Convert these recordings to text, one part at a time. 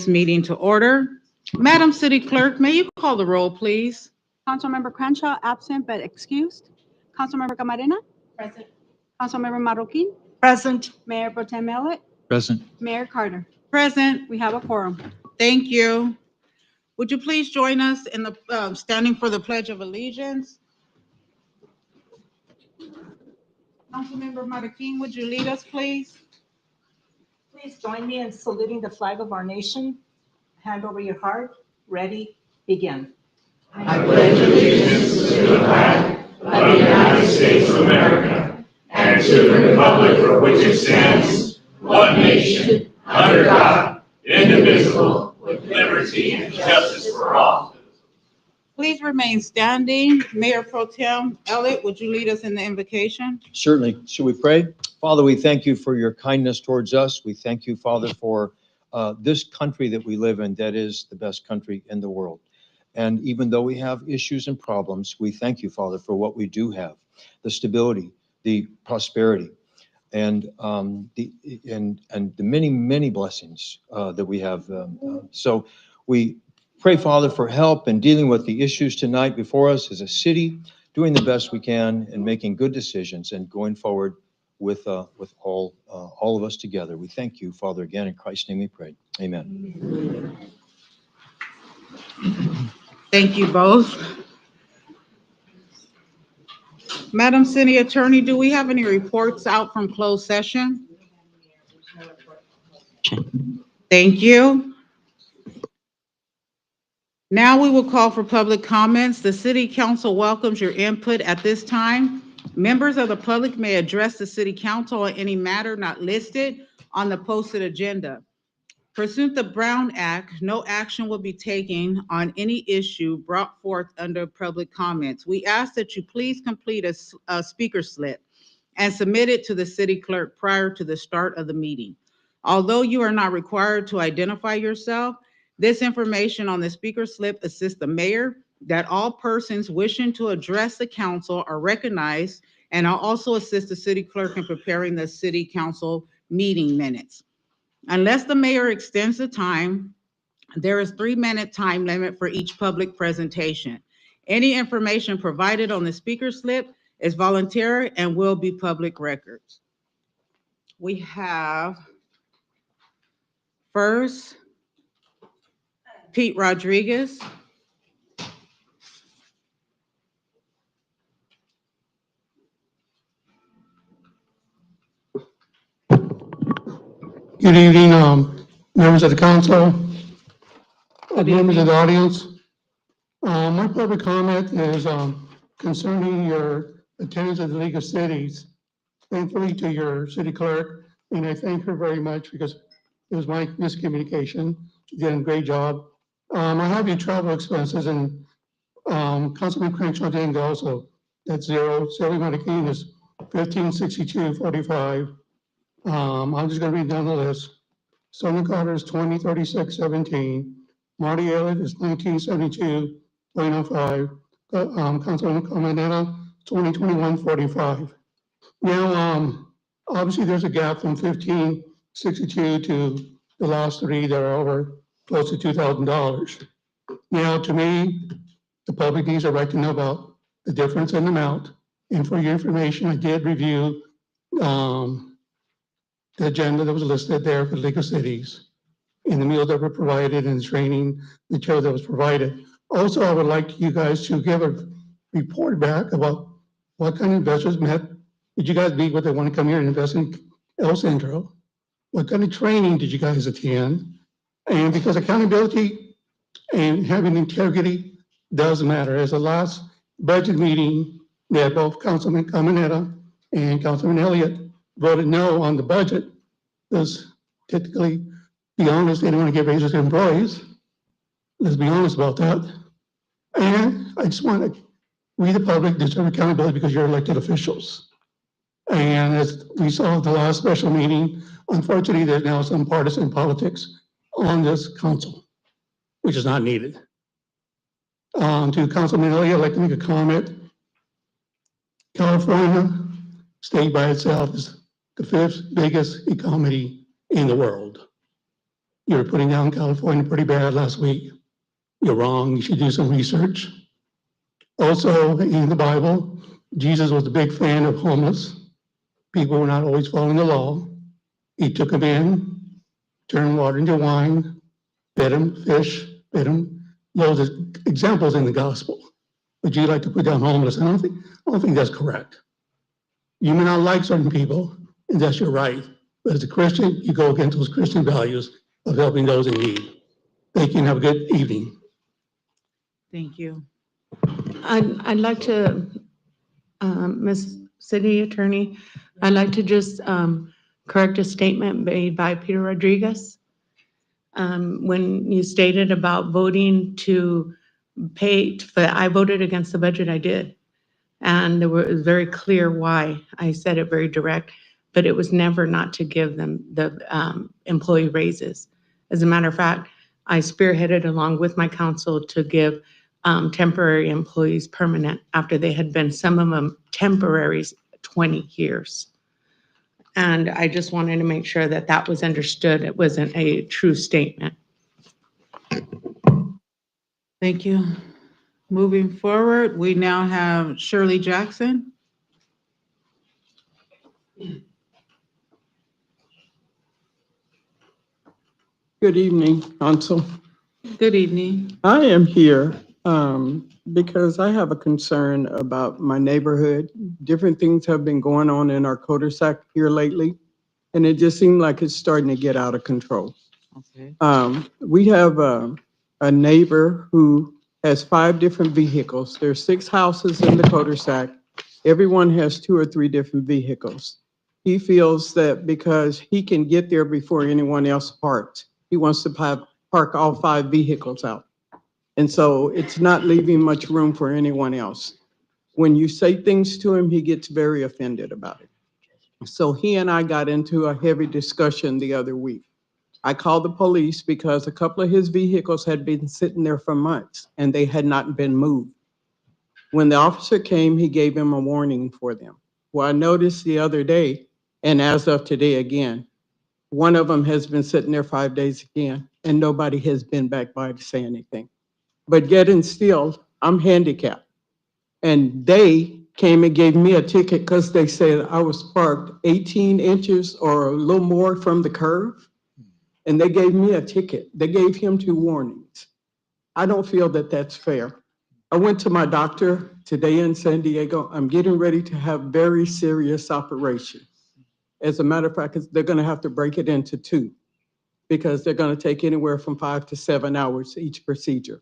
Meeting to order. Madam City Clerk, may you call the roll, please? Councilmember Crenshaw, absent but excused. Councilmember Camarena. Present. Councilmember Marroquin. Present. Mayor Pro Tem Elliott. Present. Mayor Carter. Present. We have a quorum. Thank you. Would you please join us in the standing for the Pledge of Allegiance? Councilmember Marroquin, would you lead us, please? Please join me in saluting the flag of our nation. Hand over your heart. Ready, begin. I pledge allegiance to the flag of the United States of America and to the republic for which it stands, one nation, under God, indivisible, with liberty and justice for all. Please remain standing. Mayor Pro Tem Elliott, would you lead us in the invocation? Certainly. Should we pray? Father, we thank you for your kindness towards us. We thank you, Father, for this country that we live in, that is the best country in the world. And even though we have issues and problems, we thank you, Father, for what we do have, the stability, the prosperity, and the many, many blessings that we have. So we pray, Father, for help in dealing with the issues tonight before us as a city, doing the best we can and making good decisions and going forward with all of us together. We thank you, Father, again, in Christ's name we pray. Amen. Thank you both. Madam City Attorney, do we have any reports out from closed session? Thank you. Now we will call for public comments. The City Council welcomes your input at this time. Members of the public may address the City Council on any matter not listed on the posted agenda. Pursuant to the Brown Act, no action will be taken on any issue brought forth under public comments. We ask that you please complete a speaker slip and submit it to the city clerk prior to the start of the meeting. Although you are not required to identify yourself, this information on the speaker slip assists the mayor that all persons wishing to address the council are recognized, and I'll also assist the city clerk in preparing the city council meeting minutes. Unless the mayor extends the time, there is 3-minute time limit for each public presentation. Any information provided on the speaker slip is voluntary and will be public records. We have first, Pete Rodriguez. Good evening, members of the council, Good members of evening. the audience. My public comment is concerning your attendance at the League of Cities. Thankfully to your city clerk, and I thank her very much because it was my miscommunication. She did a great job. I have your travel expenses, and Councilman Crenshaw didn't go, so that's zero. Sally Marroquin is $1562.45. I'm just gonna read down the list. Sonia Carter is 2036.17. Marty Elliott is 1972.05. Councilman Camarena, 2021.45. Now, obviously there's a gap from 1562 to the last three that are over close to $2,000. Now, to me, the public needs a right to know about the difference in amount. And for your information, I did review, the agenda that was listed there for League of Cities, and the meals that were provided and the training material that was provided. Also, I would like you guys to give a report back about what kind of investors met. Did you guys meet what they want to come here and invest in El Centro? What kind of training did you guys attend? And because accountability and having integrity does matter. As the last budget meeting, that both Councilman Camarena and Councilman Elliott voted no on the budget, because typically, be honest, they don't want to give raises to employees. Let's be honest about that. And I just want to, we the public deserve accountability because you're elected officials. And as we saw at the last special meeting, unfortunately, there's now some partisan politics on this council, which is not needed. To Councilman Elliott, I'd like to make a comment. California, state by itself, is the 5th biggest economy in the world. You were putting down California pretty bad last week. You're wrong. You should do some research. Also, in the Bible, Jesus was a big fan of homeless. People were not always following the law. He took them in, turned water into wine, fed them fish, fed them. Those are examples in the gospel. But you like to put down homeless. I don't think that's correct. You may not like certain people, and that's your right. But as a Christian, you go against those Christian values of helping those in need. Thank you and have a good evening. Thank you. I'd like to, Ms. City Attorney, I'd like to just correct a statement made by Peter Rodriguez. When you stated about voting to pay, I voted against the budget, I did. And it was very clear why. I said it very direct, but it was never not to give them the employee raises. As a matter of fact, I spearheaded along with my council to give temporary employees permanent after they had been, some of them temporaries, 20 years. And I just wanted to make sure that that was understood. It wasn't a true statement. Thank you. Moving forward, we now have Shirley Jackson. Good evening, Council. Good evening. I am here because I have a concern about my neighborhood. Different things have been going on in our cul-de-sac here lately, and it just seemed like it's starting to get out of control. Okay. We have a neighbor who has 5 different vehicles. There's 6 houses in the cul-de-sac. Everyone has 2 or 3 different vehicles. He feels that because he can get there before anyone else parks, he wants to park all 5 vehicles out. And so it's not leaving much room for anyone else. When you say things to him, he gets very offended about it. So he and I got into a heavy discussion the other week. I called the police because a couple of his vehicles had been sitting there for months and they had not been moved. When the officer came, he gave him a warning for them. Well, I noticed the other day, and as of today again, one of them has been sitting there 5 days again, and nobody has been back by to say anything. But yet and still, I'm handicapped. And they came and gave me a ticket because they said I was parked 18 inches or a little more from the curve. And they gave me a ticket. They gave him 2 warnings. I don't feel that that's fair. I went to my doctor today in San Diego. I'm getting ready to have very serious operation. As a matter of fact, they're going to have to break it into 2 because they're going to take anywhere from 5 to 7 hours each procedure.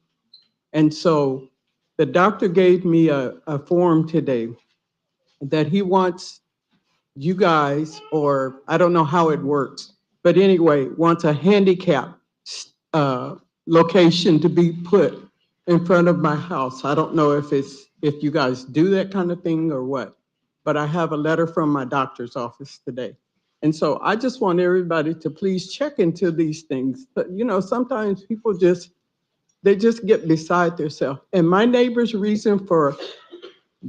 And so the doctor gave me a form today that he wants you guys, or I don't know how it works, but anyway, wants a handicap location to be put in front of my house. I don't know if you guys do that kind of thing or what, but I have a letter from my doctor's office today. And so I just want everybody to please check into these things. But you know, sometimes people they just get beside themselves. And my neighbor's reason for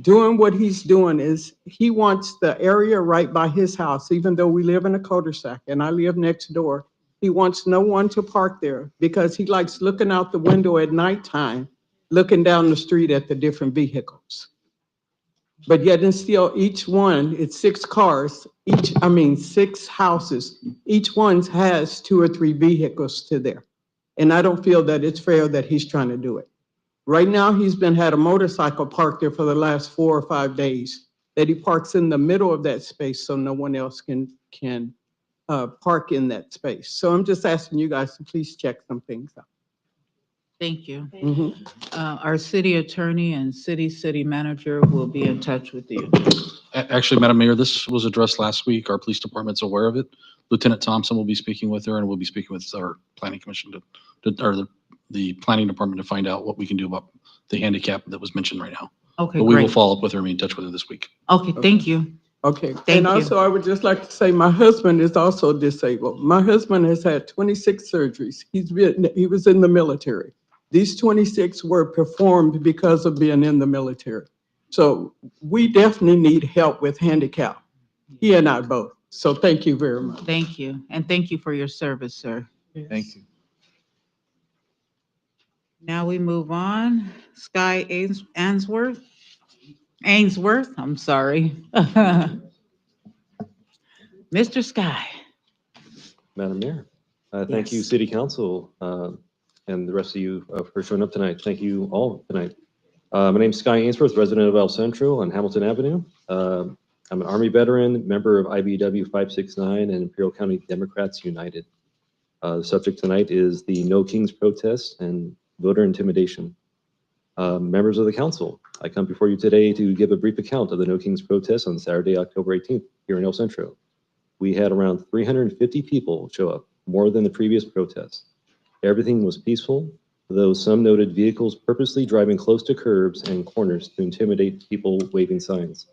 doing what he's doing is he wants the area right by his house, even though we live in a cul-de-sac and I live next door. He wants no one to park there because he likes looking out the window at nighttime, looking down the street at the different vehicles. But yet and still, each one, it's 6 cars, 6 houses. Each one has 2 or 3 vehicles to there. And I don't feel that it's fair that he's trying to do it. Right now, he's had a motorcycle parked there for the last 4 or 5 days that he parks in the middle of that space so no one else can park in that space. So I'm just asking you guys to please check some things out. Thank you. Mhm. Our city attorney and city manager will be in touch with you. Actually, Madam Mayor, this was addressed last week. Our police department's aware of it. Lieutenant Thompson will be speaking with her, and we'll be speaking with our planning commission or the planning department to find out what we can do about the handicap that was mentioned right now. Okay, But we will great. follow up with her and be in touch with her this week. Okay, thank you. Okay, Thank and you. also I would just like to say my husband is also disabled. My husband has had 26 surgeries. He was in the military. These 26 were performed because of being in the military. So we definitely need help with handicap. He and I both. So thank you very much. Thank you. And thank you for your service, sir. Thank you. Now we move on. Sky Ainsworth, I'm sorry. Mr. Sky. Madam Mayor, thank you, Yes. City Council, and the rest of you for showing up tonight. Thank you all tonight. My name's Sky Ainsworth, resident of El Centro on Hamilton Avenue. I'm an Army veteran, member of IBW 569 and Imperial County Democrats United. The subject tonight is the No Kings protests and voter intimidation. Members of the council, I come before you today to give a brief account of the No Kings protests on Saturday, October 18th here in El Centro. We had around 350 people show up, more than the previous protests. Everything was peaceful, though some noted vehicles purposely driving close to curbs and corners to intimidate people waving signs.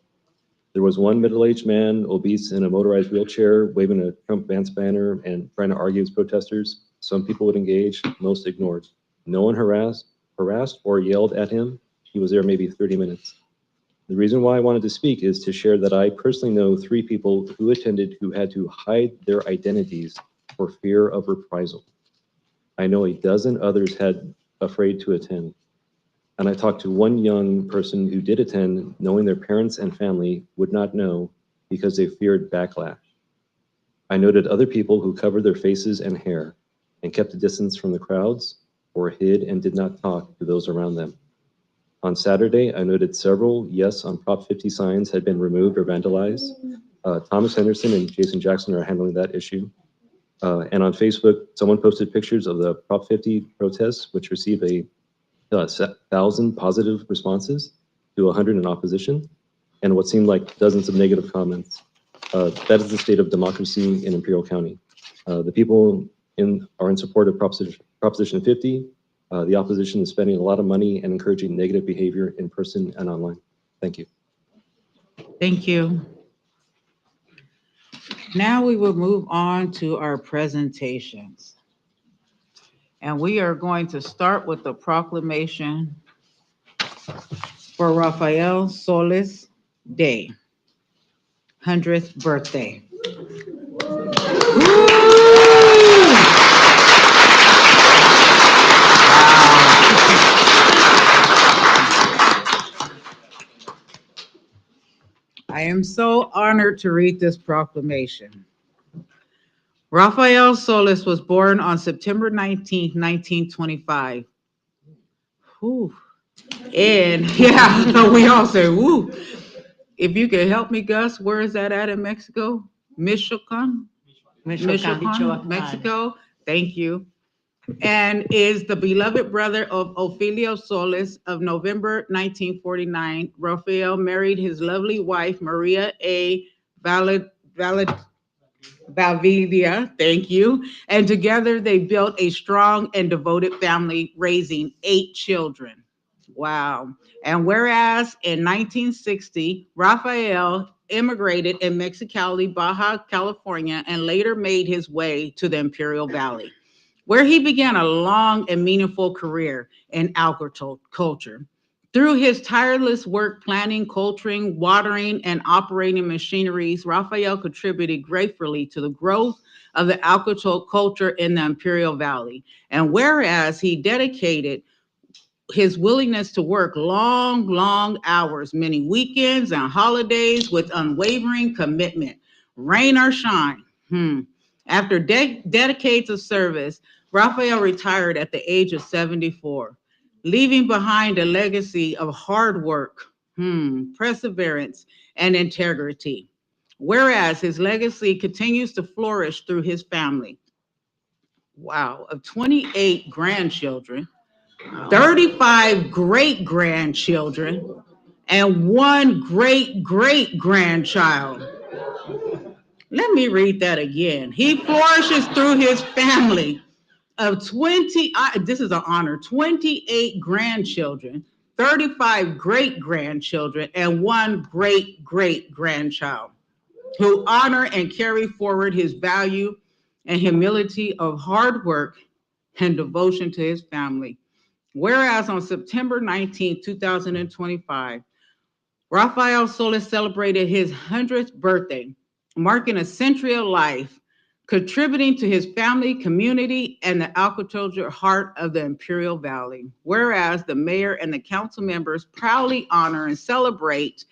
There was one middle-aged man, obese, in a motorized wheelchair, waving a Trump Vance banner and trying to argue with protesters. Some people would engage, most ignored. No one harassed or yelled at him. He was there maybe 30 minutes. The reason why I wanted to speak is to share that I personally know 3 people who attended who had to hide their identities for fear of reprisal. I know a dozen others had afraid to attend. And I talked to one young person who did attend, knowing their parents and family would not know because they feared backlash. I noted other people who covered their faces and hair and kept a distance from the crowds or hid and did not talk to those around them. On Saturday, I noted several yes on Prop 50 signs had been removed or vandalized. Thomas Henderson and Jason Jackson are handling that issue. And on Facebook, someone posted pictures of the Prop 50 protests, which received 1,000 positive responses to 100 in opposition, and what seemed like dozens of negative comments. That is the state of democracy in Imperial County. The people are in support of Proposition 50. The opposition is spending a lot of money and encouraging negative behavior in person and online. Thank you. Thank you. Now we will move on to our presentations. And we are going to start with the proclamation for Rafael Solis Day, 100th birthday. I am so honored to read this proclamation. Rafael Solis was born on September 19, 1925. Whew. And yeah, we all say, woo. If you could help me, Gus, where is that at in Mexico? Michoacan, Mexico. Thank you. And is the beloved brother of Ofelio Solis of November 1949. Rafael married his lovely wife, Maria A. Valvidia, thank you. And together they built a strong and devoted family, raising 8 children. Wow. And whereas in 1960, Rafael immigrated in Mexicali, Baja California, and later made his way to the Imperial Valley, where he began a long and meaningful career in agriculture. Through his tireless work planning, culturing, watering, and operating machineries, Rafael contributed gratefully to the growth of the agriculture in the Imperial Valley. And whereas he dedicated his willingness to work long hours, many weekends and holidays with unwavering commitment, rain or shine. After decades of service, Rafael retired at the age of 74, leaving behind a legacy of hard work, perseverance, and integrity. Whereas his legacy continues to flourish through his family. Wow, of 28 grandchildren, 35 great grandchildren, and 1 great grandchild. Let me read that again. He flourishes through his family of 20, this is an honor, 28 grandchildren, 35 great grandchildren, and 1 great grandchild who honor and carry forward his value and humility of hard work and devotion to his family. Whereas on September 19, 2025, Rafael Solis celebrated his 100th birthday, marking a century of life, contributing to his family, community, and the agricultural heart of the Imperial Valley. Whereas the mayor and the council members proudly honor and celebrate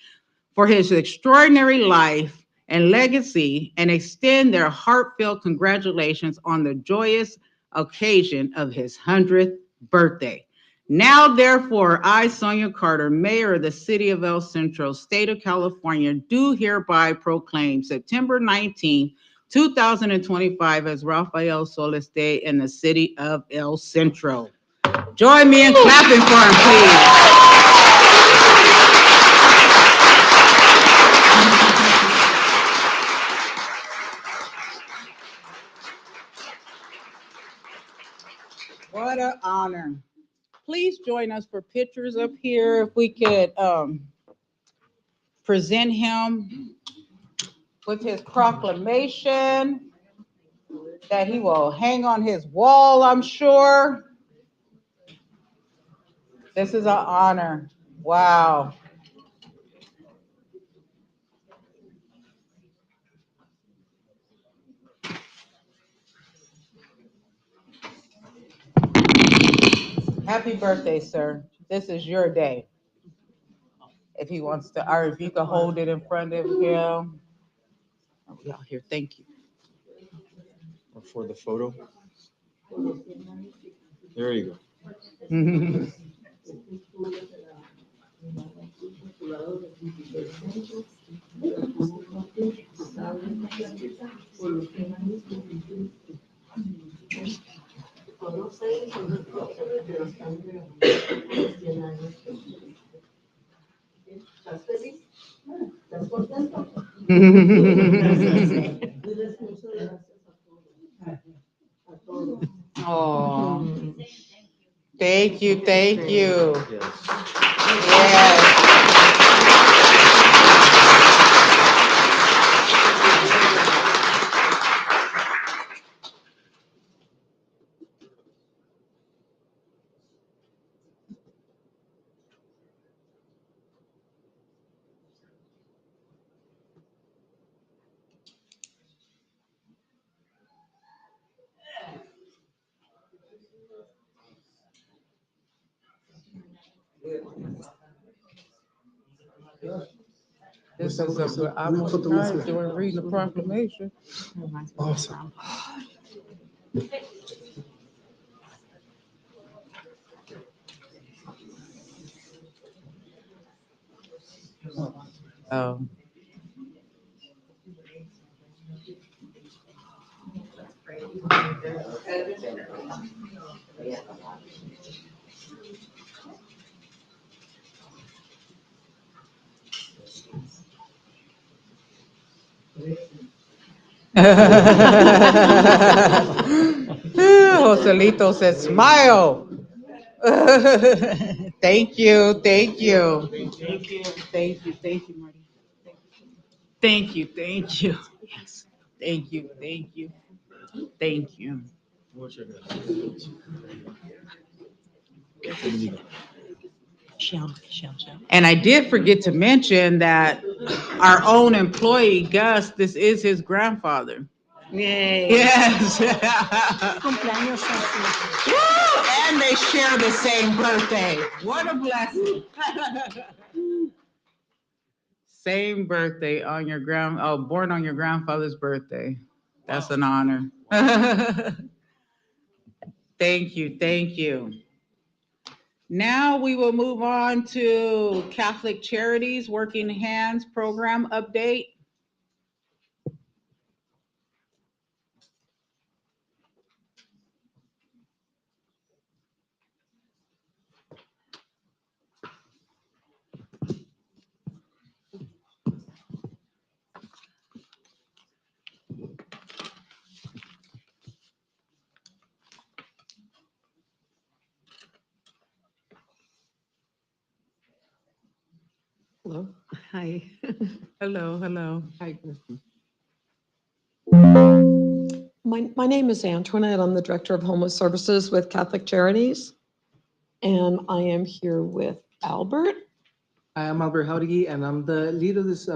for his extraordinary life and legacy and extend their heartfelt congratulations on the joyous occasion of his 100th birthday. Now, therefore, I, Sonia Carter, Mayor of the City of El Centro, State of California, do hereby proclaim September 19th, 2025 as Rafael Solis Day in the City of El Centro. Join me in clapping for him, please. What an honor. Please join us for pictures up here. If we could present him with his proclamation that he will hang on his wall, I'm sure. This is an honor. Wow. Happy birthday, sir. This is your day. If he wants to, or if you could hold it in front of him. Oh, y'all here, thank you. Or for the photo. There you go. Oh, thank you, thank you. Yes. Yes. This is a, I was trying to read the proclamation. Awesome. Oh. Joselito said, smile. Thank you, thank you. Thank you, thank you, Marty. Thank you, thank you. Yes, thank you, thank you, thank you. And I did forget to mention that our own employee, Gus, this is his grandfather. Yay. Yes. Cumpleaños, Sophie. Woo! And they share the same birthday. What a blessing. Same birthday on your born on your grandfather's birthday. That's an honor. Thank you, thank you. Now we will move on to Catholic Charities Working Hands Program update. Hello. Hi. Hello, hello. Hi. My name is Antoinette. I'm the Director of Homeless Services with Catholic Charities. And I am here with Albert. I am Albert Haudegi, and I'm the lead of this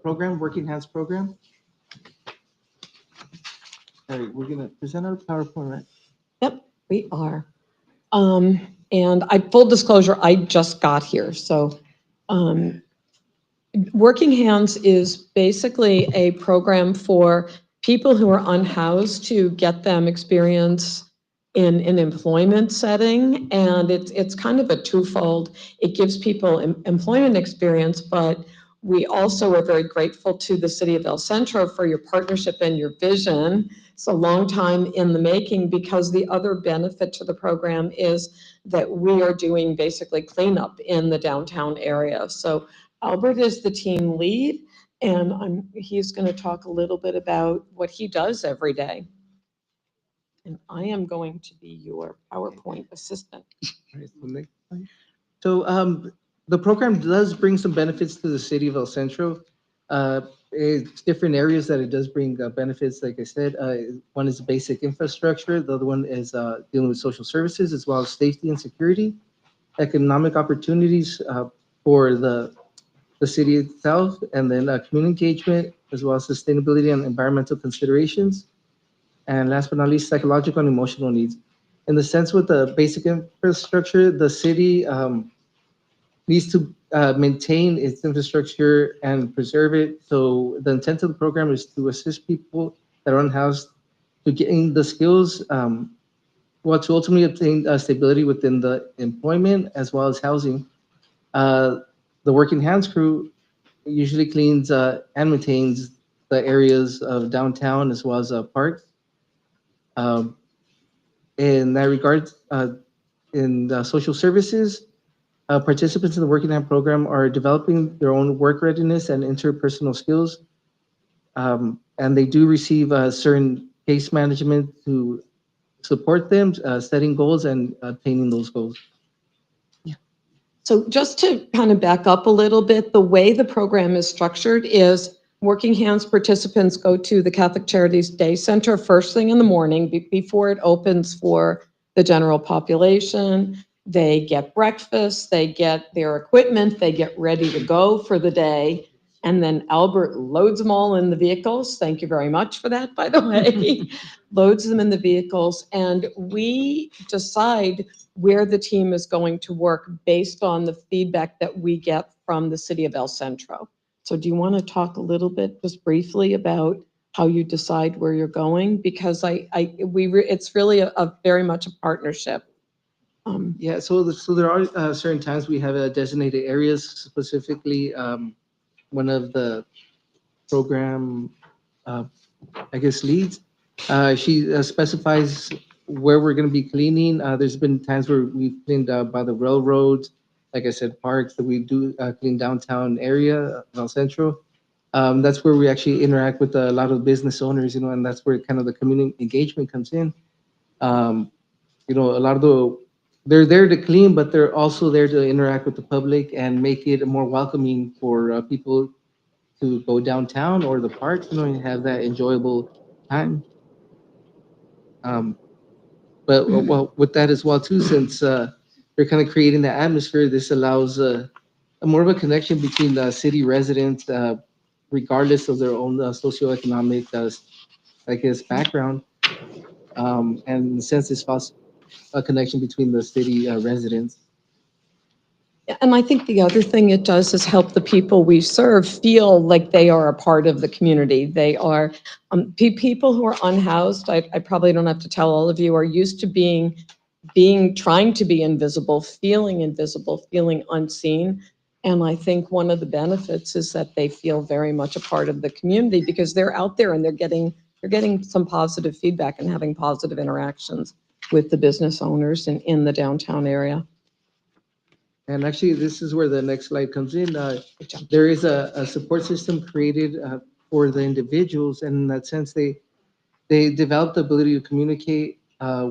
program, Working Hands program. Sorry, we're gonna present our PowerPoint, right? Yep, we are. And full disclosure, I just got here, so, Working Hands is basically a program for people who are unhoused to get them experience in an employment setting. And it's kind of a twofold. It gives people employment experience, but we also are very grateful to the city of El Centro for your partnership and your vision. It's a long time in the making, because the other benefit to the program is that we are doing basically cleanup in the downtown area. So Albert is the team lead, and he's going to talk a little bit about what he does every day. And I am going to be your PowerPoint assistant. All right, so next slide. So the program does bring some benefits to the city of El Centro. It's different areas that it does bring benefits. Like I said, one is basic infrastructure. The other one is dealing with social services, as well as safety and security, economic opportunities for the city itself, and then community engagement, as well as sustainability and environmental considerations. And last but not least, psychological and emotional needs. In the sense with the basic infrastructure, the city needs to maintain its infrastructure and preserve it. So the intent of the program is to assist people that are unhoused to gain the skills, to ultimately obtain stability within the employment as well as housing. The Working Hands crew usually cleans and maintains the areas of downtown as well as parks. In that regard, in social services, participants in the Working Hand program are developing their own work readiness and interpersonal skills. And they do receive certain case management to support them, setting goals and attaining those goals. So just to kind of back up a little bit, the way the program is structured is Working Hands participants go to the Catholic Charities Day Center first thing in the morning before it opens for the general population. They get breakfast, they get their equipment, they get ready to go for the day. And then Albert loads them all in the vehicles. Thank you very much for that, by the way. Loads them in the vehicles, and we decide where the team is going to work based on the feedback that we get from the city of El Centro. So do you want to talk a little bit, just briefly, about how you decide where you're going? Because it's really a very much a partnership. Yeah, so there are certain times we have designated areas, specifically one of the program, leads. She specifies where we're going to be cleaning. There's been times where we've cleaned by the railroads, like I said, parks, that we do clean downtown area, El Centro. That's where we actually interact with a lot of business owners, and that's where kind of the community engagement comes in. A lot of they're there to clean, but they're also there to interact with the public and make it more welcoming for people to go downtown or the parks, and have that enjoyable time. But well, with that as well too, since they're kind of creating the atmosphere, this allows a more of a connection between the city residents, regardless of their own socioeconomic, background. And in the sense, it's fosters a connection between the city residents. And I think the other thing it does is help the people we serve feel like they are a part of the community. They are people who are unhoused. I probably don't have to tell all of you, are used to trying to be invisible, feeling unseen. And I think one of the benefits is that they feel very much a part of the community, because they're out there and they're getting some positive feedback and having positive interactions with the business owners in the downtown area. And actually, this is where the next slide comes in. There is a support system created for the individuals, and in that sense, they develop the ability to communicate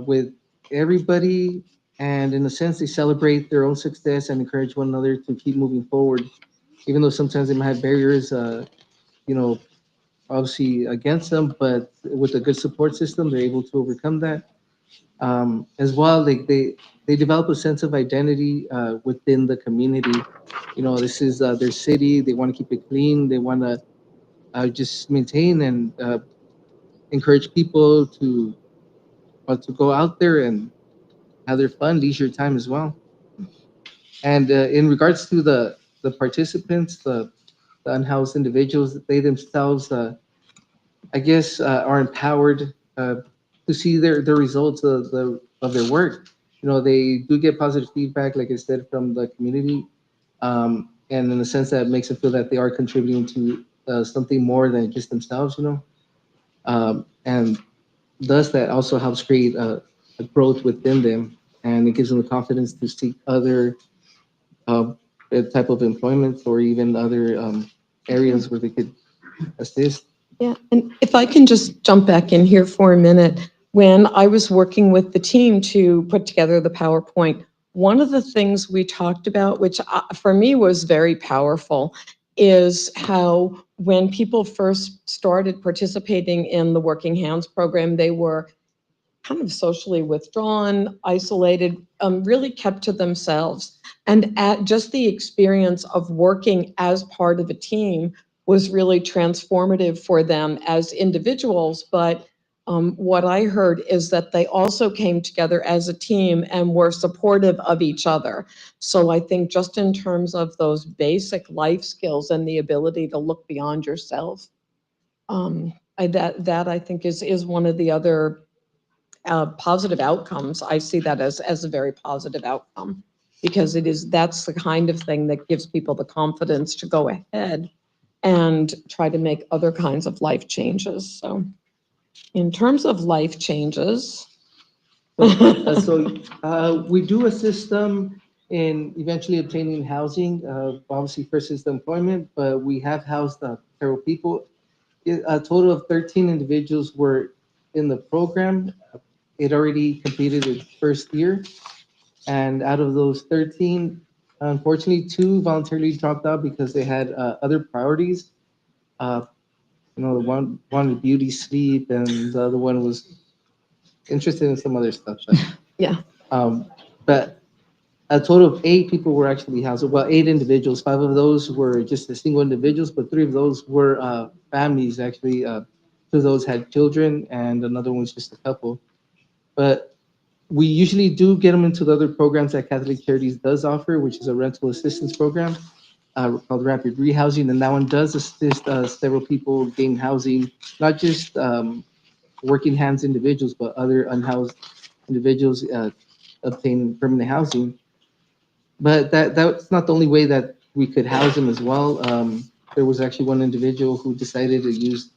with everybody, and in a sense, they celebrate their own success and encourage one another to keep moving forward, even though sometimes they might have barriers, obviously against them, but with a good support system, they're able to overcome that. As well, they develop a sense of identity within the community. This is their city. They want to keep it clean. They want to just maintain and encourage people to go out there and have their fun, leisure time as well. And in regards to the participants, the unhoused individuals, they themselves, I guess, are empowered to see their results of their work. You know, they do get positive feedback, like I said, from the community, and in the sense that it makes them feel that they are contributing to something more than just themselves. You know, and thus that also helps create a growth within them, and it gives them the confidence to seek other uh, type of employment or even other areas where they could assist. Yeah, and if I can just jump back in here for a minute, when I was working with the team to put together the PowerPoint, one of the things we talked about, which for me was very powerful, is how when people first started participating in the Working Hands program, they were kind of socially withdrawn, isolated, really kept to themselves. And at just the experience of working as part of a team was really transformative for them as individuals. But what I heard is that they also came together as a team and were supportive of each other. So I think just in terms of those basic life skills and the ability to look beyond yourself, that I think is one of the other positive outcomes. I see that as a very positive outcome because that's the kind of thing that gives people the confidence to go ahead and try to make other kinds of life changes. So in terms of life changes. We do assist them in eventually obtaining housing. Obviously, first is the employment, but we have housed several people. A total of 13 individuals were in the program. It already completed its first year. And out of those 13, unfortunately, 2 voluntarily dropped out because they had other priorities. Uh, the one wanted beauty sleep, and the other one was interested in some other stuff. But, Yeah. But a total of 8 people were actually housed. Well, 8 individuals. 5 of those were just the single individuals, but 3 of those were families. Actually, 2 of those had children, and another one was just a couple. But we usually do get them into the other programs that Catholic Charities does offer, which is a rental assistance program called Rapid Rehousing, and that one does assist several people gain housing, not just working hands individuals, but other unhoused individuals obtain permanent housing. But that's not the only way that we could house them as well. There was actually one individual who decided to use,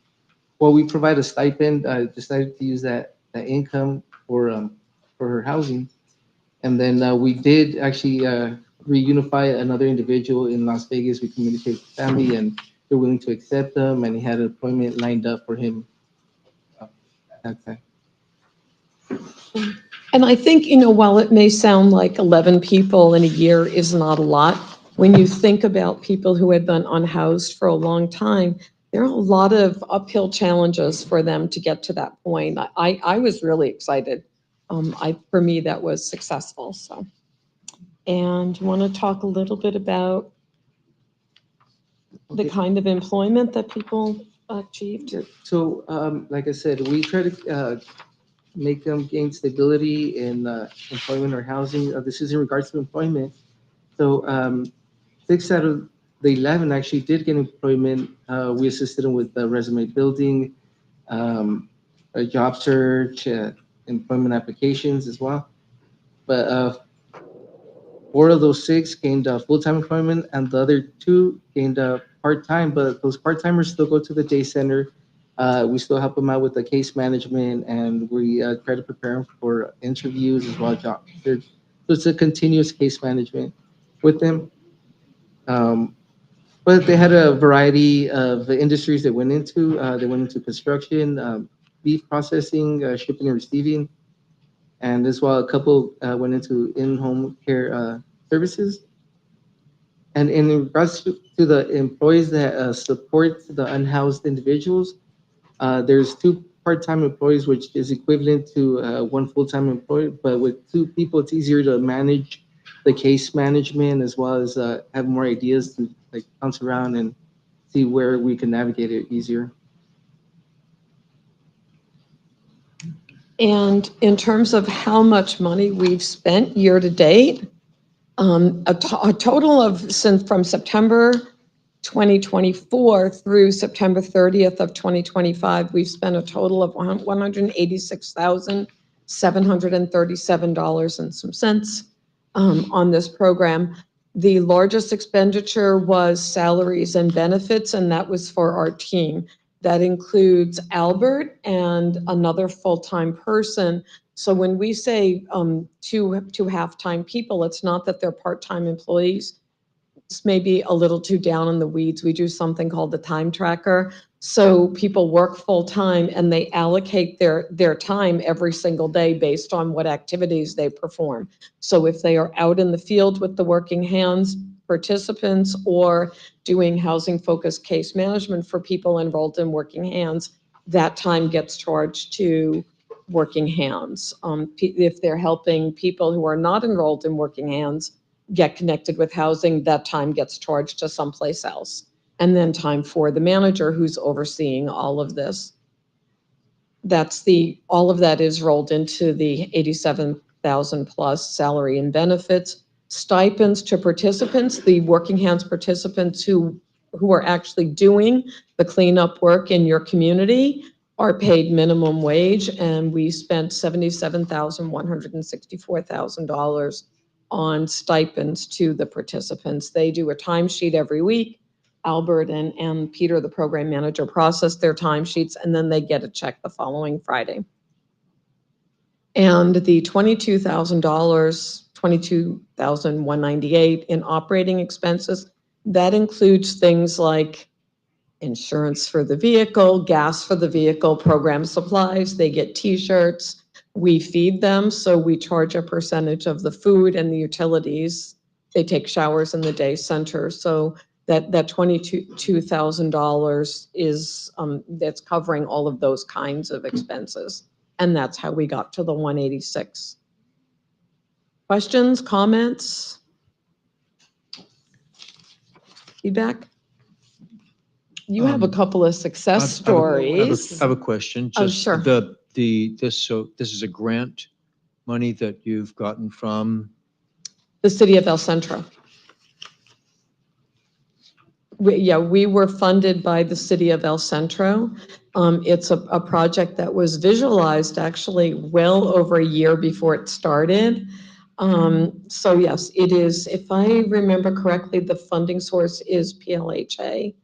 well, we provide a stipend, decided to use that income for her housing. And then we did actually reunify another individual in Las Vegas. We communicated with the family and they're willing to accept them, and he had an appointment lined up for him that time. And I think, while it may sound like 11 people in a year is not a lot, when you think about people who had been unhoused for a long time, there are a lot of uphill challenges for them to get to that point. I was really excited. For me, that was successful. So, and you want to talk a little bit about the kind of employment that people achieved? So, like I said, we try to make them gain stability in employment or housing. This is in regards to employment. So 6 out of the 11 actually did get employment. We assisted them with resume building, a job search, employment applications as well. But 4 of those 6 gained full-time employment, and the other 2 gained part-time. But those part-timers still go to the day center. We still help them out with the case management, and we try to prepare them for interviews as well as job search. So it's a continuous case management with them. But they had a variety of industries they went into. They went into construction, beef processing, shipping and receiving, and as well a couple went into in-home care services. And in regards to the employees that support the unhoused individuals, there's 2 part-time employees, which is equivalent to 1 full-time employee. But with 2 people, it's easier to manage the case management as well as have more ideas to like bounce around and see where we can navigate it easier. And in terms of how much money we've spent year to date, a total of, from September 2024 through September 30th of 2025, we've spent a total of $186,737 and some cents on this program. The largest expenditure was salaries and benefits, and that was for our team. That includes Albert and another full-time person. So when we say two half-time people, it's not that they're part-time employees. This may be a little too down in the weeds. We do something called the time tracker. So people work full-time and they allocate their time every single day based on what activities they perform. So if they are out in the field with the working hands participants or doing housing-focused case management for people enrolled in working hands, that time gets charged to working hands. If they're helping people who are not enrolled in working hands get connected with housing, that time gets charged to someplace else. And then time for the manager who's overseeing all of this. All of that is rolled into the 87,000 plus salary and benefits. Stipends to participants, the working hands participants who are actually doing the cleanup work in your community are paid minimum wage, and we spent $77,164,000 on stipends to the participants. They do a timesheet every week. Albert and Peter, the program manager, process their timesheets, and then they get a check the following Friday. And the $22,000, $22,198 in operating expenses, that includes things like insurance for the vehicle, gas for the vehicle, program supplies. They get T-shirts. We feed them, so we charge a percentage of the food and the utilities. They take showers in the day center, so that $22,000 is that's covering all of those kinds of expenses, and that's how we got to the 186. Questions, comments, feedback? You have a couple of success stories. I have a question. Oh, Just sure. this is a grant money that you've gotten from, The city of El Centro. We were funded by the city of El Centro. It's a project that was visualized actually well over a year before it started. So yes, it is, if I remember correctly, the funding source is PLHA.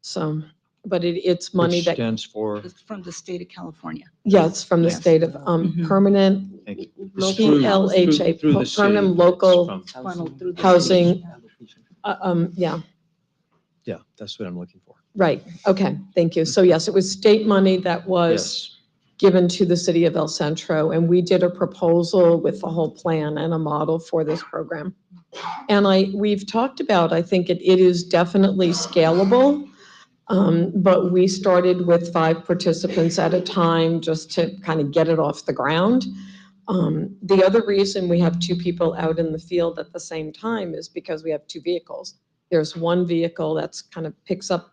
So, but it's money which that, stands for, It's from the state of California. yeah, it's from the Yes. state of Mhm. permanent thank you. Local PLHA, Through the city, permanent it's local from- funneled through the housing. city. Yeah. Yeah, that's what I'm looking for. Right, okay, thank you. So yes, it was state money that was Yes. given to the city of El Centro, and we did a proposal with the whole plan and a model for this program. And we've talked about, I think it is definitely scalable, but we started with 5 participants at a time just to kind of get it off the ground. The other reason we have 2 people out in the field at the same time is because we have 2 vehicles. There's one vehicle that's kind of picks up,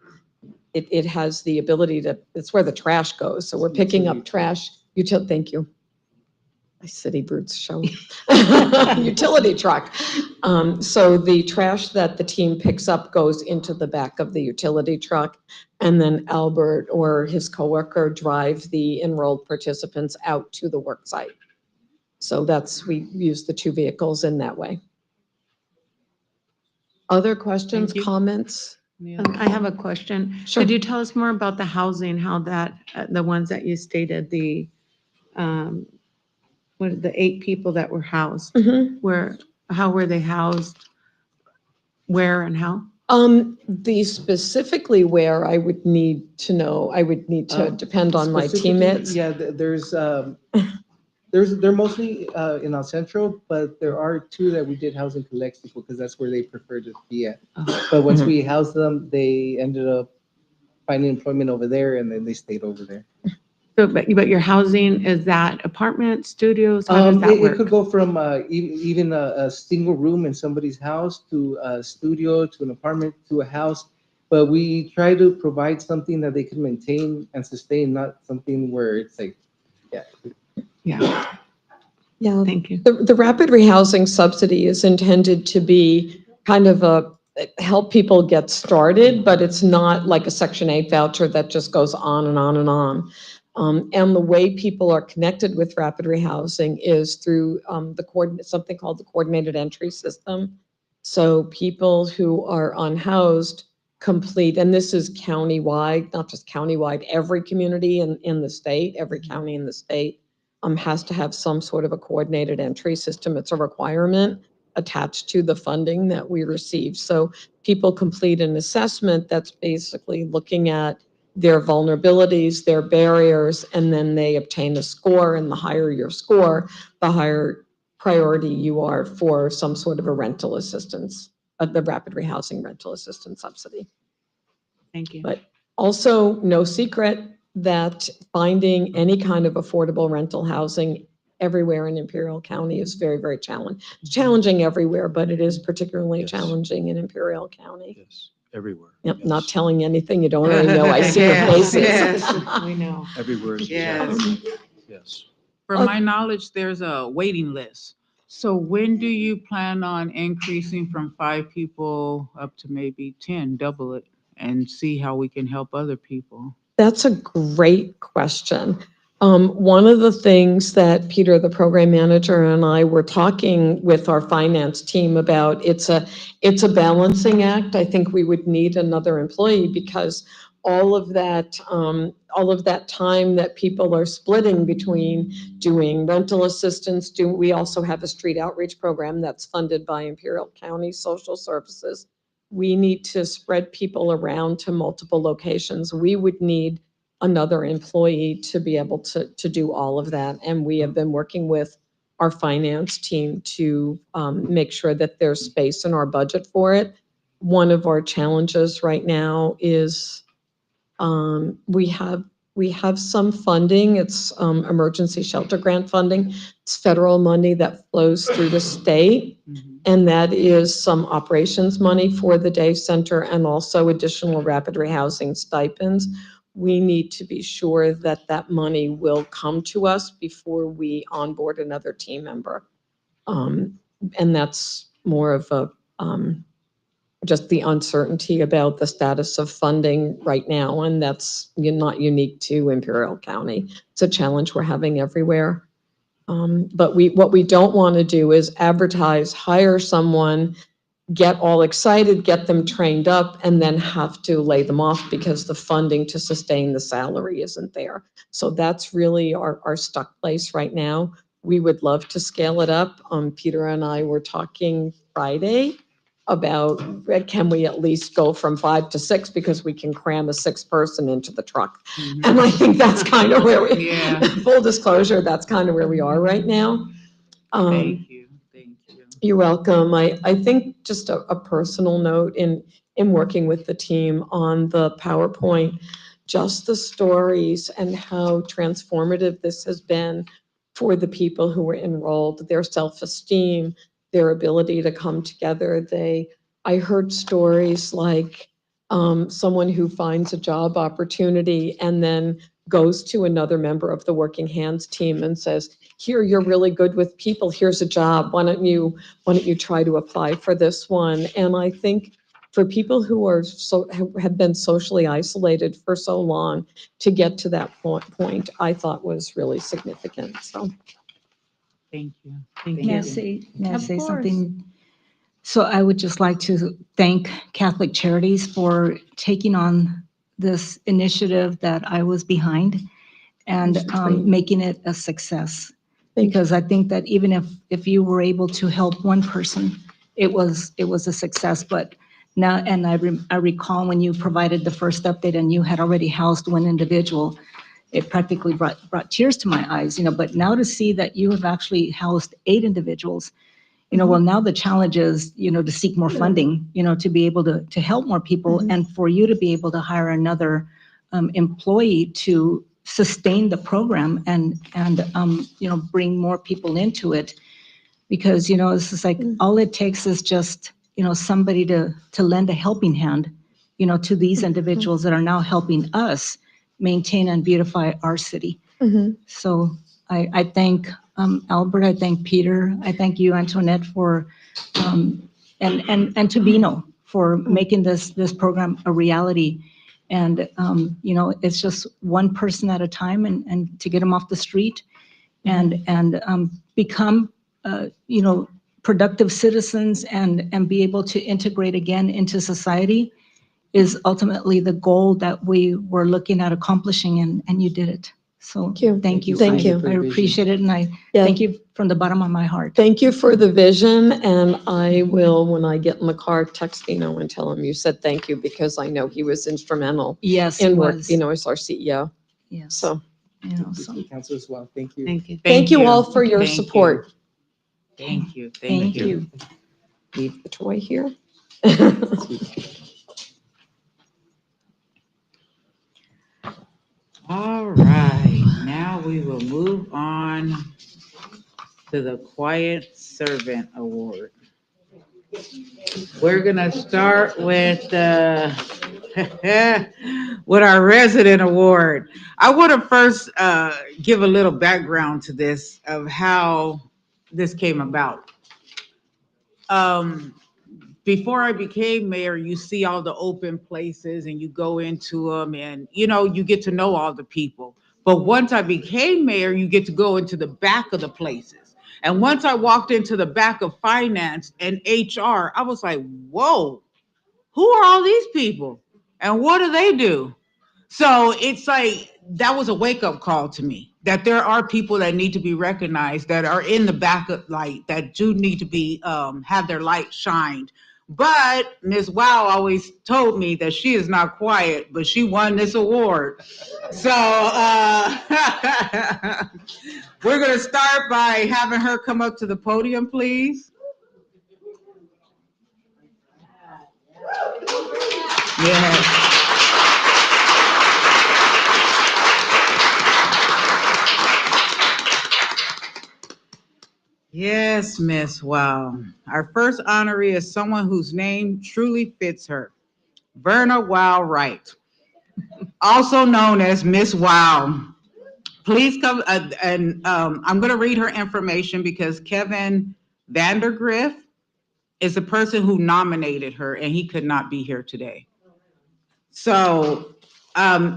it has the ability to, it's where the trash goes. So we're picking up trash, thank you. My city brutes show. Utility truck. So the trash that the team picks up goes into the back of the utility truck. And then Albert or his coworker drive the enrolled participants out to the work site. So we use the 2 vehicles in that way. Other questions, Thank you. comments? I have a question. Sure. Could you tell us more about the housing, how that, the ones that you stated, the 8 people that were housed, how were they housed? Where and how? The specifically where I would need to know, I would need to depend on my Specifically, teammates. Yeah, they're mostly in El Centro, but there are 2 that we did house in Calexico because that's where they prefer to be at. But once we housed them, they ended up finding employment over there, and then they stayed over there. So, but your housing, is that apartment, studios? How does that It work? could go from even a single room in somebody's house to a studio to an apartment to a house. But we try to provide something that they can maintain and sustain, not something where it's like Yeah, Yeah, thank you. the rapid rehousing subsidy is intended to be kind of help people get started, but it's not like a Section 8 voucher that just goes on and on and on. And the way people are connected with rapid rehousing is through something called the coordinated entry system. So people who are unhoused complete, and this is countywide, not just countywide, every community in the state, every county in the state has to have some sort of a coordinated entry system. It's a requirement attached to the funding that we receive. So people complete an assessment that's basically looking at their vulnerabilities, their barriers, and then they obtain a score. And the higher your score, the higher priority you are for some sort of a rental assistance, the rapid rehousing rental assistance subsidy. Thank you. But also, no secret that finding any kind of affordable rental housing everywhere in Imperial County is very, very challenging. It's challenging everywhere, but it is particularly Yes. challenging in Imperial County. Yes, everywhere. Yep, Yes. not telling you anything you don't already know. I see your Yes, faces. yes, we know. Everywhere is Yes. challenging. Yes. From my knowledge, there's a waiting list. So when do you plan on increasing from 5 people up to maybe 10, double it, and see how we can help other people? That's a great question. One of the things that Peter, the program manager, and I were talking with our finance team about, it's a balancing act. I think we would need another employee because all of that time that people are splitting between doing rental assistance, we also have a street outreach program that's funded by Imperial County Social Services. We need to spread people around to multiple locations. We would need another employee to be able to do all of that. And we have been working with our finance team to make sure that there's space in our budget for it. One of our challenges right now is we have some funding. It's emergency shelter grant funding. It's federal money that flows through the state. And that is some operations money for the day center and also additional rapid rehousing stipends. We need to be sure that that money will come to us before we onboard another team member. And that's more of a just the uncertainty about the status of funding right now, and that's not unique to Imperial County. It's a challenge we're having everywhere. But what we don't want to do is advertise, hire someone, get all excited, get them trained up, and then have to lay them off because the funding to sustain the salary isn't there. So that's really our stuck place right now. We would love to scale it up. Peter and I were talking Friday about can we at least go from 5 to 6 because we can cram a 6th person into the truck. And I think that's kind of where we, Yeah. full disclosure, that's kind of where we are right now. Thank you, thank you. You're welcome. I think just a personal note in working with the team on the PowerPoint, just the stories and how transformative this has been for the people who were enrolled, their self-esteem, their ability to come together. I heard stories like someone who finds a job opportunity and then goes to another member of the Working Hands team and says, here, you're really good with people. Here's a job. Why don't you try to apply for this one? And I think for people who have been socially isolated for so long, to get to that point, I thought was really significant. So Thank you. thank May I you. say Of course. something? So I would just like to thank Catholic Charities for taking on this initiative that I was behind and making it a success. Because I think that even if you were able to help one person, it was a success. But now, and I recall when you provided the first update and you had already housed one individual, it practically brought tears to my eyes, but now to see that you have actually housed 8 individuals, well, now the challenge is, to seek more funding, to be able to help more people and for you to be able to hire another employee to sustain the program and bring more people into it. Because, this is like, all it takes is just, somebody to lend a helping hand, to these individuals that are now helping us maintain and beautify our city. Mhm. So I thank Albert, I thank Peter, I thank you, Antoinette, for, and to Bino for making this program a reality. And, it's just one person at a time and to get them off the street and become, productive citizens and be able to integrate again into society is ultimately the goal that we were looking at accomplishing, and you did it. So Thank you. thank you. Thank I- you. I appreciate it, and I Yeah. thank you from the bottom of my heart. Thank you for the vision, and I will, when I get in the car, text Bino and tell him you said thank you, because I know he was instrumental Yes, he in work. was. Bino is our CEO, Yes. so. So Council as well. Thank you. Thank you. Thank you all for your Thank you. support. Thank you. thank you. Leave the toy here. All right, now we will move on to the Quiet Servant Award. We're gonna start with with our Resident Award. I want to first give a little background to this of how this came about. Um, Before I became mayor, you see all the open places and you go into them and, you get to know all the people. But once I became mayor, you get to go into the back of the places. And once I walked into the back of finance and HR, I was like, whoa, who are all these people? And what do they do? So it's like that was a wake up call to me that there are people that need to be recognized that are in the back of light that do need to be have their light shined. But Ms. Wow always told me that she is not quiet, but she won this award. So we're gonna start by having her come up to the podium, please. Yes. Yes, Miss Wow. Our first honoree is someone whose name truly fits her. Verna Wow Wright, also known as Miss Wow. Please come, and I'm going to read her information because Kevin Vandergriff is the person who nominated her, and he could not be here today. So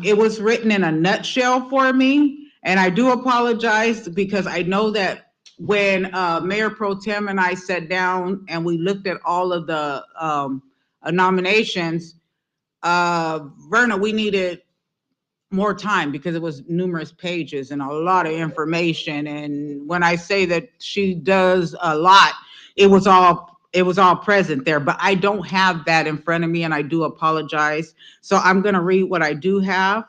it was written in a nutshell for me, and I do apologize because I know that when Mayor Pro Tem and I sat down and we looked at all of the nominations, Verna, we needed more time because it was numerous pages and a lot of information. And when I say that she does a lot, it was all present there, but I don't have that in front of me and I do apologize. So I'm going to read what I do have.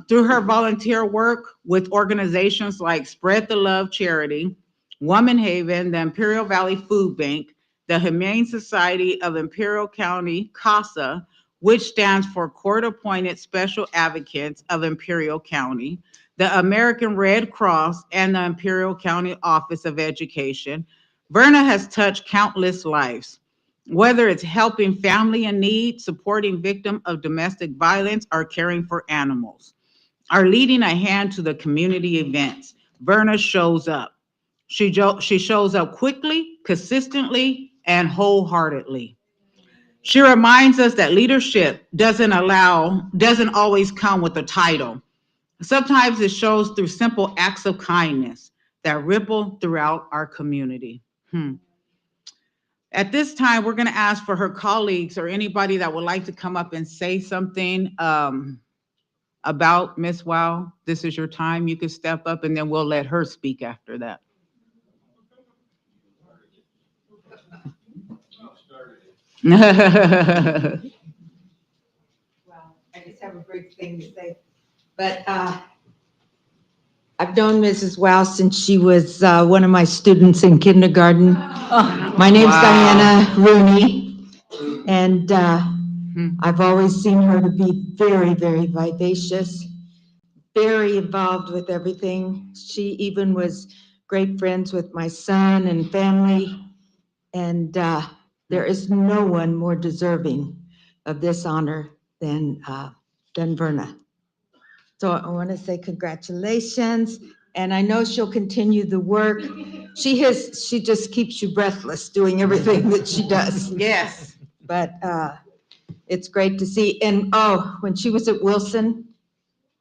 Through her volunteer work with organizations like Spread the Love Charity, Woman Haven, the Imperial Valley Food Bank, the Humane Society of Imperial County, CASA, which stands for Court Appointed Special Advocates of Imperial County, the American Red Cross, and the Imperial County Office of Education, Verna has touched countless lives. Whether it's helping family in need, supporting victims of domestic violence, or caring for animals, or leading a hand to the community events, Verna shows up. She shows up quickly, consistently, and wholeheartedly. She reminds us that leadership doesn't always come with a title. Sometimes it shows through simple acts of kindness that ripple throughout our community. At this time, we're going to ask for her colleagues or anybody that would like to come up and say something about Miss Wow. This is your time. You can step up and then we'll let her speak after that. Well, I just have a brief thing to say. But I've known Mrs. Wow since she was one of my students in kindergarten. My name's Diana Rooney, and I've always seen her to be very, very vivacious, very involved with everything. She even was great friends with my son and family, and there is no one more deserving of this honor than Verna. So I want to say congratulations, and I know she'll continue the work. She just keeps you breathless doing everything that she does. Yes. But it's great to see. And oh, when she was at Wilson,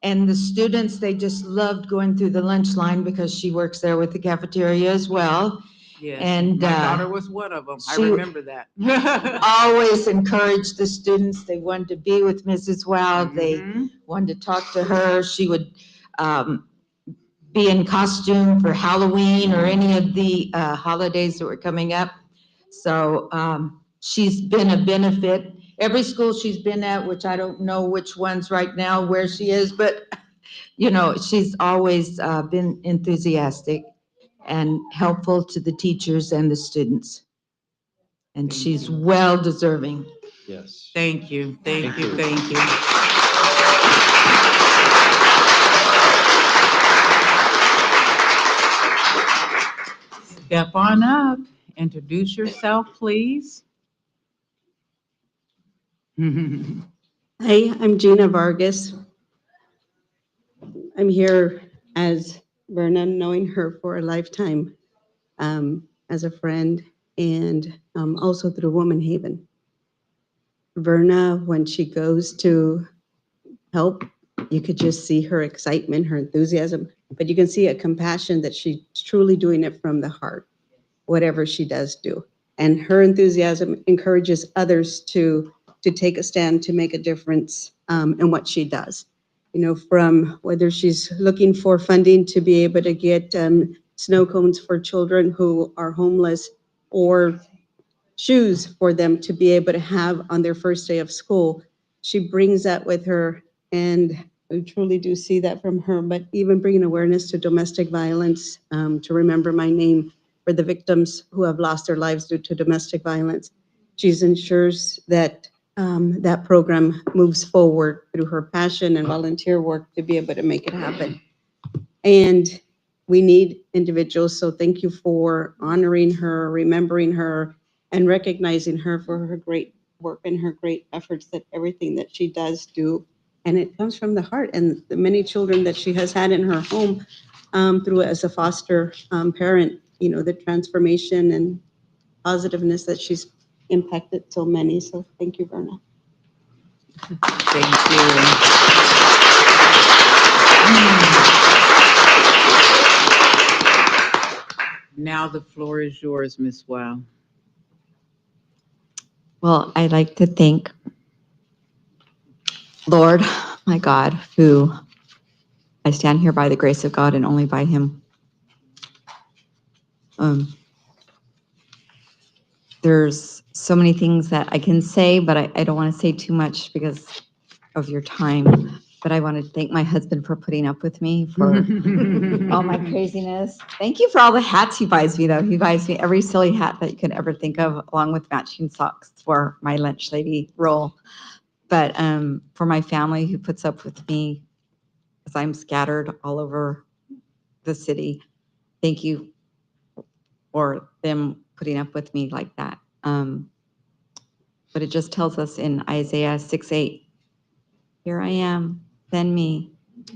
and the students, they just loved going through the lunch line because she works there with the cafeteria as well. Yes. And My daughter was one of them. I she- remember that. always encouraged the students. They wanted to be with Mrs. Wow. They Mhm. wanted to talk to her. She would be in costume for Halloween or any of the holidays that were coming up. So she's been a benefit. Every school she's been at, which I don't know which ones right now where she is, but you know, she's always been enthusiastic and helpful to the teachers and the students. And Thank she's you. well deserving. Yes. Thank you, thank Thank you, you. thank you. Step on up, introduce yourself, please. Hi, I'm Gina Vargas. I'm here as Verna, knowing her for a lifetime, as a friend and also through Woman Haven. Verna, when she goes to help, you could just see her excitement, her enthusiasm, but you can see a compassion that she's truly doing it from the heart, whatever she does do. And her enthusiasm encourages others to take a stand, to make a difference in what she does. You know, from whether she's looking for funding to be able to get snow cones for children who are homeless, or shoes for them to be able to have on their first day of school. She brings that with her, and we truly do see that from her, but even bringing awareness to domestic violence, to remember my name for the victims who have lost their lives due to domestic violence. She ensures that that program moves forward through her passion and volunteer work to be able to make it happen. And we need individuals, so thank you for honoring her, remembering her, and recognizing her for her great work and her great efforts, that everything that she does do. And it comes from the heart, and the many children that she has had in her home through as a foster parent, you know, the transformation and positiveness that she's impacted so many. So thank you, Verna. Thank you. Now the floor is yours, Ms. Wow. Well, I'd like to thank Lord, my God, who I stand here by the grace of God and only by him. There's so many things that I can say, but I don't want to say too much because of your time. But I want to thank my husband for putting up with me for all my craziness. Thank you for all the hats he buys me, though. He buys me every silly hat that you could ever think of, along with matching socks for my lunch lady role. But for my family who puts up with me as I'm scattered all over the city, thank you for them putting up with me like that. But it just tells us in Isaiah 6:8, here I am, send me,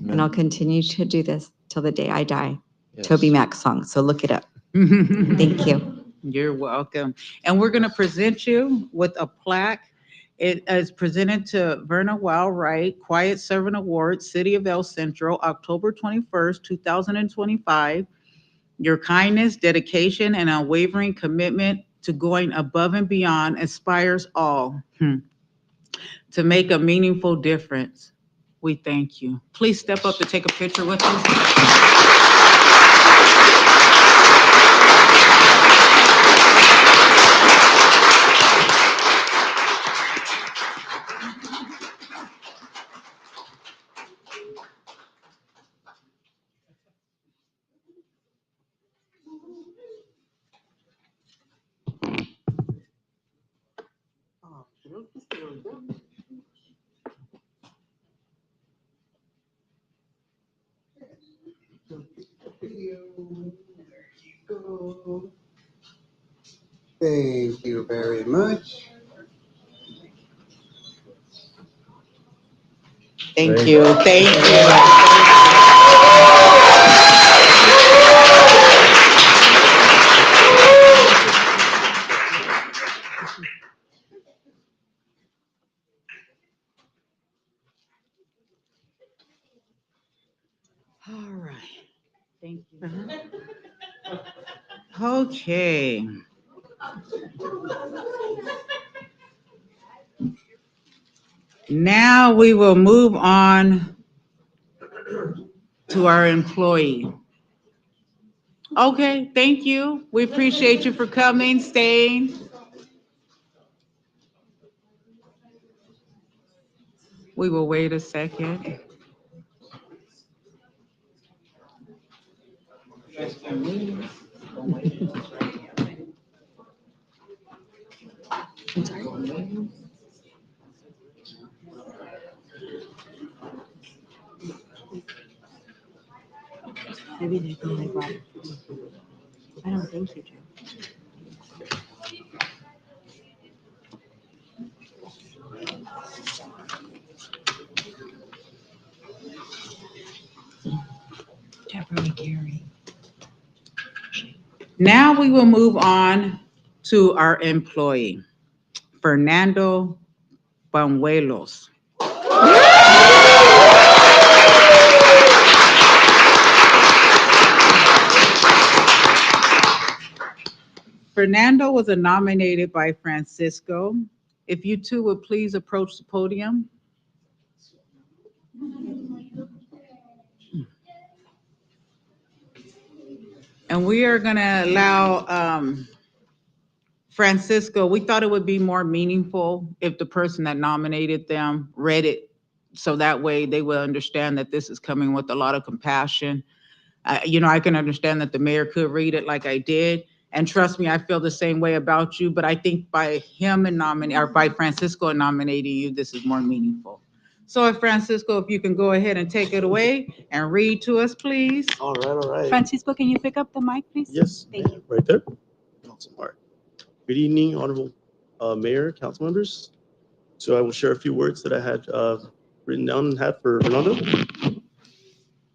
and I'll continue to do this till the day I die. Yes. Toby Mac song, so look it up. Thank you. You're welcome. And we're going to present you with a plaque. It is presented to Verna Wow Wright, Quiet Servant Award, City of El Centro, October 21st, 2025. Your kindness, dedication, and unwavering commitment to going above and beyond inspires all to make a meaningful difference. We thank you. Please step up to take a picture with us. Thank you very much. Thank you, thank you. All right. Thank you. Okay. Now we will move on to our employee. Okay, thank you. We appreciate you for coming, staying. We will wait a second. Maybe they go like Robert. I don't think you do. Deborah Gary. Now we will move on to our employee, Fernando Banuelos. Fernando was nominated by Francisco. If you two would please approach the podium. And we are gonna allow Francisco, we thought it would be more meaningful if the person that nominated them read it, so that way they will understand that this is coming with a lot of compassion. I can understand that the mayor could read it like I did, and trust me, I feel the same way about you, but I think by him or by Francisco nominating you, this is more meaningful. So if Francisco, if you can go ahead and take it away and read to us, please. All right, all right. Francisco, can you pick up the mic, please? Yes, Thank you. right there. Awesome. All right. Good evening, Honorable Mayor, council members. So I will share a few words that I had written down and had for Fernando.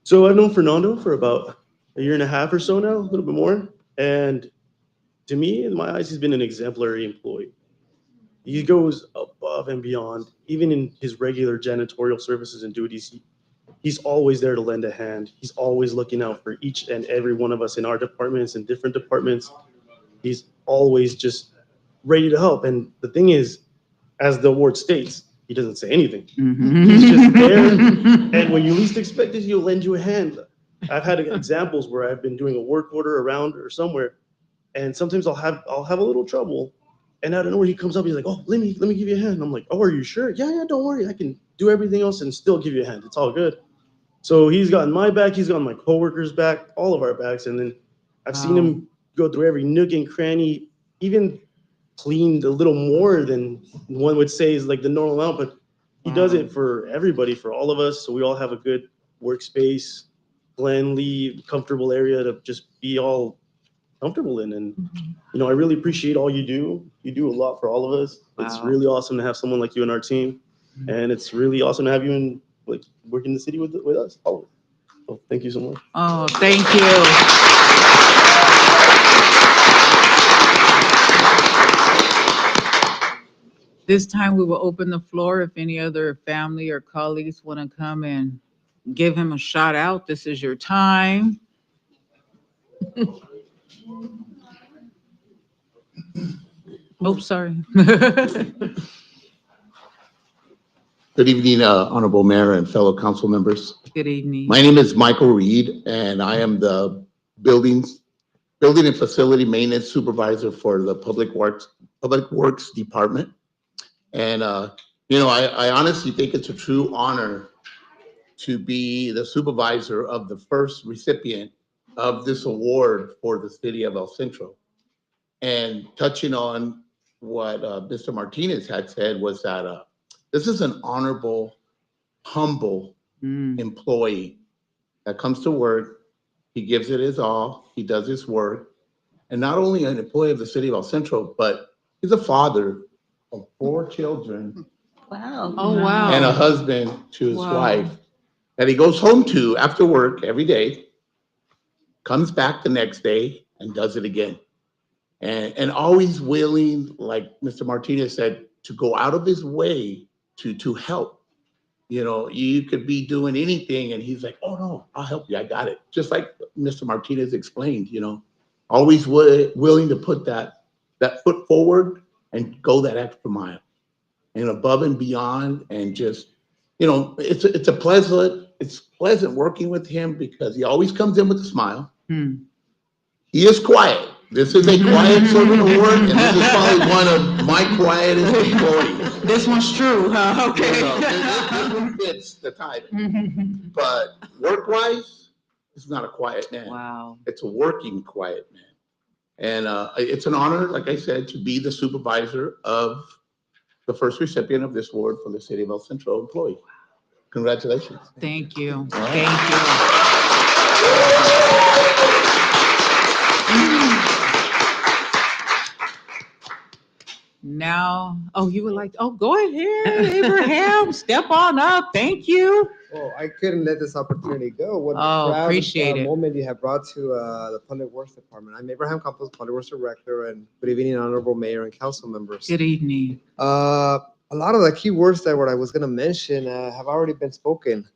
So I've known Fernando for about a year and a half or so now, a little bit more. And to me, in my eyes, he's been an exemplary employee. He goes above and beyond, even in his regular janitorial services and duties. He's always there to lend a hand. He's always looking out for each and every one of us in our departments and different departments. He's always just ready to help. And the thing is, as the award states, he doesn't say anything. He's just there. And when you least expect it, he'll lend you a hand. I've had examples where I've been doing a work order around or somewhere, and sometimes I'll have a little trouble. And out of nowhere, he comes up, he's like, oh, let me give you a hand. I'm like, oh, are you sure? Yeah, don't worry. I can do everything else and still give you a hand. It's all good. So he's gotten my back, he's gotten my coworkers' back, all of our backs. And then I've seen him go through every nook and cranny, even cleaned a little more than one would say is like the normal amount, but he does it for everybody, for all of us. So we all have a good workspace, cleanly, comfortable area to just be all comfortable in. And, I really appreciate all you do. You do a lot for all of us. It's really awesome to have someone like you in our team. And it's really awesome to have you in, like, working in the city with us. So thank you so much. Oh, thank you. This time we will open the floor if any other family or colleagues want to come and give him a shout out. This is your time. Oh, sorry. Good evening, Honorable Mayor and fellow council members. Good evening. My name is Michael Reed, and I am the Building and Facility Maintenance Supervisor for the Public Works Department. And, I honestly think it's a true honor to be the supervisor of the first recipient of this award for the city of El Centro. And touching on what Mr. Martinez had said was that this is an honorable, humble employee that comes to work. He gives it his all. He does his work. And not only an employee of the city of El Centro, but he's a father of 4 children Wow. Oh, wow. and a husband to his Wow. wife that he goes home to after work every day, comes back the next day and does it again. And always willing, like Mr. Martinez said, to go out of his way to help. You know, you could be doing anything and he's like, oh no, I'll help you. I got it. Just like Mr. Martinez explained, you know, always willing to put that foot forward and go that extra mile and above and beyond. And just, you know, it's pleasant working with him because he always comes in with a smile. He is quiet. This is a quiet servant award, and this is probably one of my quietest employees. This one's true, huh? Okay. You know, this one fits the title. But work-wise, it's not a quiet man. Wow. It's a working quiet man. And it's an honor, like I said, to be the supervisor of the first recipient of this award for the City of El Centro employee. Congratulations. Thank you. All right. Thank you. Now, oh, you would like, oh, go ahead, Abraham, step on up. Thank you. Oh, I couldn't let this opportunity go. What a Oh, proud, appreciate it. moment you have brought to the Public Works Department. I'm Abraham Campos, Public Works Director, and good evening, Honorable Mayor and Council members. Good evening. A lot of the key words that what I was going to mention have already been spoken.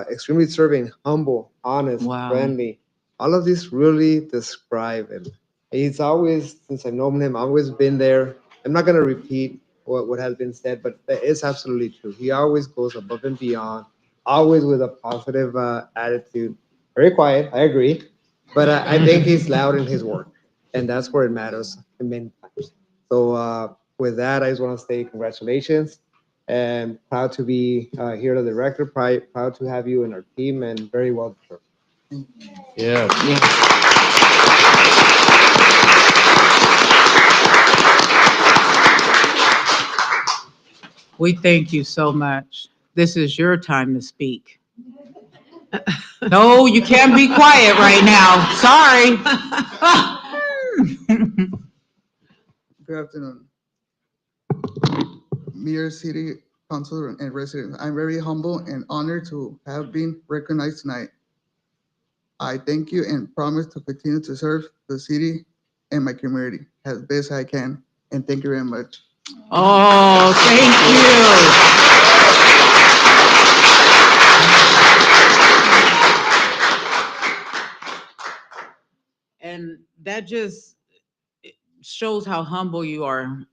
Extremely serving, humble, honest, Wow. friendly. All of these really describe him. He's always, since I've known him, always been there. I'm not going to repeat what has been said, but that is absolutely true. He always goes above and beyond, always with a positive attitude. Very quiet, I agree, but I think he's loud in his work, and that's where it matters many times. So with that, I just want to say congratulations, and proud to be here to the director, proud to have you in our team, and very well deserved. Yeah. We thank you so much. This is your time to speak. No, you can't be quiet right now. Sorry. Good afternoon. Mayor, City Council, and residents, I'm very humble and honored to have been recognized tonight. I thank you and promise to continue to serve the city and my community as best I can. And thank you very much. Oh, thank you. And that just shows how humble you are.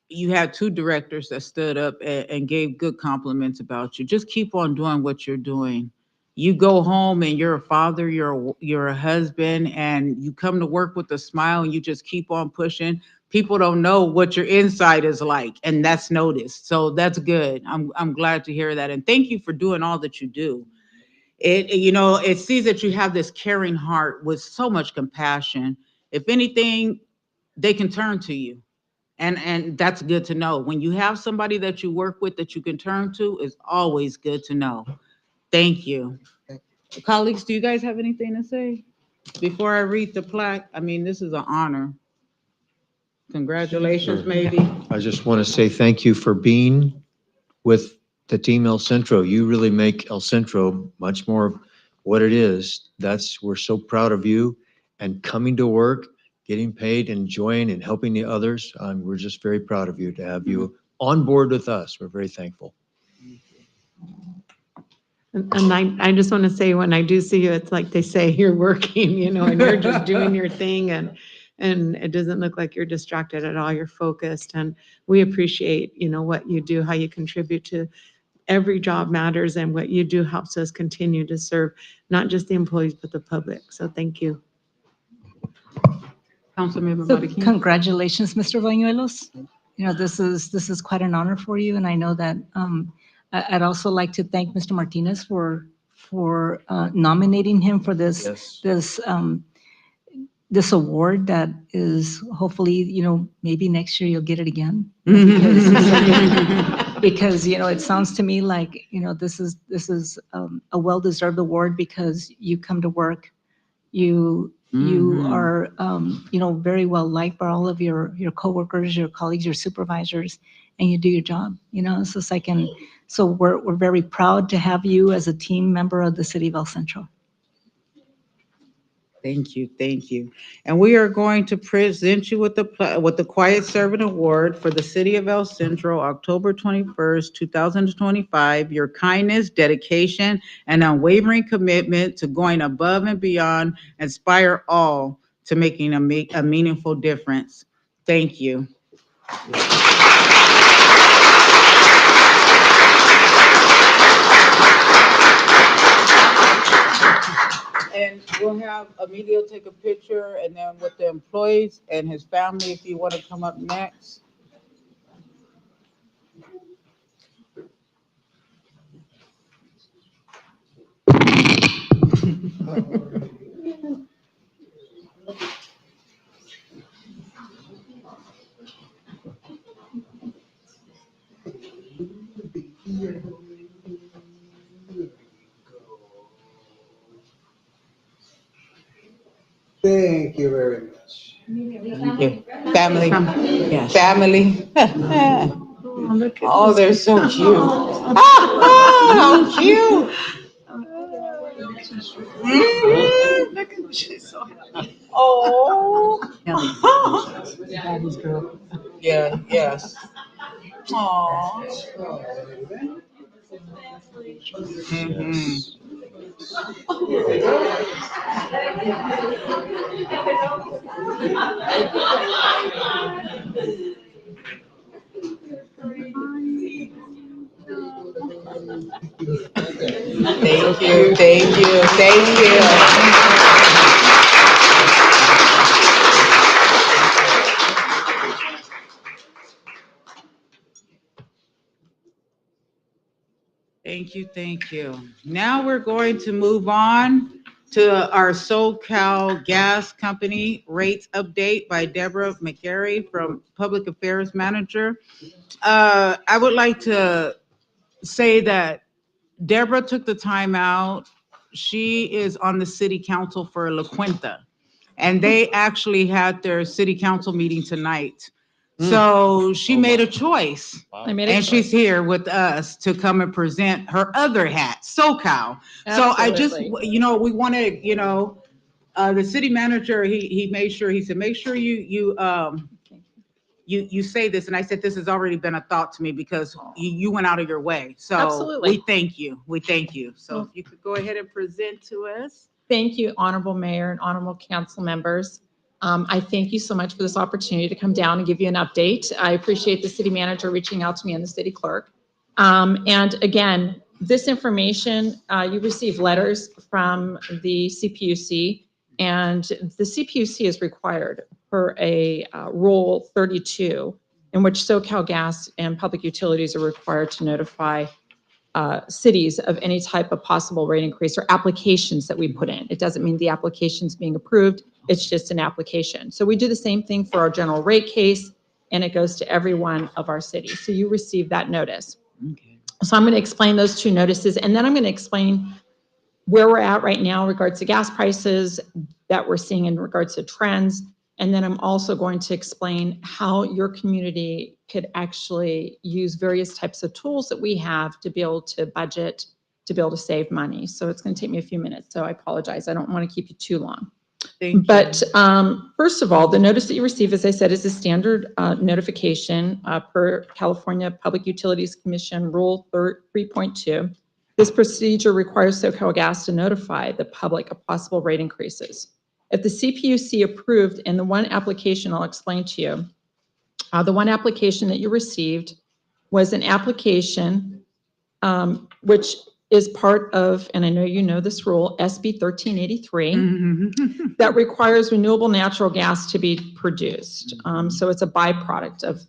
You had two directors that stood up and gave good compliments about you. Just keep on doing what you're doing. You go home and you're a father, you're a husband, and you come to work with a smile and you just keep on pushing. People don't know what your inside is like, and that's noticed. So that's good. I'm glad to hear that. And thank you for doing all that you do. It sees that you have this caring heart with so much compassion. If anything, they can turn to you. And that's good to know. When you have somebody that you work with that you can turn to, it's always good to know. Thank you. Colleagues, do you guys have anything to say before I read the plaque? I mean, this is an honor. Congratulations, Sure. maybe. I just want to say thank you for being with the team El Centro. You really make El Centro much more what it is. We're so proud of you and coming to work, getting paid, enjoying and helping the others. We're just very proud of you to have you on board with us. We're very thankful. And I just want to say, when I do see you, it's like they say, you're working, and you're just doing your thing, and it doesn't look like you're distracted at all. You're focused, and we appreciate, what you do, how you contribute to every job matters, and what you do helps us continue to serve not just the employees, but the public. So thank you. Councilmember So Martinez. congratulations, Mr. Bañuelos. This is quite an honor for you, and I know that I'd also like to thank Mr. Martinez for nominating him for this this award that is hopefully maybe next year you'll get it again because it sounds to me like this is a well-deserved award because you come to work, you are very well liked by all of your coworkers, your colleagues, your supervisors, and you do your job. You know, it's just like, and so we're very proud to have you as a team member of the city of El Centro. Thank you, thank you. And we are going to present you with the Quiet Servant Award for the City of El Centro, October 21st, 2025. Your kindness, dedication, and unwavering commitment to going above and beyond inspire all to making a meaningful difference. Thank you. And we'll have Emilio take a picture, and then with the employees and his family, if you want to come up next. Thank you very much. Thank you. Family. Yes. Family. Oh, they're so cute. How cute. Mhm. Look at, she's so happy. Oh. Daddy's girl. Yeah, yes. Aw. Mhm. Thank you, thank you, thank you. Thank you, thank you. Now we're going to move on to our SoCal Gas Company rates update by Deborah McGarry from Public Affairs Manager. I would like to say that Deborah took the time out. She is on the city council for La Quinta, and they actually had their city council meeting tonight. So she made a choice. I made a And she's choice. here with us to come and present her other hat, SoCal. So I just, Absolutely. we want to, the city manager, he made sure, he said, make sure you say this. And I said, this has already been a thought to me because you went out of your way. So Absolutely. we thank you. We thank you. So if you could go ahead and present to us. Thank you, Honorable Mayor and Honorable Council members. I thank you so much for this opportunity to come down and give you an update. I appreciate the city manager reaching out to me and the city clerk. And again, this information, you receive letters from the CPUC, and the CPUC is required for a Rule 32, in which SoCal Gas and public utilities are required to notify cities of any type of possible rate increase or applications that we put in. It doesn't mean the application's being approved, it's just an application. So we do the same thing for our general rate case, and it goes to every one of our cities. So you receive that notice. So I'm going to explain those two notices, and then I'm going to explain where we're at right now in regards to gas prices that we're seeing in regards to trends. And then I'm also going to explain how your community could actually use various types of tools that we have to be able to budget, to be able to save money. So it's going to take me a few minutes, so I apologize. I don't want to keep you too long. But first of all, the notice that you receive, as I said, is a standard notification per California Public Utilities Commission Rule 3.2. This procedure requires SoCal Gas to notify the public of possible rate increases. If the CPUC approved, and the one application I'll explain to you, the one application that you received was an application which is part of, and I know you know this rule, SB 1383, that requires renewable natural gas to be produced. So it's a byproduct of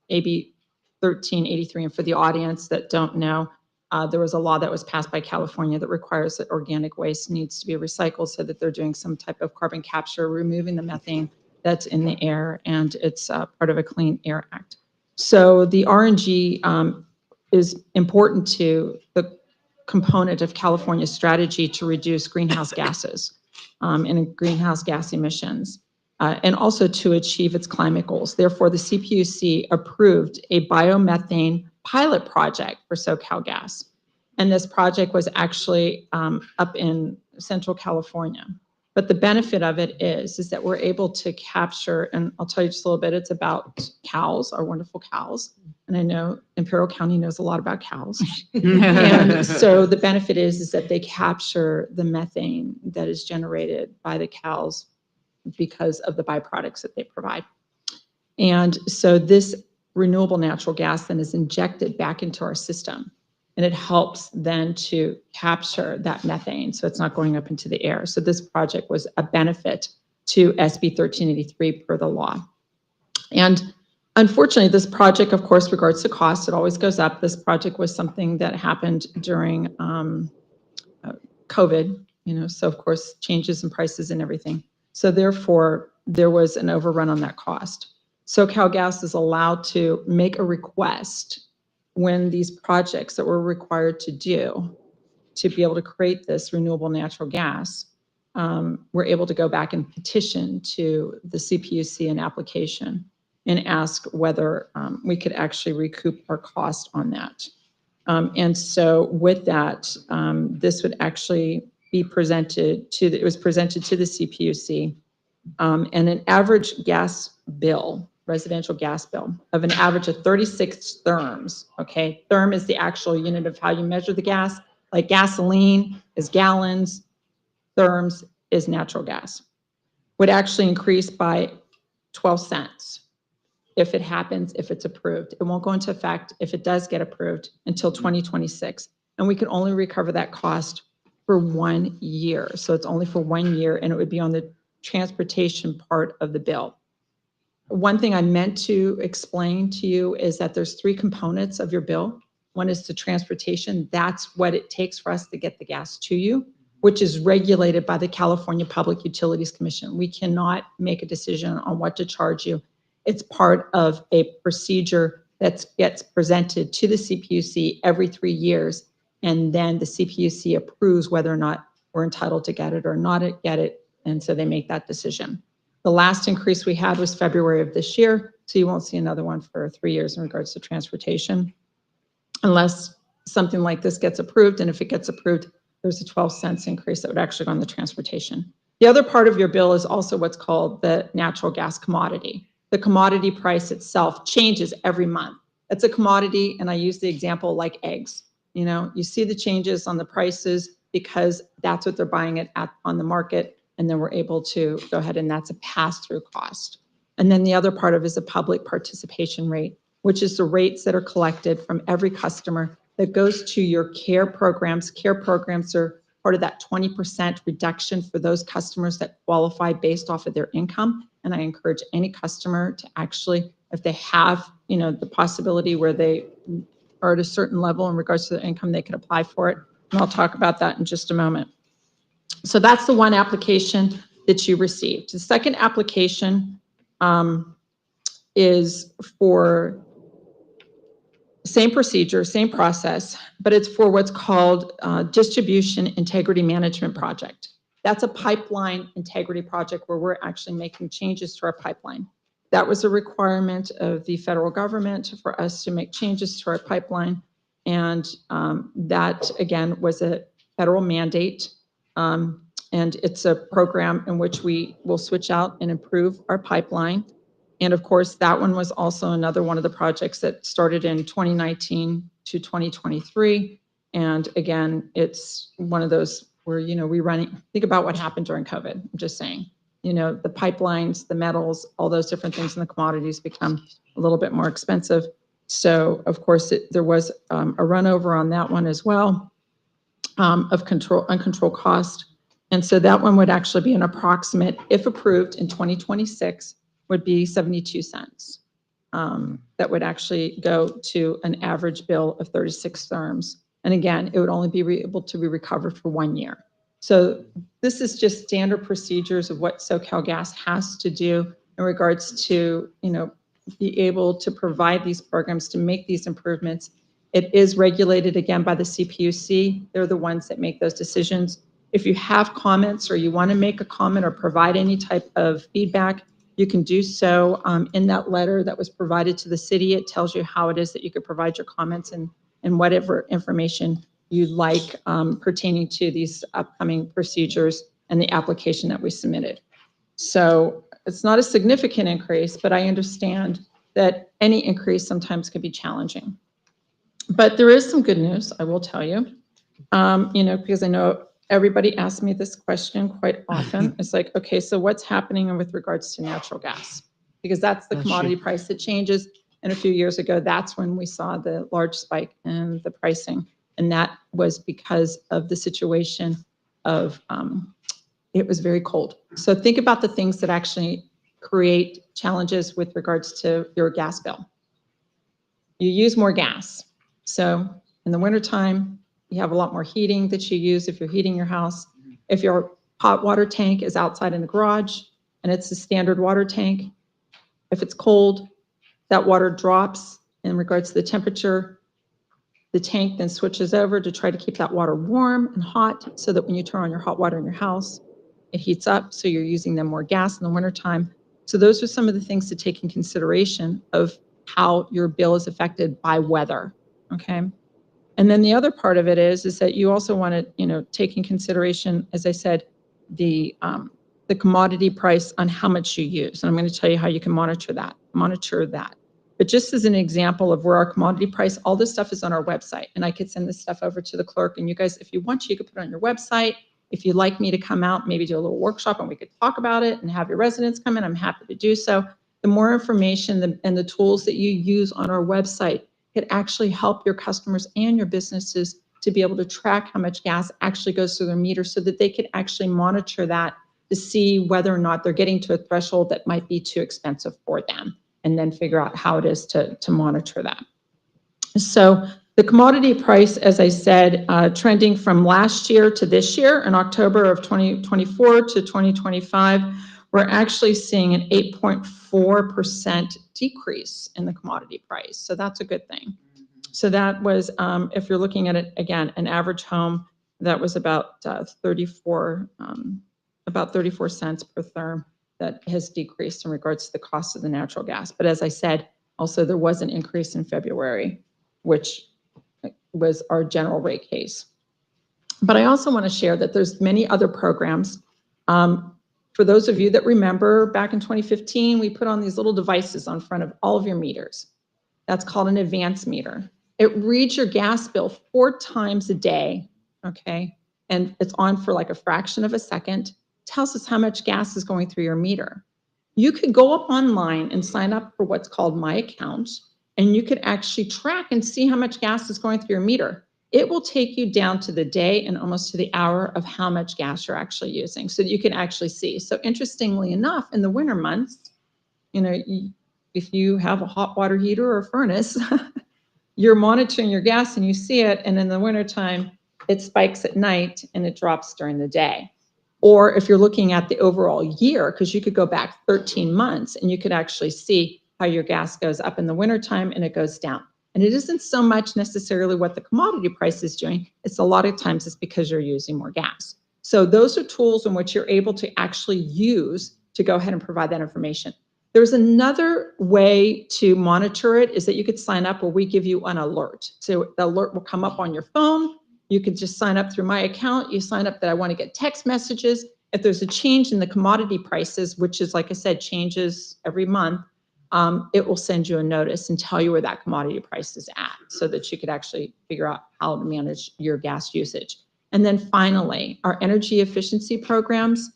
AB 1383. And for the audience that don't know, there was a law that was passed by California that requires that organic waste needs to be recycled so that they're doing some type of carbon capture, removing the methane that's in the air, and it's part of a Clean Air Act. So the RNG is important to the component of California's strategy to reduce greenhouse gases and greenhouse gas emissions. and also to achieve its climate goals. Therefore, the CPUC approved a biomethane pilot project for SoCalGas. And this project was actually up in Central California. But the benefit of it is that we're able to capture, and I'll tell you just a little bit, it's about cows, our wonderful cows. And I know Imperial County knows a lot about cows. And so the benefit is that they capture the methane that is generated by the cows because of the byproducts that they provide. And so this renewable natural gas then is injected back into our system. And it helps then to capture that methane, so it's not going up into the air. So this project was a benefit to SB 1383 per the law. And unfortunately, this project, of course, regards to cost, it always goes up. This project was something that happened during COVID, so of course, changes in prices and everything. So therefore, there was an overrun on that cost. SoCalGas is allowed to make a request when these projects that we're required to do to be able to create this renewable natural gas, we're able to go back and petition to the CPUC an application and ask whether we could actually recoup our cost on that. And so with that, this would actually be presented to, it was presented to the CPUC, and an average gas bill, residential gas bill of an average of 36 therms, okay? Therm is the actual unit of how you measure the gas. Like gasoline is gallons, therms is natural gas. Would actually increase by 12 cents if it happens, if it's approved. It won't go into effect if it does get approved until 2026. And we can only recover that cost for 1 year. So it's only for 1 year, and it would be on the transportation part of the bill. One thing I meant to explain to you is that there's 3 components of your bill. One is the transportation. That's what it takes for us to get the gas to you, which is regulated by the California Public Utilities Commission. We cannot make a decision on what to charge you. It's part of a procedure that gets presented to the CPUC every 3 years, and then the CPUC approves whether or not we're entitled to get it or not get it, and so they make that decision. The last increase we had was February of this year, so you won't see another one for 3 years in regards to transportation, unless something like this gets approved, and if it gets approved, there's a 12 cents increase that would actually go on the transportation. The other part of your bill is also what's called the natural gas commodity. The commodity price itself changes every month. It's a commodity, and I use the example like eggs. You see the changes on the prices because that's what they're buying it at on the market, and then we're able to go ahead, and that's a pass-through cost. And then the other part of it is a public participation rate, which is the rates that are collected from every customer that goes to your care programs. Care programs are part of that 20% reduction for those customers that qualify based off of their income. And I encourage any customer to actually, if they have, the possibility where they are at a certain level in regards to their income, they can apply for it. And I'll talk about that in just a moment. So that's the one application that you received. The second application is for same procedure, same process, but it's for what's called Distribution Integrity Management Project. That's a pipeline integrity project where we're actually making changes to our pipeline. That was a requirement of the federal government for us to make changes to our pipeline. And that, again, was a federal mandate. And it's a program in which we will switch out and improve our pipeline. And of course, that one was also another one of the projects that started in 2019 to 2023. And again, it's one of those where, think about what happened during COVID. I'm just saying, the pipelines, the metals, all those different things in the commodities become a little bit more expensive. So of course, there was a run over on that one as well of uncontrolled cost. And so that one would actually be an approximate, if approved in 2026, would be 72 cents. That would actually go to an average bill of 36 therms. And again, it would only be able to be recovered for 1 year. So this is just standard procedures of what SoCalGas has to do in regards to, be able to provide these programs to make these improvements. It is regulated again by the CPUC. They're the ones that make those decisions. If you have comments or you want to make a comment or provide any type of feedback, you can do so in that letter that was provided to the city. It tells you how it is that you could provide your comments and whatever information you'd like pertaining to these upcoming procedures and the application that we submitted. So it's not a significant increase, but I understand that any increase sometimes can be challenging. But there is some good news, I will tell you, because I know everybody asks me this question quite often. It's like, okay, so what's happening with regards to natural gas? Because that's the commodity price that changes. And a few years ago, that's when we saw the large spike in the pricing. And that was because of the situation of it was very cold. So think about the things that actually create challenges with regards to your gas bill. You use more gas. So in the wintertime, you have a lot more heating that you use if you're heating your house. If your hot water tank is outside in the garage and it's a standard water tank, if it's cold, that water drops in regards to the temperature. The tank then switches over to try to keep that water warm and hot so that when you turn on your hot water in your house, it heats up, so you're using them more gas in the wintertime. So those are some of the things to take in consideration of how your bill is affected by weather, okay? And then the other part of it is that you also want to, take in consideration, as I said, the commodity price on how much you use. And I'm going to tell you how you can monitor that. But just as an example of where our commodity price, all this stuff is on our website. And I could send this stuff over to the clerk. And you guys, if you want to, you could put it on your website. If you'd like me to come out, maybe do a little workshop and we could talk about it and have your residents come in, I'm happy to do so. The more information and the tools that you use on our website could actually help your customers and your businesses to be able to track how much gas actually goes through their meter so that they could actually monitor that to see whether or not they're getting to a threshold that might be too expensive for them, and then figure out how it is to monitor that. So the commodity price, as I said, trending from last year to this year in October of 2024 to 2025, we're actually seeing an 8.4% decrease in the commodity price. So that's a good thing. So that was, if you're looking at it, again, an average home, that was about 34 cents per therm that has decreased in regards to the cost of the natural gas. But as I said, also there was an increase in February, which was our general rate case. But I also want to share that there's many other programs. For those of you that remember, back in 2015, we put on these little devices on front of all of your meters. That's called an advance meter. It reads your gas bill 4 times a day, okay? And it's on for like a fraction of a second, tells us how much gas is going through your meter. You could go up online and sign up for what's called My Account, and you could actually track and see how much gas is going through your meter. It will take you down to the day and almost to the hour of how much gas you're actually using, so that you can actually see. So interestingly enough, in the winter months, if you have a hot water heater or a furnace, you're monitoring your gas and you see it, and in the wintertime, it spikes at night and it drops during the day. Or if you're looking at the overall year, because you could go back 13 months and you could actually see how your gas goes up in the wintertime and it goes down. And it isn't so much necessarily what the commodity price is doing. It's a lot of times it's because you're using more gas. So those are tools in which you're able to actually use to go ahead and provide that information. There's another way to monitor it, is that you could sign up where we give you an alert. So the alert will come up on your phone. You could just sign up through My Account. You sign up that I want to get text messages. If there's a change in the commodity prices, which is, like I said, changes every month, it will send you a notice and tell you where that commodity price is at, so that you could actually figure out how to manage your gas usage. And then finally, our energy efficiency programs.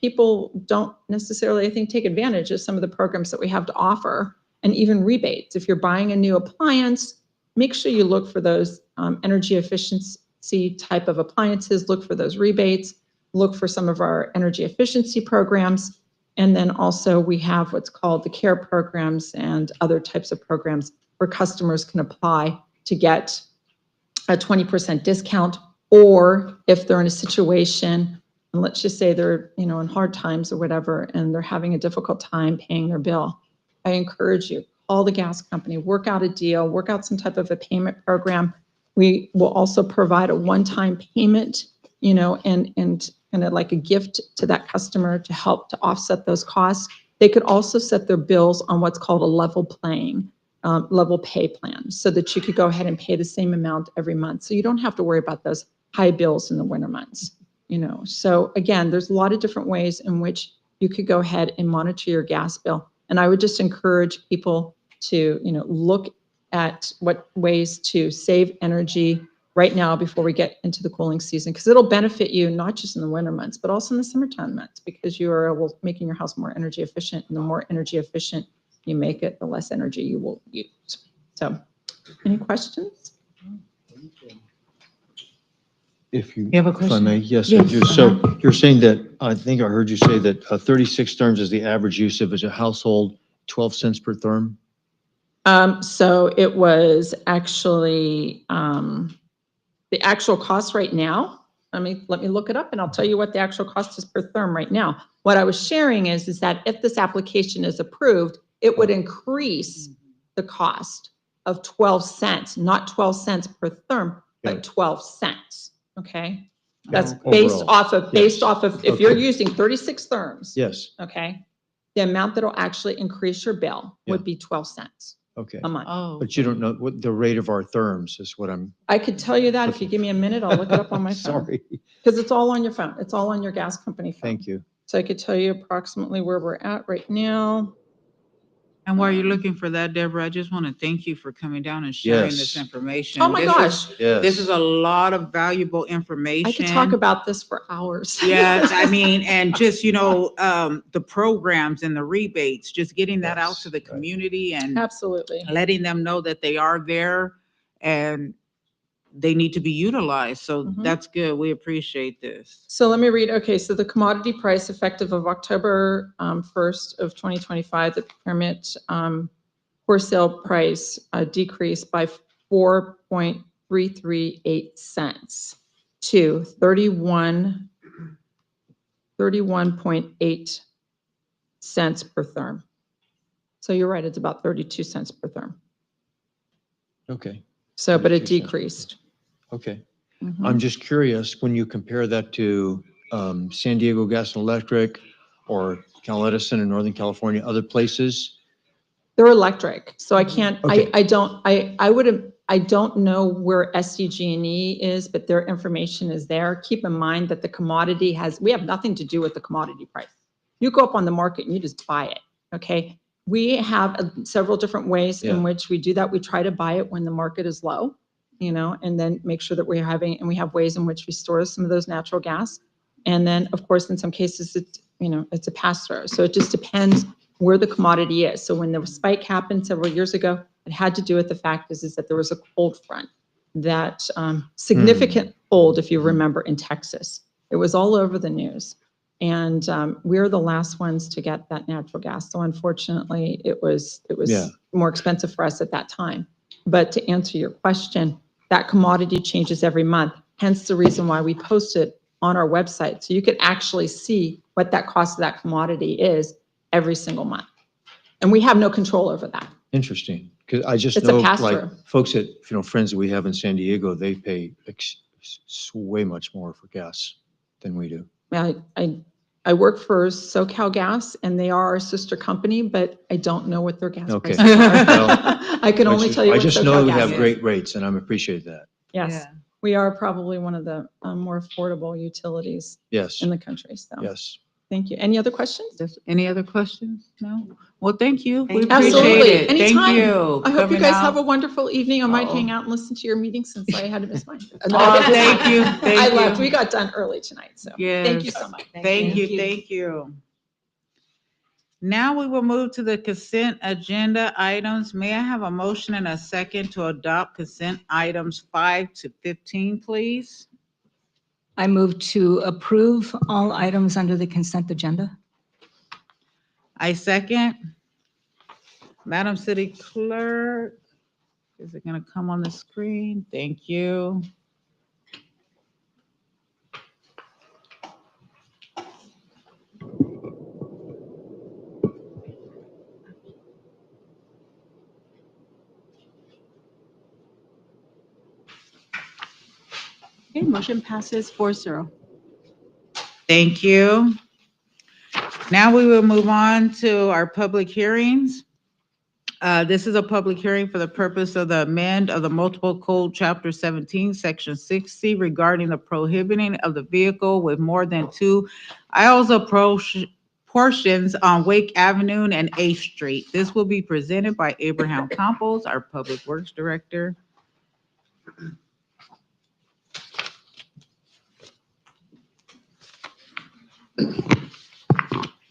People don't necessarily, I think, take advantage of some of the programs that we have to offer, and even rebates. If you're buying a new appliance, make sure you look for those energy efficiency type of appliances, look for those rebates, look for some of our energy efficiency programs. And then also we have what's called the CARE programs and other types of programs where customers can apply to get a 20% discount, or if they're in a situation, and let's just say they're, in hard times or whatever, and they're having a difficult time paying their bill, I encourage you, call the gas company, work out a deal, work out some type of a payment program. We will also provide a one-time payment and kind of like a gift to that customer to help to offset those costs. They could also set their bills on what's called a level pay plan, so that you could go ahead and pay the same amount every month. So you don't have to worry about those high bills in the winter months, So again, there's a lot of different ways in which you could go ahead and monitor your gas bill. And I would just encourage people to, look at what ways to save energy right now before we get into the cooling season, because it'll benefit you not just in the winter months, but also in the summertime months, because you are making your house more energy efficient. And the more energy efficient you make it, the less energy you will use. So, any questions? If you have a if I question? may, yes, I Yes, do. So you're saying that, I think I heard you say that 36 therms is the average use of a household, 12 cents per therm? So it was actually, the actual cost right now. Let me look it up and I'll tell you what the actual cost is per therm right now. What I was sharing is that if this application is approved, it would increase the cost of 12 cents, not 12 cents per therm, but 12 cents. Okay. That's based Overall. off of, if you're Okay. using 36 therms. Yes, Okay. The amount that'll actually increase your bill would be 12 cents okay. a month. Oh. But you don't know what the rate of our therms is what I'm, I could tell you that if you give me a minute, I'll look it up on my phone. sorry. Because it's all on your phone. It's all on your gas company phone. Thank you. So I could tell you approximately where we're at right now. And while you're looking for that, Deborah, I just want to thank you for coming down and sharing this Yes. information. Oh my gosh. This is a lot of valuable information. I could talk about this for hours. Yes, I mean, and just, the programs and the rebates, just getting that out to the community and Absolutely. letting them know that they are there and they need to be utilized. So Mhm. that's good. We appreciate this. So let me read. Okay, so the commodity price effective of October 1st of 2025, the procurement wholesale price decreased by 4.338 cents to 31.8 cents per therm. So you're right, it's about 32 cents per therm. Okay, So, but 32 it cents per decreased. okay. Mhm. I'm just curious, when you compare that to San Diego Gas and Electric or Cal Edison in Northern California, other places, They're electric, so I can't, Okay. I don't know where SDG&E is, but their information is there. Keep in mind that the commodity we have nothing to do with the commodity price. You go up on the market and you just buy it, okay? We have several different ways Yeah. in which we do that. We try to buy it when the market is low, and then make sure that we have ways in which we store some of those natural gas. And then, of course, in some cases, it's a pass-through. So it just depends where the commodity is. So when the spike happened several years ago, it had to do with the fact is that there was a cold front, that significant cold, if you remember, in Texas. It was all over the news. And we're the last ones to get that natural gas. So unfortunately, it was Yeah. more expensive for us at that time. But to answer your question, that commodity changes every month. Hence the reason why we post it on our website. So you can actually see what that cost of that commodity is every single month. And we have no control over that. interesting. Because I just It's a know, like, pass-through. folks that, friends that we have in San Diego, they pay way much more for gas than we do. I work for SoCal Gas and they are our sister company, but I don't know what their gas Okay. prices are. Well, I can only tell you I what just know SoCal we Gas have is. great rates and I appreciate that. Yes, Yeah. we are probably one of the more affordable utilities Yes, in the country. So yes. thank you. Any other questions? Any other questions? No? Well, thank you. We Thank you. appreciate Absolutely. it. Thank Anytime. you. I hope you coming guys out. have a wonderful evening. I might Oh. hang out and listen to your meeting since I had to miss mine. Oh, thank you. I Thank left. you. We got done early tonight. So thank you Yes. so much. Thank you. Thank you. Now we will move to the consent agenda items. May I have a motion and a second to adopt consent items 5 to 15, please? I move to approve all items under the consent agenda. I second. Madam City Clerk, is it going to come on the screen? Thank you. Okay, motion passes 4-0. Thank you. Now we will move on to our public hearings. This is a public hearing for the purpose of the amend of the multiple code chapter 17, section 60 regarding the prohibiting of the vehicle with more than two aisles of portions on Wake Avenue and 8th Street. This will be presented by Abraham Campos, our Public Works Director.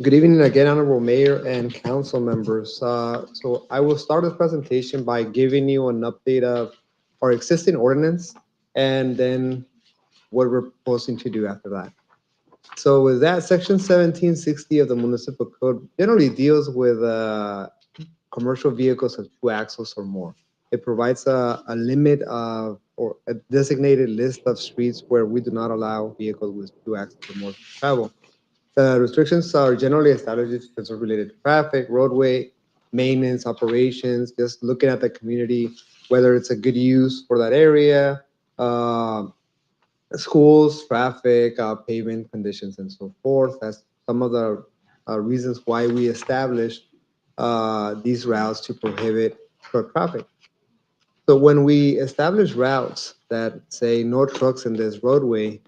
Good evening again, Honorable Mayor and council members. So I will start this presentation by giving you an update of our existing ordinance and then what we're proposing to do after that. So with that, section 1760 of the municipal code generally deals with commercial vehicles of 2 axles or more. It provides a limit of or a designated list of streets where we do not allow vehicles with 2 axles or more to travel. The restrictions are generally established because they're related to traffic, roadway, maintenance, operations, just looking at the community, whether it's a good use for that area, schools, traffic, pavement conditions, and so forth. That's some of the reasons why we established these routes to prohibit truck traffic. So when we establish routes that say no trucks in this roadway,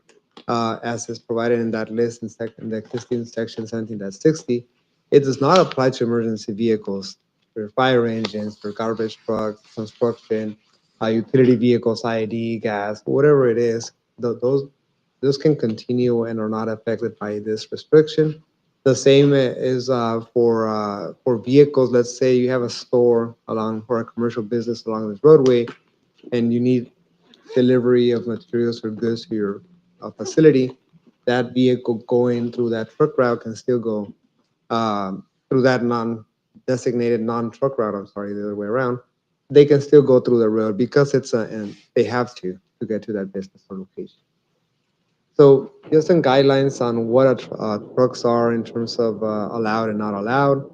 as is provided in that list in the existing section 17-60, it does not apply to emergency vehicles, for fire engines, for garbage trucks, construction, utility vehicles, ID, gas, whatever it is. Those can continue and are not affected by this restriction. The same is for vehicles. Let's say you have a store along or a commercial business along this roadway, and you need delivery of materials or goods to your facility. That vehicle going through that truck route can still go through that non-designated non-truck route. I'm sorry, the other way around. They can still go through the road because it's and they have to get to that business or location. So just some guidelines on what trucks are in terms of allowed and not allowed.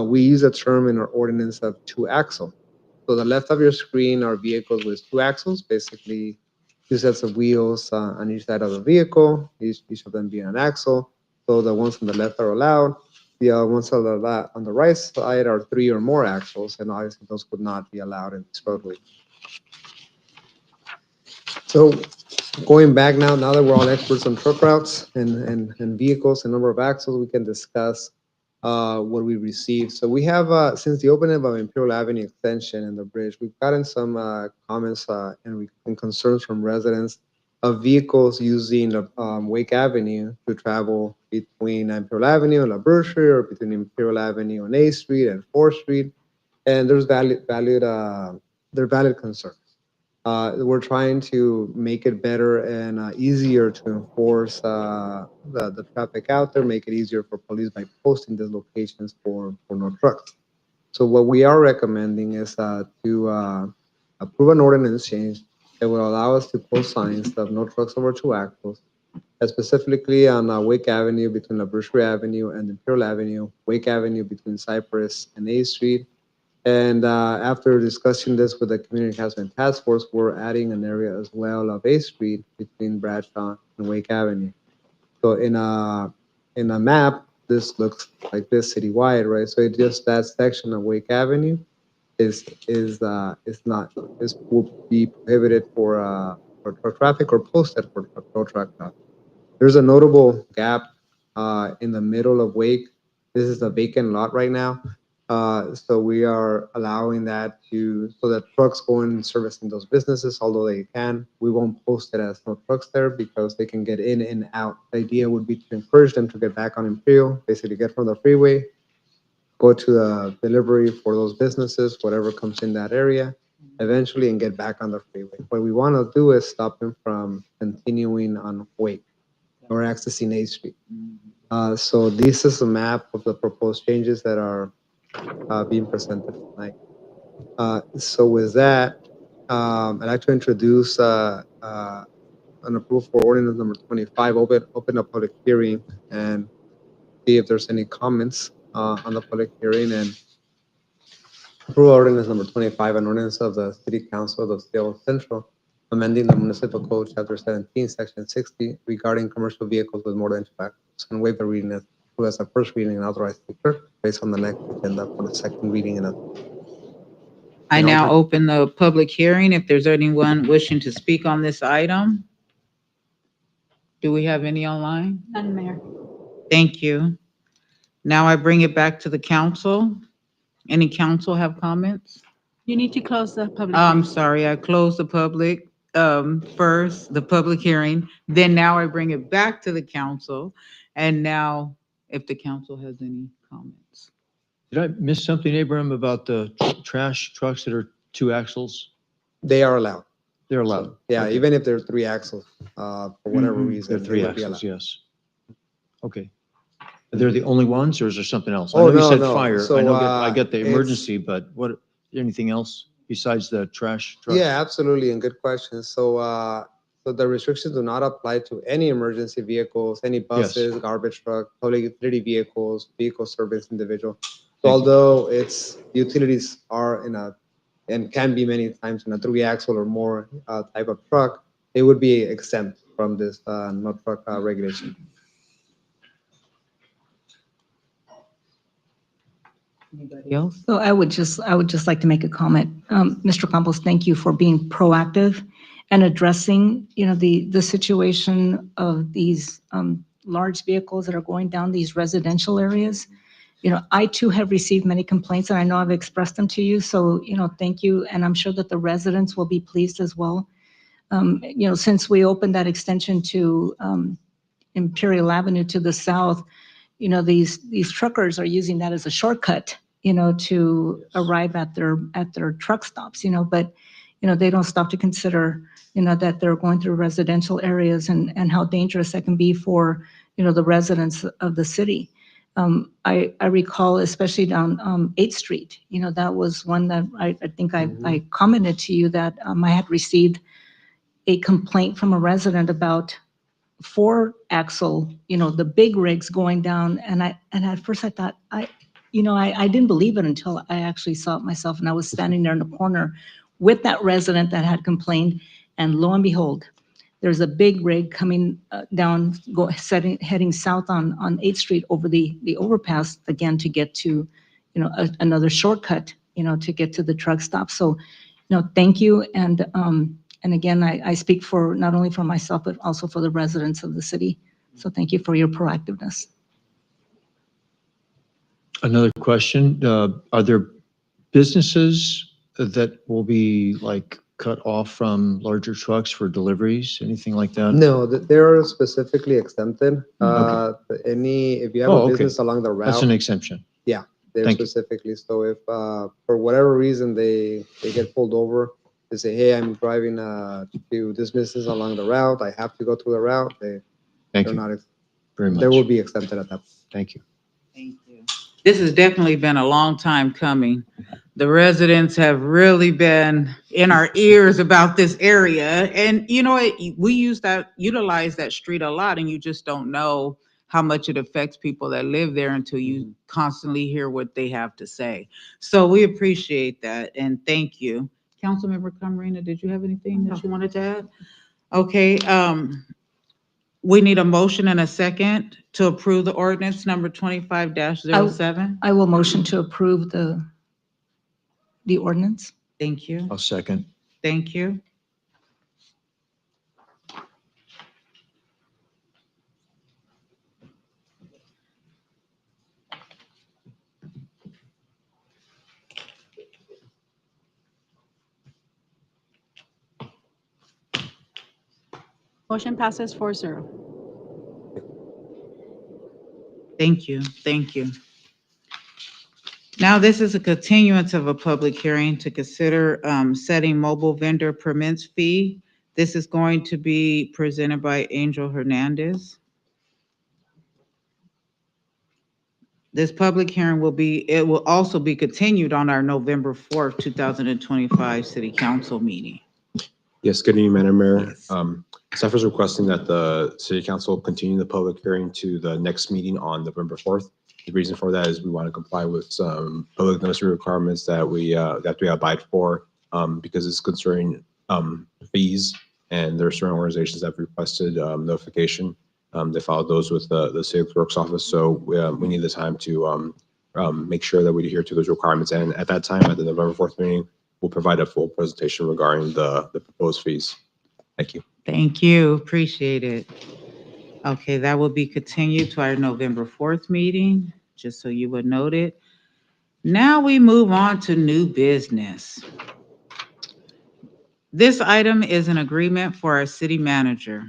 We use a term in our ordinance of 2 axle. So the left of your screen are vehicles with 2 axles, basically 2 sets of wheels on each side of the vehicle, each of them being an axle. So the ones on the left are allowed. The ones on the right side are 3 or more axles, and obviously those would not be allowed in this roadway. So going back now that we're all experts on truck routes and vehicles and number of axles, we can discuss what we received. So we have, since the opening of Imperial Avenue extension and the bridge, we've gotten some comments and concerns from residents of vehicles using Wake Avenue to travel between Imperial Avenue and La Bergerie, or between Imperial Avenue and 8th Street and 4th Street. And there's valid concerns. We're trying to make it better and easier to enforce the traffic out there, make it easier for police by posting these locations for no trucks. So what we are recommending is to approve an ordinance change that will allow us to post signs of no trucks over 2 axles, specifically on Wake Avenue between La Bergerie Avenue and Imperial Avenue, Wake Avenue between Cypress and 8th Street. And after discussing this with the Community Enhancement Task Force, we're adding an area as well of 8th Street between Bradshaw and Wake Avenue. So in a map, this looks like this citywide, right? So it just that section of Wake Avenue will be prohibited for traffic or posted for truck traffic. There's a notable gap in the middle of Wake. This is a vacant lot right now. So we are allowing that so that trucks go in servicing those businesses, although they can. We won't post it as no trucks there because they can get in and out. The idea would be to encourage them to get back on Imperial, basically get from the freeway, go to the delivery for those businesses, whatever comes in that area, eventually, and get back on the freeway. What we want to do is stop them from continuing on Wake or accessing 8th Street. So this is a map of the proposed changes that are being presented tonight. So with that, I'd like to introduce an approval for ordinance number 25, open a public hearing and see if there's any comments on the public hearing, and approve ordinance number 25, an ordinance of the City Council of the City of Centro amending the municipal code, chapter 17, section 60, regarding commercial vehicles with more than 2 axles, and waive the reading as a first reading and authorize the clerk based on the next agenda for the second reading and I now open the public hearing. If there's anyone wishing to speak on this item. Do we have any online? None, Mayor. Thank you. Now I bring it back to the council. Any council have comments? You need to close the public. I'm hearing. sorry, I closed the public, first, the public hearing. Then now I bring it back to the council. And now if the council has any comments. Did I miss something, Abraham, about the trash trucks that are 2 axles? They are allowed. They're allowed. Yeah, Okay. even if they're 3 axles, for whatever Mhm. reason. They're they 3 would be axles, allowed. yes. Okay. They're the only ones, or is there something else? I Oh, know you no, said no. fire. So, I know, I get the it's- emergency, but what, anything else besides the trash trucks? Yeah, absolutely, and good question. So the restrictions do not apply to any emergency vehicles, any buses, garbage truck, public utility vehicles, vehicle service individual. So Thank you. although utilities are and can be many times in a 3 axle or more type of truck, they would be exempt from this no truck regulation. Anybody else? So I would just like to make a comment. Mr. Campos, thank you for being proactive and addressing, the situation of these large vehicles that are going down these residential areas. I too have received many complaints, and I know I've expressed them to you. So, thank you. And I'm sure that the residents will be pleased as well. Since we opened that extension to Imperial Avenue to the south, these truckers are using that as a shortcut, to arrive at their truck stops, but, they don't stop to consider, that they're going through residential areas and how dangerous that can be for, the residents of the city. I recall, especially down 8th Street, that was one that I think I commented to you that I had received a complaint from a resident about 4-axle, the big rigs going down. And at first I thought, I didn't believe it until I actually saw it myself. And I was standing there in the corner with that resident that had complained. And lo and behold, there's a big rig coming down, heading south on 8th Street over the overpass again to get to, another shortcut, to get to the truck stop. So, thank you. And again, I speak for not only for myself, but also for the residents of the city. So thank you for your proactiveness. Another question, are there businesses that will be like cut off from larger trucks for deliveries, anything like that? No, they're specifically exempted. If you have a business along the route. That's an exemption. Yeah, they're Thank you. specifically. So if for whatever reason they get pulled over, they say, hey, I'm driving to this business along the route. I have to go through the route. Thank They're you not, very much. they will be exempted at that. Thank you. Thank you. This has definitely been a long time coming. The residents have really been in our ears about this area. And we utilize that street a lot, and you just don't know how much it affects people that live there until you constantly hear what they have to say. So we appreciate that, and thank you. Councilmember Camarena, did you have anything that you wanted to add? Okay, we need a motion and a second to approve the ordinance number 25-07. I will motion to approve the ordinance. Thank you. I'll second. Thank you. Motion passes 4-0. Thank you. Thank you. Now, this is a continuance of a public hearing to consider setting mobile vendor permits fee. This is going to be presented by Angel Hernandez. This public hearing will also be continued on our November 4th, 2025 City Council meeting. Yes, good evening, Madam Mayor. Yes. Staff is requesting that the City Council continue the public hearing to the next meeting on November 4th. The reason for that is we want to comply with some public notice requirements that we abide for, because it's concerning fees, and there are certain organizations that have requested notification. They filed those with the city clerk's office, so we need the time to make sure that we adhere to those requirements. And at that time, at the November 4th meeting, we'll provide a full presentation regarding the proposed fees. Thank you. Thank you, appreciate it. Okay, that will be continued to our November 4th meeting, just so you would note it. Now we move on to new business. This item is an agreement for our city manager.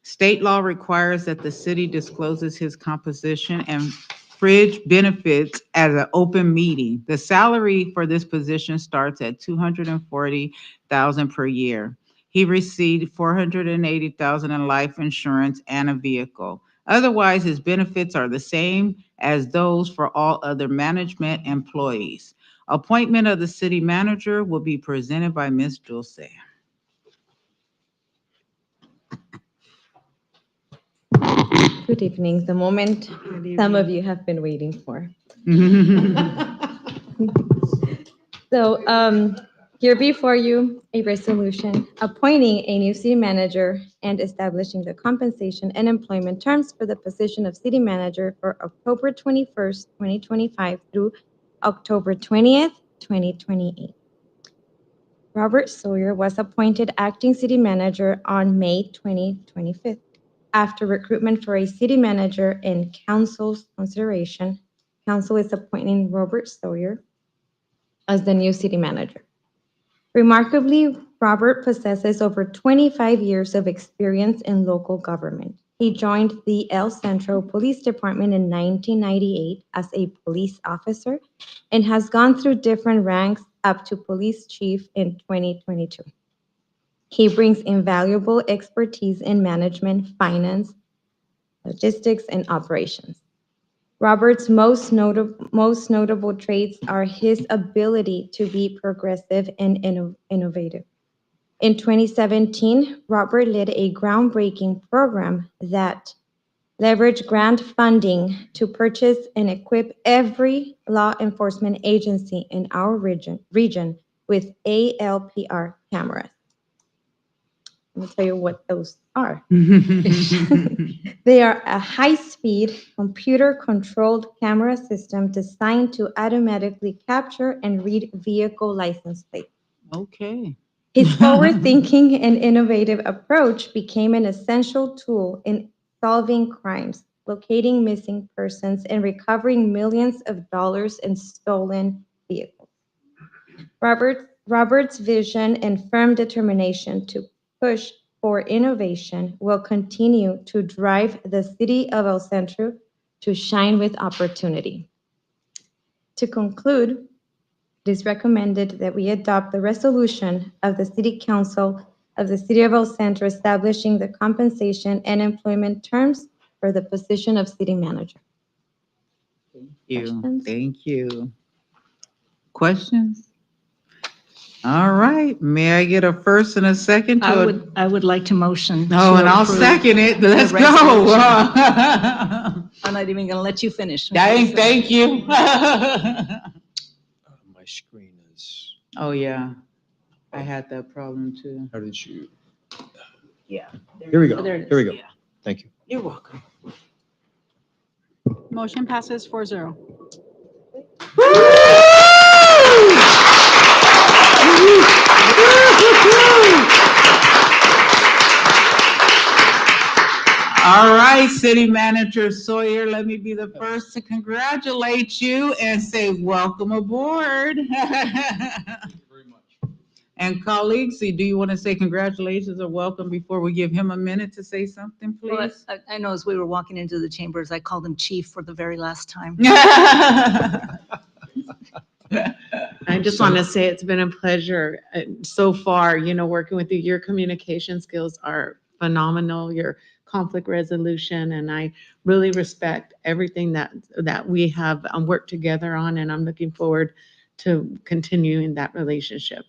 State law requires that the city discloses his composition and fringe benefits at an open meeting. The salary for this position starts at $240,000 per year. He received $480,000 in life insurance and a vehicle. Otherwise, his benefits are the same as those for all other management employees. Appointment of the city manager will be presented by Ms. Dulce. Good evening, the moment some of you have been waiting for. So here before you, a resolution appointing a new city manager and establishing the compensation and employment terms for the position of city manager for October 21st, 2025 through October 20th, 2028. Robert Sawyer was appointed acting city manager on May 2025. After recruitment for a city manager and council's consideration, council is appointing Robert Sawyer as the new city manager. Remarkably, Robert possesses over 25 years of experience in local government. He joined the El Centro Police Department in 1998 as a police officer and has gone through different ranks up to police chief in 2022. He brings invaluable expertise in management, finance, logistics, and operations. Robert's most notable traits are his ability to be progressive and innovative. In 2017, Robert led a groundbreaking program that leveraged grant funding to purchase and equip every law enforcement agency in our region with ALPR cameras. Let me tell you what those are. They are a high-speed, computer-controlled camera system designed to automatically capture and read vehicle license plates. Okay. His forward-thinking and innovative approach became an essential tool in solving crimes, locating missing persons, and recovering millions of dollars in stolen vehicles. Robert's vision and firm determination to push for innovation will continue to drive the city of El Centro to shine with opportunity. To conclude, it is recommended that we adopt the resolution of the City Council of the City of El Centro establishing the compensation and employment terms for the position of city manager. Thank you. Questions? All right, may I get a first and a second? I would like to motion. Oh, to and I'll approve second it. the Let's go. resolution. I'm not even gonna let you finish. Thank you. My screen is, Oh, yeah. I had that problem too. how did you? Yeah. Here we go. There it is. Here we go. Yeah. Thank you. You're welcome. Motion passes 4-0. All right, City Manager Sawyer, let me be the first to congratulate you and say welcome aboard. And colleagues, do you want to say congratulations or welcome before we give him a minute to say something, Well, please? I know as we were walking into the chambers, I called him chief for the very last time. I just want to say it's been a pleasure so far, working with you. Your communication skills are phenomenal, your conflict resolution, and I really respect everything that we have worked together on, and I'm looking forward to continuing that relationship.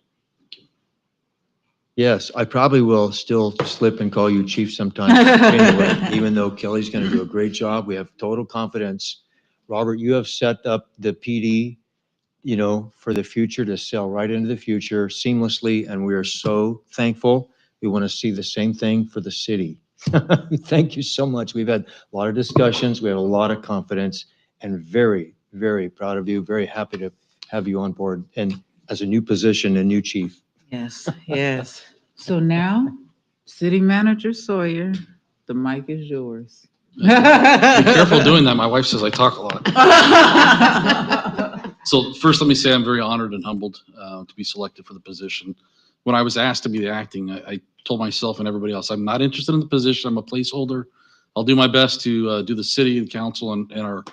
Yes, I probably will still slip and call you chief sometime anyway, even though Kelly's going to do a great job. We have total confidence. Robert, you have set up the PD you know, for the future to sail right into the future seamlessly. And we are so thankful. We want to see the same thing for the city. Thank you so much. We've had a lot of discussions. We have a lot of confidence and very, very proud of you. Very happy to have you on board and as a new position, a new chief. Yes, yes. So now, City Manager Sawyer, the mic is yours. Be careful doing that. My wife says I talk a lot. So first, let me say I'm very honored and humbled to be selected for the position. When I was asked to be the acting, I told myself and everybody else, I'm not interested in the position. I'm a placeholder. I'll do my best to do the city and council and our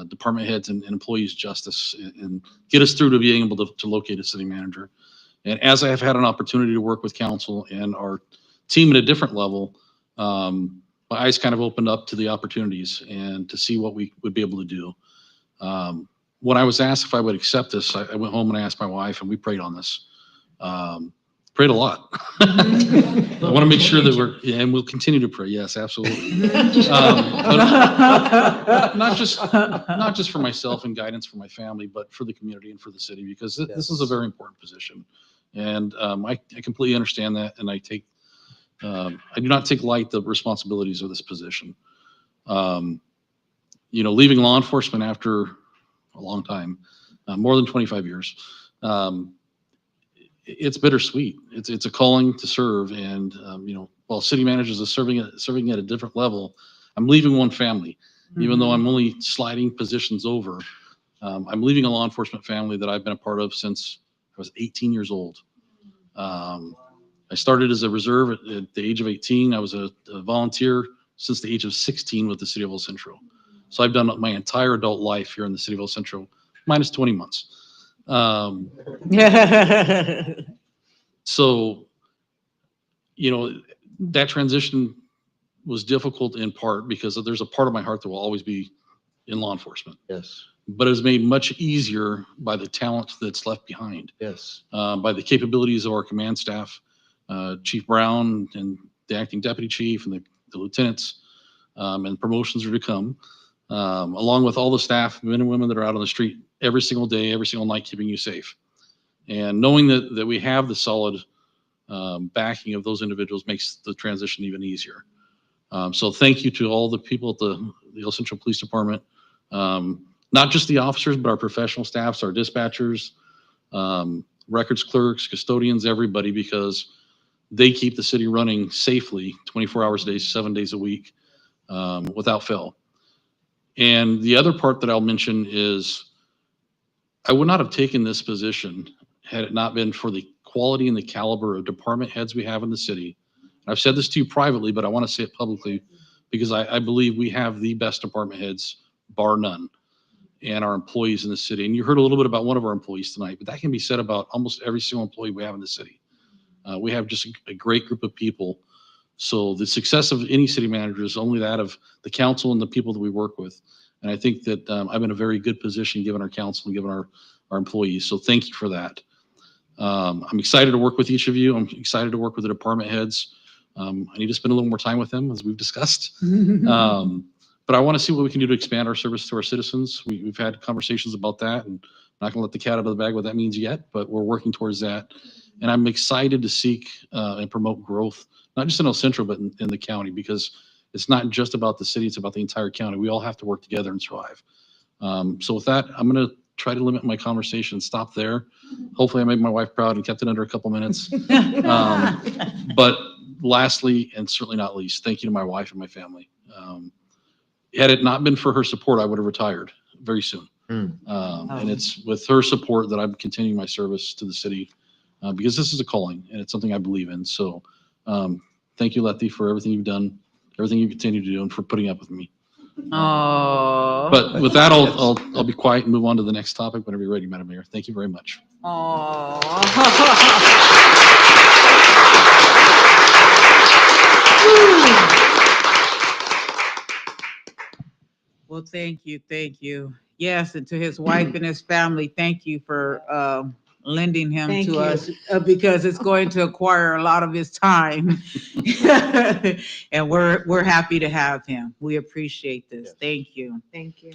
department heads and employees justice and get us through to being able to locate a city manager. And as I have had an opportunity to work with council and our team at a different level, my eyes kind of opened up to the opportunities and to see what we would be able to do. When I was asked if I would accept this, I went home and I asked my wife, and we prayed on this. Prayed a lot. I want to make sure that yeah, and we'll continue to pray. Yes, absolutely. But not just for myself and guidance for my family, but for the community and for the city, because this is a very important position. And I completely understand that, and I do not take light the responsibilities of this position. You know, leaving law enforcement after a long time, more than 25 years, it's bittersweet. It's a calling to serve, and you know, while city managers are serving at a different level, I'm leaving one family, even though I'm only sliding positions over. I'm leaving a law enforcement family that I've been a part of since I was 18 years old. I started as a reserve at the age of 18. I was a volunteer since the age of 16 with the city of El Centro. So I've done my entire adult life here in the city of El Centro, minus 20 months. So, you know, that transition was difficult in part because there's a part of my heart that will always be in law enforcement. Yes. But it was made much easier by the talent that's left behind. Yes. By the capabilities of our command staff, Chief Brown and the acting deputy chief and the lieutenants, and promotions are to come, along with all the staff, men and women that are out on the street every single day, every single night, keeping you safe. And knowing that we have the solid backing of those individuals makes the transition even easier. So thank you to all the people at the El Centro Police Department, not just the officers, but our professional staffs, our dispatchers, records clerks, custodians, everybody, because they keep the city running safely 24 hours a day, 7 days a week, without fail. And the other part that I'll mention is I would not have taken this position had it not been for the quality and the caliber of department heads we have in the city. I've said this to you privately, but I want to say it publicly because I believe we have the best department heads, bar none, and our employees in the city. And you heard a little bit about one of our employees tonight, but that can be said about almost every single employee we have in the city. We have just a great group of people. So the success of any city manager is only that of the council and the people that we work with. And I think that I'm in a very good position given our council and given our employees. So thank you for that. I'm excited to work with each of you. I'm excited to work with the department heads. I need to spend a little more time with them, as we've discussed. But I want to see what we can do to expand our service to our citizens. We've had conversations about that, and I'm not going to let the cat out of the bag what that means yet, but we're working towards that. And I'm excited to seek and promote growth, not just in El Centro, but in the county, because it's not just about the city, it's about the entire county. We all have to work together and survive. So with that, I'm going to try to limit my conversation, stop there. Hopefully I made my wife proud and kept it under a couple minutes. But lastly, and certainly not least, thank you to my wife and my family. Had it not been for her support, I would have retired very soon. And it's with her support that I'm continuing my service to the city because this is a calling and it's something I believe in. So thank you, Letty, for everything you've done, everything you continue to do, and for putting up with me. Oh. But with that, I'll be quiet and move on to the next topic whenever you're ready, Madam Mayor. Thank you very much. Oh. Well, thank you. Thank you. Yes, and to his wife and his family, thank you for lending him Thank to you. us because it's going to acquire a lot of his time. And we're happy to have him. We appreciate this. Thank you. Thank you.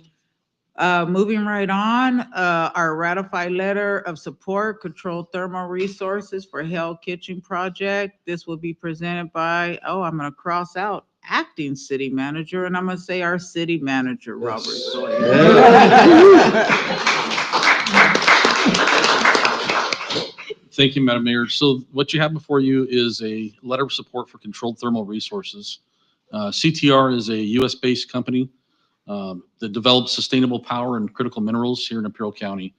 Moving right on, our ratified letter of support, controlled thermal resources for Hell Kitchen Project. This will be presented by, oh, I'm gonna cross out acting city manager, and I'm gonna say our city manager, Robert Sawyer. Thank you, Madam Mayor. So what you have before you is a letter of support for controlled thermal resources. CTR is a US-based company that develops sustainable power and critical minerals here in Imperial County.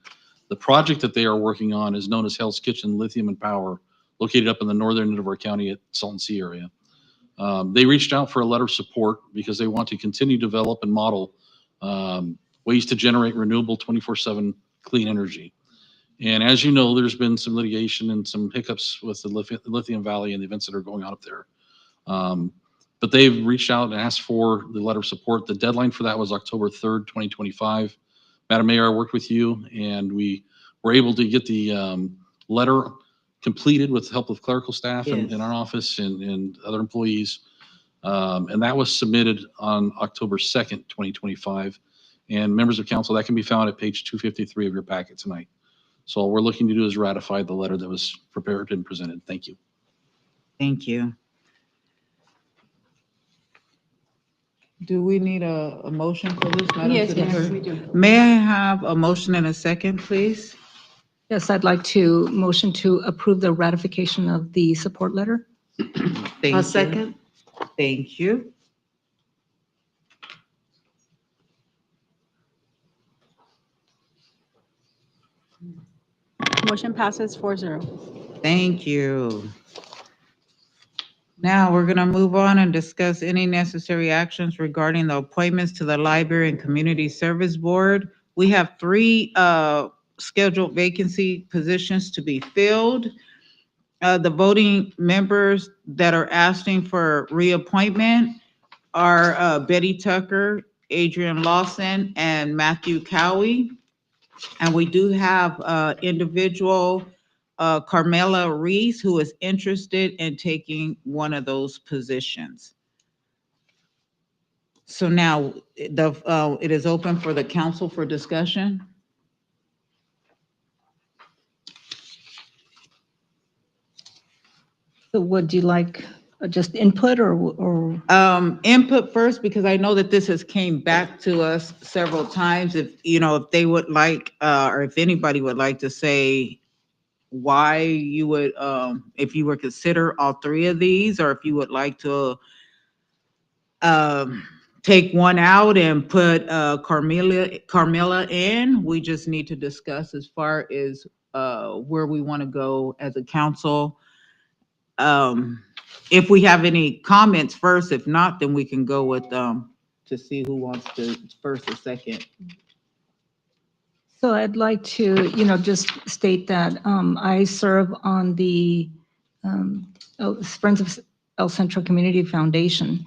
The project that they are working on is known as Hell's Kitchen Lithium and Power, located up in the northern end of our county at Salton Sea area. They reached out for a letter of support because they want to continue to develop and model ways to generate renewable 24/7 clean energy. And as you know, there's been some litigation and some hiccups with the Lithium Valley and the events that are going on up there. But they've reached out and asked for the letter of support. The deadline for that was October 3rd, 2025. Madam Mayor, I worked with you and we were able to get the letter completed with the help of clerical staff in our office and other employees. And that was submitted on October 2nd, 2025. And members of council, that can be found at page 253 of your packet tonight. So all we're looking to do is ratify the letter that was prepared and presented. Thank you. Thank you. Do we need a motion for this, Madam Yes, City yes, Clerk? we do. May I have a motion and a second, please? Yes, I'd like to motion to approve the ratification of the support letter. Thank A you. second. Thank you. Motion passes 4-0. Thank you. Now, we're gonna move on and discuss any necessary actions regarding the appointments to the Library and Community Service Board. We have 3 scheduled vacancy positions to be filled. The voting members that are asking for reappointment are Betty Tucker, Adrian Lawson, and Matthew Cowie. And we do have individual Carmela Reese, who is interested in taking one of those positions. So now it is open for the council for discussion. So would you like just input or? Input first, because I know that this has came back to us several times. If, if they would like, or if anybody would like to say why you would, if you would consider all 3 of these, or if you would like to take one out and put Carmela in. We just need to discuss as far as where we want to go as a council. If we have any comments first, if not, then we can go with to see who wants to first or second. So I'd like to, just state that I serve on the Friends of El Centro Community Foundation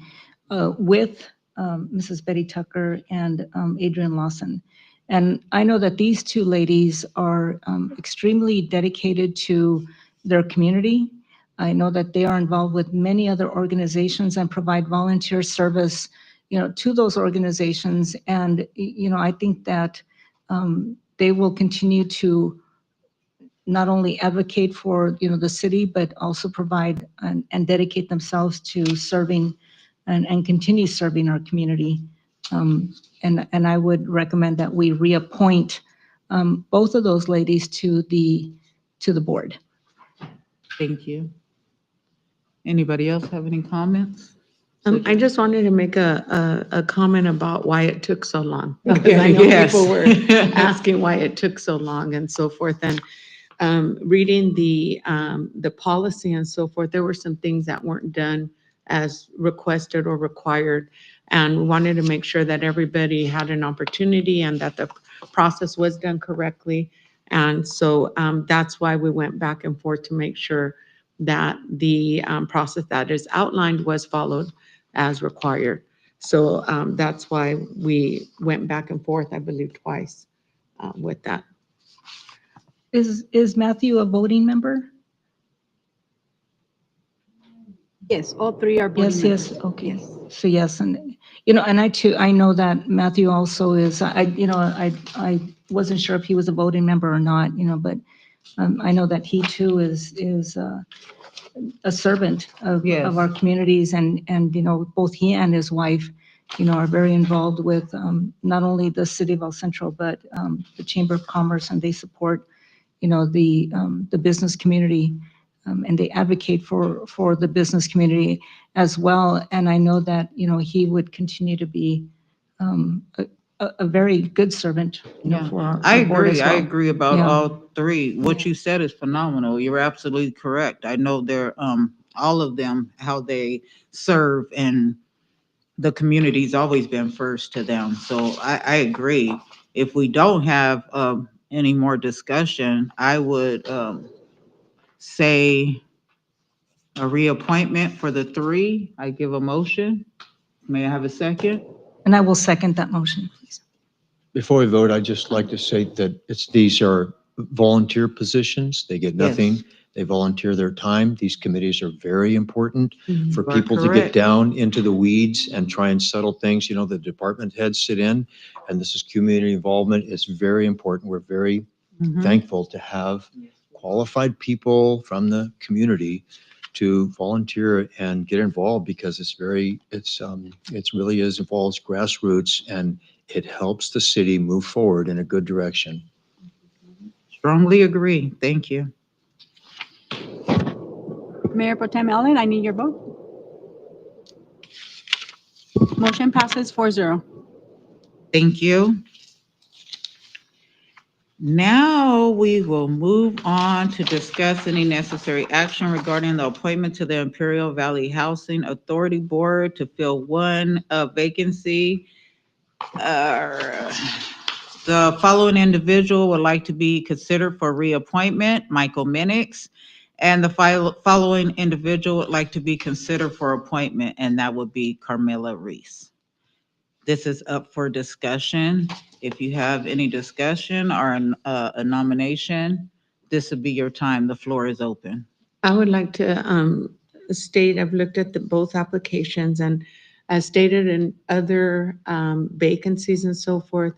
with Mrs. Betty Tucker and Adrian Lawson. And I know that these 2 ladies are extremely dedicated to their community. I know that they are involved with many other organizations and provide volunteer service, to those organizations. And, I think that they will continue to not only advocate for, the city, but also provide and dedicate themselves to serving and continue serving our community. And I would recommend that we reappoint both of those ladies to the board. Thank you. Anybody else have any comments? I just wanted to make a comment about why it took so long. Okay, Because I know yes. people were asking why it took so long and so forth. And reading the policy and so forth, there were some things that weren't done as requested or required. And we wanted to make sure that everybody had an opportunity and that the process was done correctly. And so that's why we went back and forth to make sure that the process that is outlined was followed as required. So that's why we went back and forth, I believe, twice with that. Is Matthew a voting member? Yes, all three are voting Yes, members. yes, okay. Yes. So yes, and, and I too, I know that Matthew also is, I wasn't sure if he was a voting member or not, but I know that he too is a servant of our communities and, both he and his wife, are very involved with not only the city of El Centro, but the Chamber of Commerce, and they support, the business community, and they advocate for the business community as well. And I know that, he would continue to be a very good servant, Yeah, for our I our board as agree. I well. agree about Yeah. all three. What you said is phenomenal. You're absolutely correct. I know they're, all of them, how they serve, and the community's always been first to them. So I agree. If we don't have, any more discussion, I would, say a reappointment for the three. I give a motion. May I have a second? And I will second that motion, please. Before we vote, I'd just like to say that these are volunteer positions. They get nothing. They volunteer their time. These committees are very important for You are people to get correct. down into the weeds and try and settle things. The department heads sit in, and this is community involvement. It's very important. We're very Mhm. thankful to have qualified people from the community to volunteer and get involved, because it's really involves grassroots, and it helps the city move forward in a good direction. Strongly agree. Thank you. Mayor Pro Tem Allen, I need your vote. Motion passes 4-0. Thank you. Now we will move on to discuss any necessary action regarding the appointment to the Imperial Valley Housing Authority Board to fill one vacancy. The following individual would like to be considered for reappointment: Michael Minix. And the following individual would like to be considered for appointment, and that would be Carmela Reese. This is up for discussion. If you have any discussion or a nomination, this would be your time. The floor is open. I would like to state, I've looked at both applications, and as stated in other vacancies and so forth,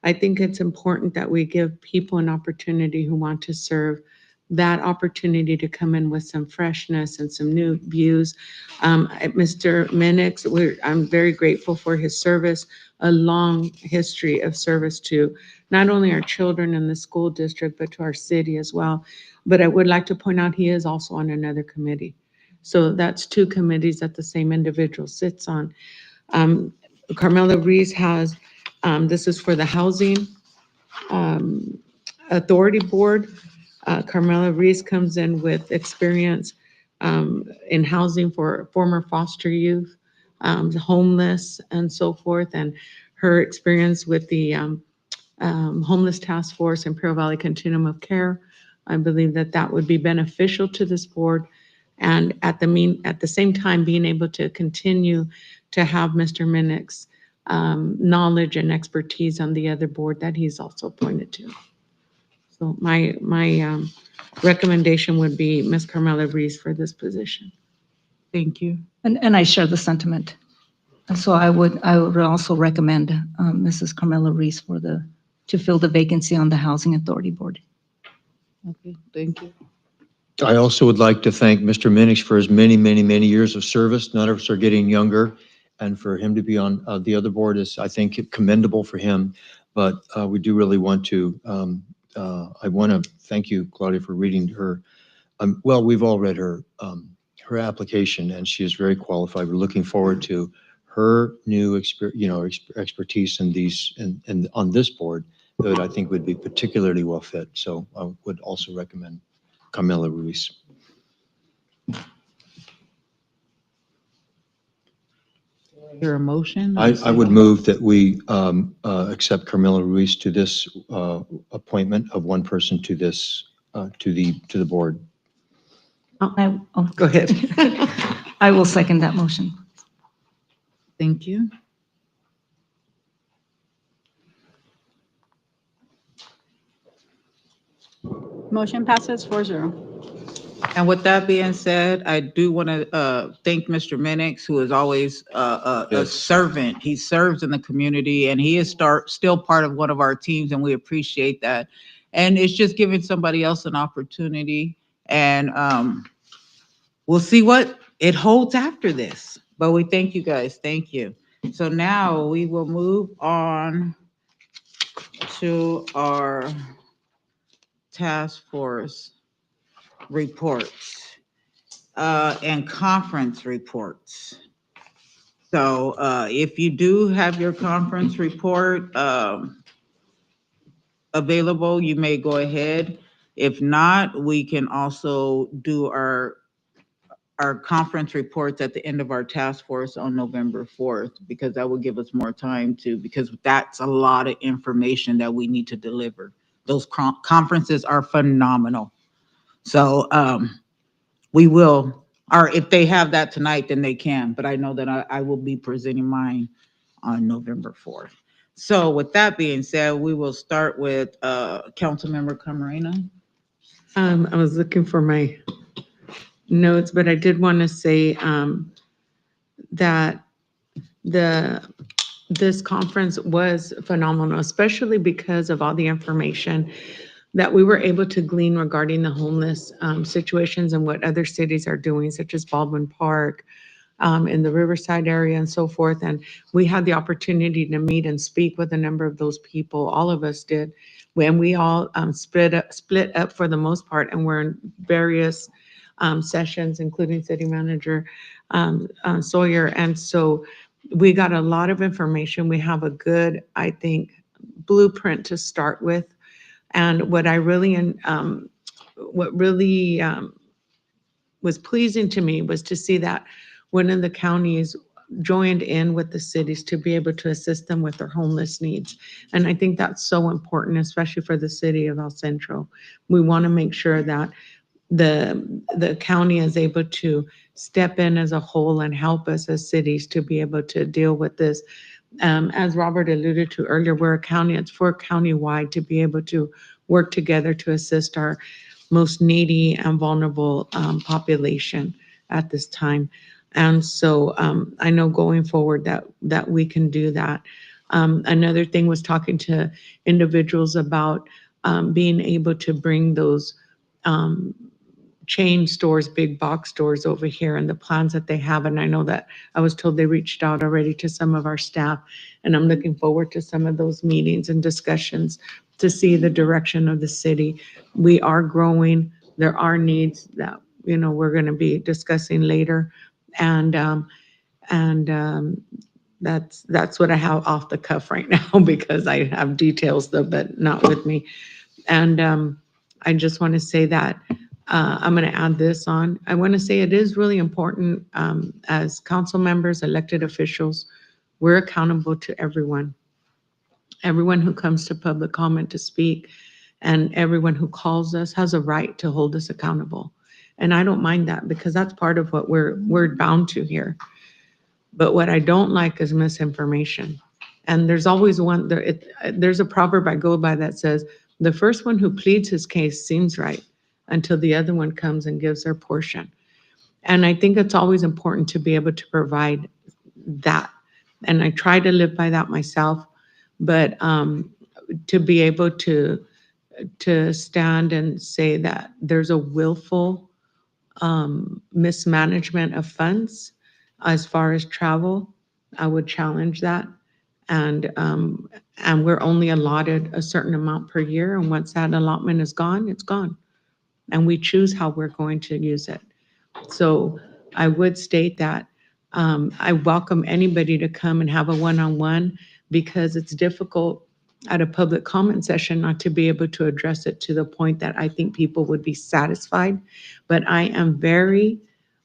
I think it's important that we give people an opportunity who want to serve that opportunity to come in with some freshness and some new views. Mr. Minix, I'm very grateful for his service, a long history of service to not only our children in the school district, but to our city as well. But I would like to point out he is also on another committee. So that's two committees that the same individual sits on. Carmela Reese has, this is for the Housing Authority Board. Carmela Reese comes in with experience in housing for former foster youth, homeless, and so forth, and her experience with the Homeless Task Force and Imperial Valley Continuum of Care. I believe that that would be beneficial to this board, and at the same time, being able to continue to have Mr. Minix knowledge and expertise on the other board that he's also appointed to. So my recommendation would be Ms. Carmela Reese for this position. Thank you. And I share the sentiment. So I would also recommend Mrs. Carmela Reese to fill the vacancy on the Housing Authority Board. Okay, thank you. I also would like to thank Mr. Minix for his many, many, many years of service. None of us are getting younger, and for him to be on the other board is, I think, commendable for him. But we do really want to, I want to thank you, Claudia, for reading her. Well, we've all read her application, and she is very qualified. We're looking forward to her new expertise in these and on this board that I think would be particularly well fit. So I would also recommend Carmela Ruiz. Your motion? I would move that we accept Carmela Ruiz to this appointment of one person to this to the board. Go ahead. I will second that motion. Thank you. Motion passes 4-0. And with that being said, I do want to thank Mr. Minix, who is always a Yes. servant. He serves in the community, and he is still part of one of our teams, and we appreciate that. And it's just giving somebody else an opportunity, and we'll see what it holds after this. But we thank you guys. Thank you. So now we will move on to our task force reports and conference reports. So if you do have your conference report available, you may go ahead. If not, we can also do our conference reports at the end of our task force on November 4th, because that will give us more time to, because that's a lot of information that we need to deliver. Those conferences are phenomenal. So we will, or if they have that tonight, then they can, but I know that I will be presenting mine on November 4th. So with that being said, we will start with Councilmember Camarena. I was looking for my notes, but I did want to say that this conference was phenomenal, especially because of all the information that we were able to glean regarding the homeless situations and what other cities are doing, such as Baldwin Park, in the Riverside area and so forth. And we had the opportunity to meet and speak with a number of those people. All of us did. When we all split up for the most part, and we're in various sessions, including City Manager Sawyer. And so we got a lot of information. We have a good, I think, blueprint to start with. And what really was pleasing to me was to see that one of the counties joined in with the cities to be able to assist them with their homeless needs. And I think that's so important, especially for the city of El Centro. We want to make sure that the county is able to step in as a whole and help us as cities to be able to deal with this. As Robert alluded to earlier, we're a county, it's for countywide to be able to work together to assist our most needy and vulnerable population at this time. And so I know going forward that we can do that. Another thing was talking to individuals about being able to bring those chain stores, big box stores over here and the plans that they have. And I know that I was told they reached out already to some of our staff, and I'm looking forward to some of those meetings and discussions to see the direction of the city. We are growing. There are needs that, we're going to be discussing later. And that's what I have off the cuff right now, because I have details though, but not with me. And I just want to say that I'm going to add this on. I want to say it is really important as council members, elected officials, we're accountable to everyone. Everyone who comes to public comment to speak and everyone who calls us has a right to hold us accountable. And I don't mind that, because that's part of what we're bound to here. But what I don't like is misinformation. And there's always one, there's a proverb I go by that says, the first one who pleads his case seems right until the other one comes and gives their portion. And I think it's always important to be able to provide that. And I try to live by that myself, but to be able to stand and say that there's a willful mismanagement of funds as far as travel, I would challenge that. And we're only allotted a certain amount per year. And once that allotment is gone, it's gone. And we choose how we're going to use it. So I would state that I welcome anybody to come and have a one-on-one, because it's difficult at a public comment session not to be able to address it to the point that I think people would be satisfied. But I am very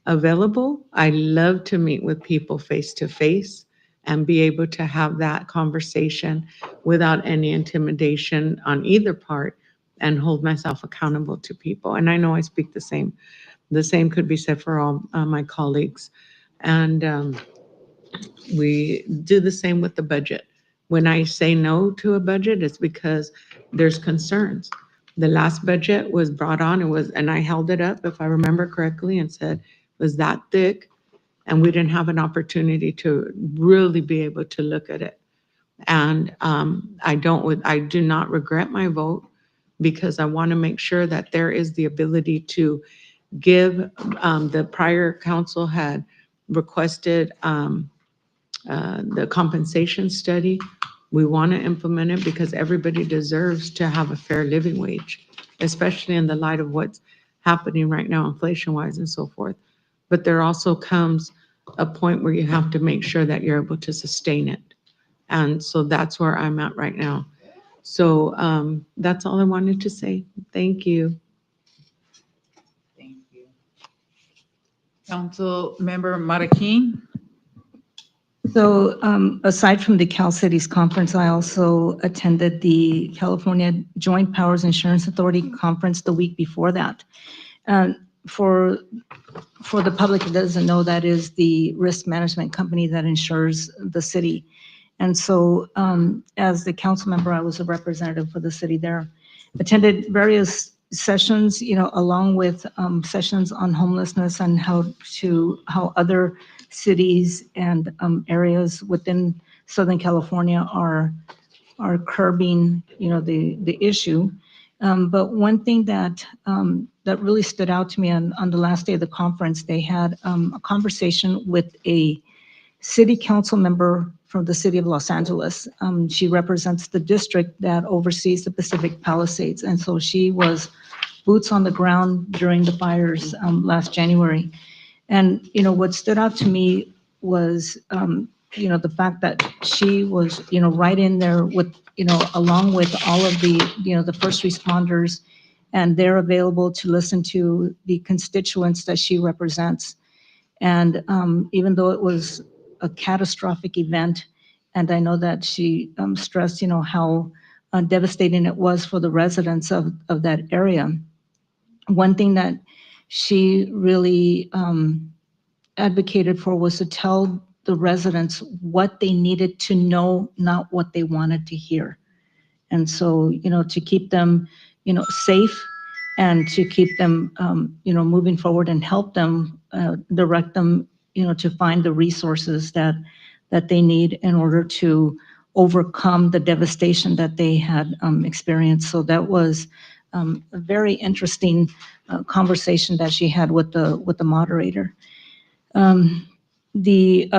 available. I love to meet with people face to face and be able to have that conversation without any intimidation on either part, and hold myself accountable to people. And I know I speak the same. The same could be said for all my colleagues. And we do the same with the budget. When I say no to a budget, it's because there's concerns. The last budget was brought on, and I held it up, if I remember correctly, and said, was that thick? And we didn't have an opportunity to really be able to look at it. And I do not regret my vote, because I want to make sure that there is the ability to give, the prior council had requested the compensation study. We want to implement it because everybody deserves to have a fair living wage, especially in the light of what's happening right now, inflation-wise and so forth. But there also comes a point where you have to make sure that you're able to sustain it. And so that's where I'm at right now. So that's all I wanted to say. Thank you. Thank you. Councilmember Marroquin? So aside from the Cal Cities Conference, I also attended the California Joint Powers Insurance Authority Conference the week before that. For the public that doesn't know, that is the risk management company that insures the city. And so as the council member, I was a representative for the city there. Attended various sessions, along with sessions on homelessness and how other cities and areas within Southern California are curbing, the issue. But one thing that really stood out to me on the last day of the conference, they had a conversation with a city council member from the city of Los Angeles. She represents the district that oversees the Pacific Palisades. And so she was boots on the ground during the fires last January. And, what stood out to me was, the fact that she was, right in there with, along with all of the, the first responders, and they're available to listen to the constituents that she represents. And even though it was a catastrophic event, and I know that she stressed, how devastating it was for the residents of that area. One thing that she really advocated for was to tell the residents what they needed to know, not what they wanted to hear. And so, to keep them, safe, and to keep them, moving forward, and help them, direct them, to find the resources that they need in order to overcome the devastation that they had experienced. So that was a very interesting conversation that she had with the moderator. The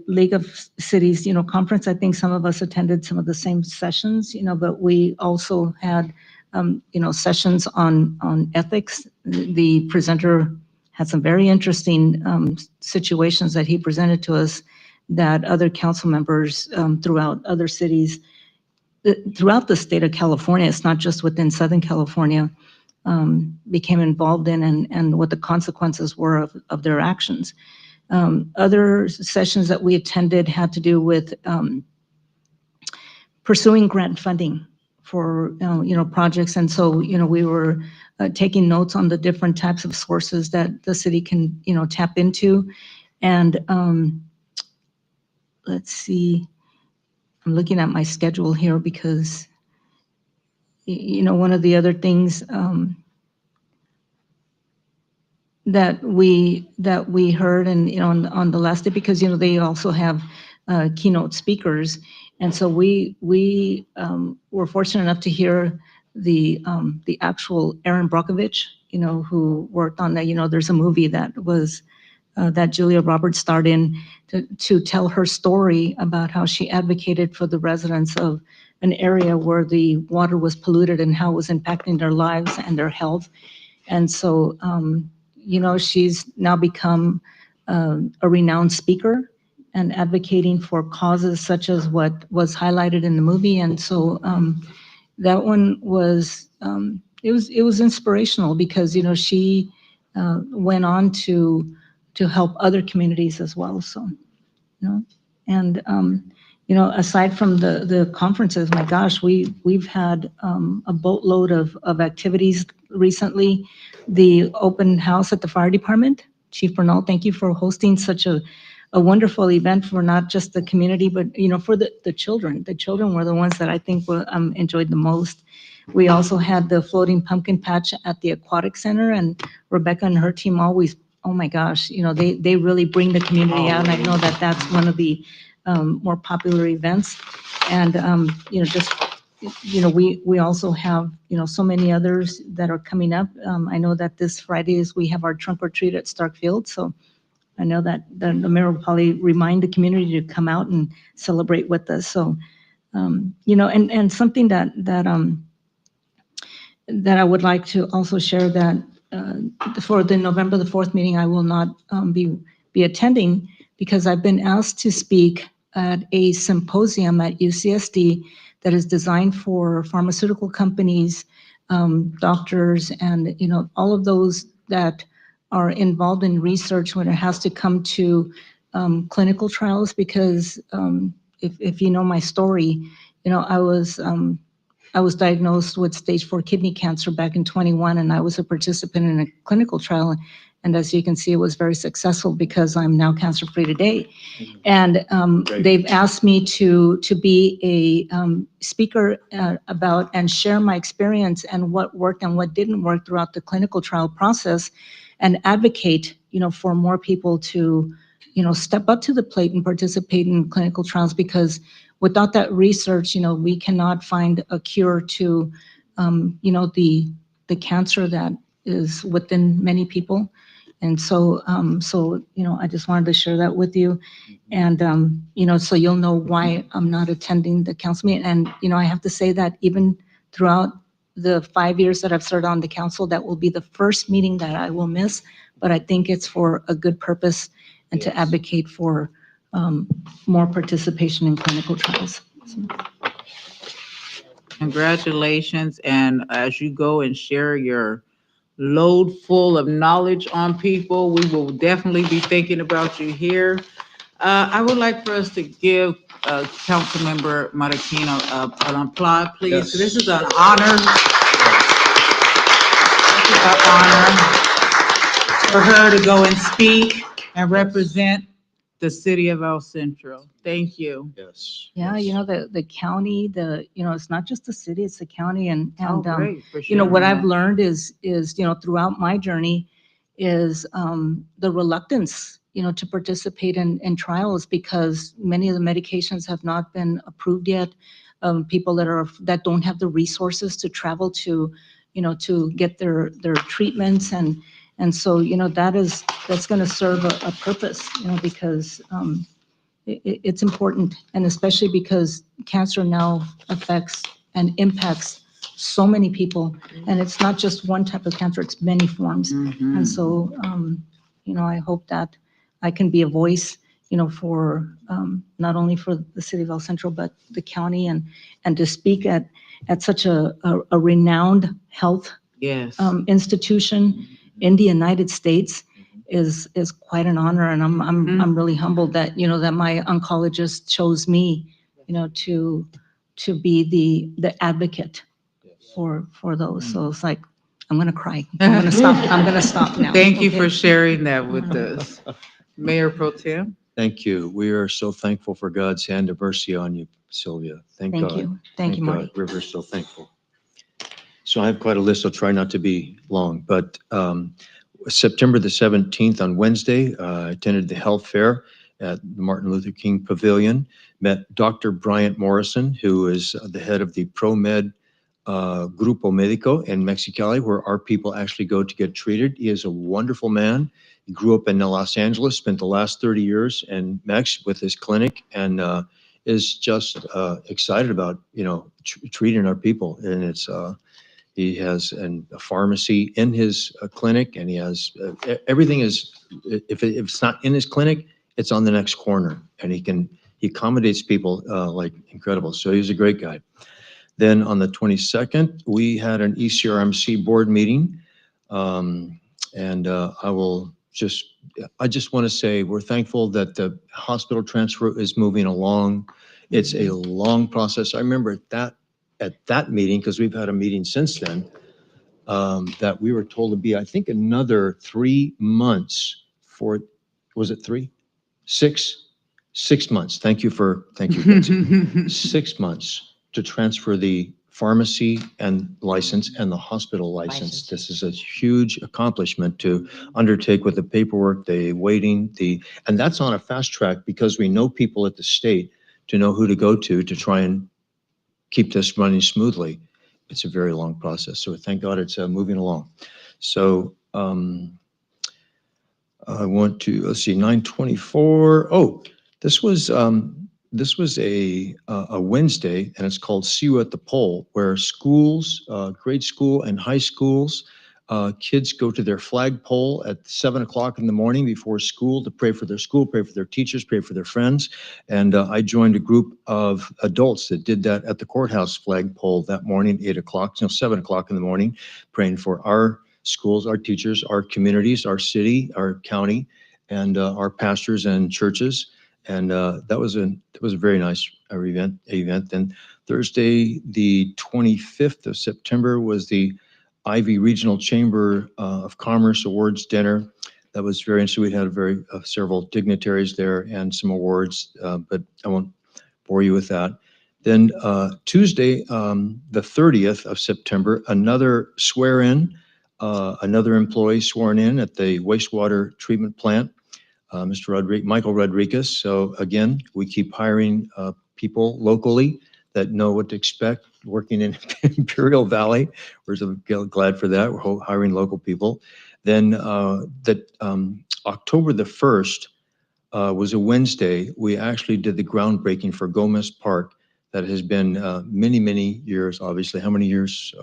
League of Cities, conference, I think some of us attended some of the same sessions, but we also had, sessions on ethics. The presenter had some very interesting situations that he presented to us that other council members throughout other cities, throughout the state of California, it's not just within Southern California, became involved in, and what the consequences were of their actions. Other sessions that we attended had to do with pursuing grant funding for projects, and so we were taking notes on the different types of sources that the city can tap into. And let's see, I'm looking at my schedule here because one of the other things that we heard, and on the last day, because they also have keynote speakers, and so we were fortunate enough to hear the actual Erin Brockovich, who worked on that. There's a movie that was that Julia Roberts starred in to tell her story about how she advocated for the residents of an area where the water was polluted and how it was impacting their lives and their health. And so she's now become a renowned speaker and advocating for causes such as what was highlighted in the movie. And so that one was, it was inspirational because, she went on to help other communities as well. So, and, aside from the conferences, my gosh, we've had a boatload of activities recently. The open house at the fire department, Chief Bernal, thank you for hosting such a wonderful event for not just the community, but, for the children. The children were the ones that I think enjoyed the most. We also had the floating pumpkin patch at the Aquatic Center, and Rebecca and her team always, oh my gosh, they really bring the community out, and I know that that's one of the more popular events. And, just, we also have, so many others that are coming up. I know that this Friday we have our trunk or treat at Stark Field, so I know that the mayor will probably remind the community to come out and celebrate with us. So, and something that I would like to also share that for the November the 4th meeting, I will not be attending because I've been asked to speak at a symposium at UCSD that is designed for pharmaceutical companies, doctors, and, all of those that are involved in research when it has to come to clinical trials. Because if you know my story, I was diagnosed with stage 4 kidney cancer back in 21, and I was a participant in a clinical trial. And as you can see, it was very successful because I'm now cancer-free today. And they've asked me to be a speaker about and share my experience and what worked and what didn't work throughout the clinical trial process, and advocate, for more people to, step up to the plate and participate in clinical trials, because without that research, we cannot find a cure to, the cancer that is within many people. And so, I just wanted to share that with you. And, so you'll know why I'm not attending the council meeting. And, I have to say that even throughout the 5 years that I've served on the council, that will be the first meeting that I will miss. But I think it's for a good purpose and to advocate for more participation in clinical trials. Congratulations. And as you go and share your load full of knowledge on people, we will definitely be thinking about you here. I would like for us to give Councilmember Marikina an applause, please. Yes. This is an honor. This is an honor for her to go and speak and represent the city of El Centro. Thank you. Yes. Yeah, the county, it's not just the city, it's the county. And Great for what sharing I've that. learned is, throughout my journey is the reluctance, to participate in trials, because many of the medications have not been approved yet. People that don't have the resources to travel to, to get their treatments. And so, that's going to serve a purpose, because it's important, and especially because cancer now affects and impacts so many people, and it's not just one type of cancer, it's many forms. And so, I hope that I can be a voice, for not only for the city of El Centro, but the county, and to speak at such a renowned health Yes. institution in the United States is quite an honor. And I'm really humbled that, that my oncologist chose me, to be the advocate for those. So it's like, I'm going to cry. I'm going to stop now. Thank you Okay? for sharing that with us. Mayor Pro Tem. Thank you. We are so thankful for God's hand of mercy on you, Sylvia. Thank Thank God. you. Thank you, God. Marty. We're so thankful. So I have quite a list. I'll try not to be long, but September the 17th on Wednesday, I attended the health fair at the Martin Luther King Pavilion, met Dr. Bryant Morrison, who is the head of the ProMed Grupo Médico in Mexicali, where our people actually go to get treated. He is a wonderful man. He grew up in Los Angeles, spent the last 30 years in Mex with his clinic, and is just excited about, treating our people. And it's, he has a pharmacy in his clinic, and he has everything is, if it's not in his clinic, it's on the next corner, and he accommodates people like incredible. So he's a great guy. Then on the 22nd, we had an ECRMC board meeting, and I just want to say we're thankful that the hospital transfer is moving along. It's a long process. I remember at that meeting, because we've had a meeting since then, that we were told to be, I think, another 3 months for, was it 3? 6 months. Thank you, Betsy. 6 months to transfer the pharmacy and license and the hospital license. This is a huge accomplishment to undertake with the paperwork, the waiting, and that's on a fast track because we know people at the state to know who to go to try and keep this running smoothly. It's a very long process. So thank God it's moving along. So I want to, let's see, 9:24. Oh, this was a Wednesday, and it's called See You at the Pole, where schools, grade school and high schools, kids go to their flagpole at 7 o'clock in the morning before school to pray for their school, pray for their teachers, pray for their friends. And I joined a group of adults that did that at the courthouse flagpole that morning, 8 o'clock, 7 o'clock in the morning, praying for our schools, our teachers, our communities, our city, our county, and our pastors and churches. And that was a very nice event. Then Thursday, the 25th of September, was the Ivy Regional Chamber of Commerce Awards dinner. That was very interesting. We had several dignitaries there and some awards, but I won't bore you with that. Then Tuesday, the 30th of September, another swear-in. Another employee sworn in at the wastewater treatment plant, Michael Rodriguez. So again, we keep hiring people locally that know what to expect working in Imperial Valley. We're so glad for that. We're hiring local people. Then October the 1st was a Wednesday. We actually did the groundbreaking for Gomez Park that has been many, many years, obviously. How many years?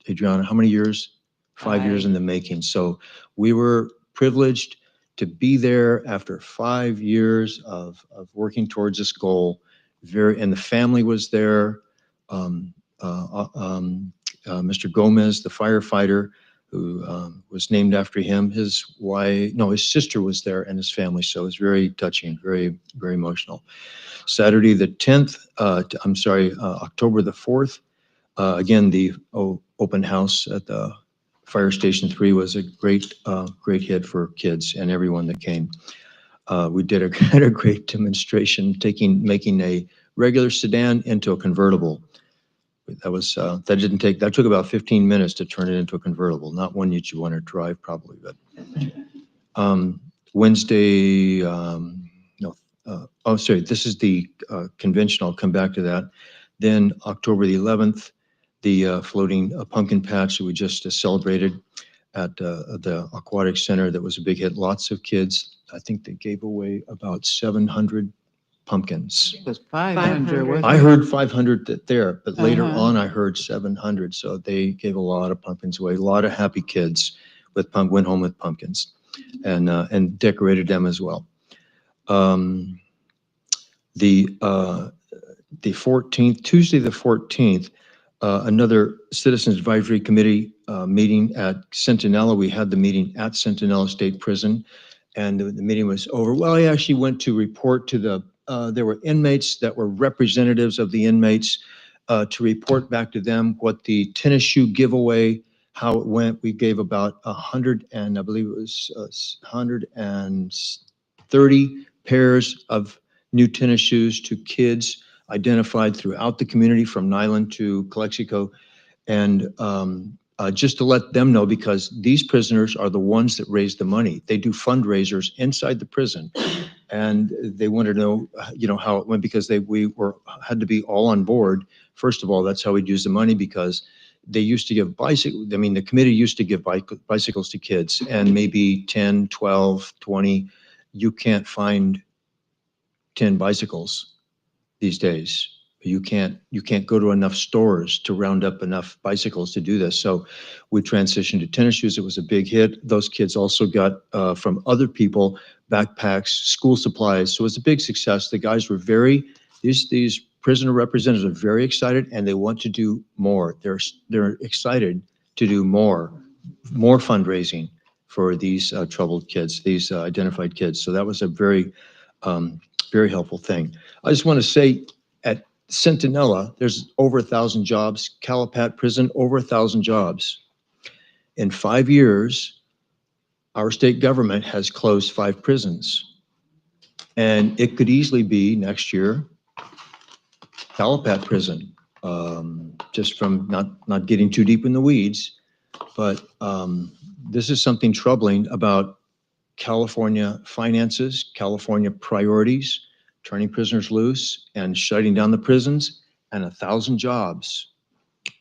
Adriana, how many years? 5 years in the making. So we were privileged to be there after 5 years of working towards this goal. And the family was there. Mr. Gomez, the firefighter, who was named after him, his sister was there and his family. So it was very touching, very, very emotional. Saturday the 10th, October the 4th, again, the open house at the Fire Station 3 was a great hit for kids and everyone that came. We had a great demonstration making a regular sedan into a convertible. That took about 15 minutes to turn it into a convertible, not one that you want to drive probably, but Wednesday, this is the convention. I'll come back to that. Then October the 11th, the floating pumpkin patch that we just celebrated at the Aquatic Center. That was a big hit. Lots of kids. I think they gave away about 700 pumpkins. It was 500. wasn't I it? heard 500 there, but later Uh-huh. on I heard 700. So they gave a lot of pumpkins away. A lot of happy kids went home with pumpkins and decorated them as well. The 14th, Tuesday the 14th, another Citizens Advisory Committee meeting at Centinela. We had the meeting at Centinela State Prison, and the meeting was over. Well, I actually went to report to there were inmates that were representatives of the inmates to report back to them what the tennis shoe giveaway, how it went. We gave about 100 and I believe it was 130 pairs of new tennis shoes to kids identified throughout the community from Nyland to Calexico. And just to let them know, because these prisoners are the ones that raise the money. They do fundraisers inside the prison. And they wanted to know, how it went, because we had to be all on board. First of all, that's how we'd use the money, because they used to give bicycles. I mean, the committee used to give bicycles to kids, and maybe 10, 12, 20. You can't find 10 bicycles these days. You can't go to enough stores to round up enough bicycles to do this. So we transitioned to tennis shoes. It was a big hit. Those kids also got from other people backpacks, school supplies. So it was a big success. The guys were these prisoner representatives are very excited, and they want to do more. They're excited to do more fundraising for these troubled kids, these identified kids. So that was a very, very helpful thing. I just want to say, at Centinela, there's over 1,000 jobs. Calapat Prison, over 1,000 jobs. In 5 years, our state government has closed 5 prisons. And it could easily be next year, Calapat Prison. just from not getting too deep in the weeds. But this is something troubling about California finances, California priorities, turning prisoners loose and shutting down the prisons, and 1,000 jobs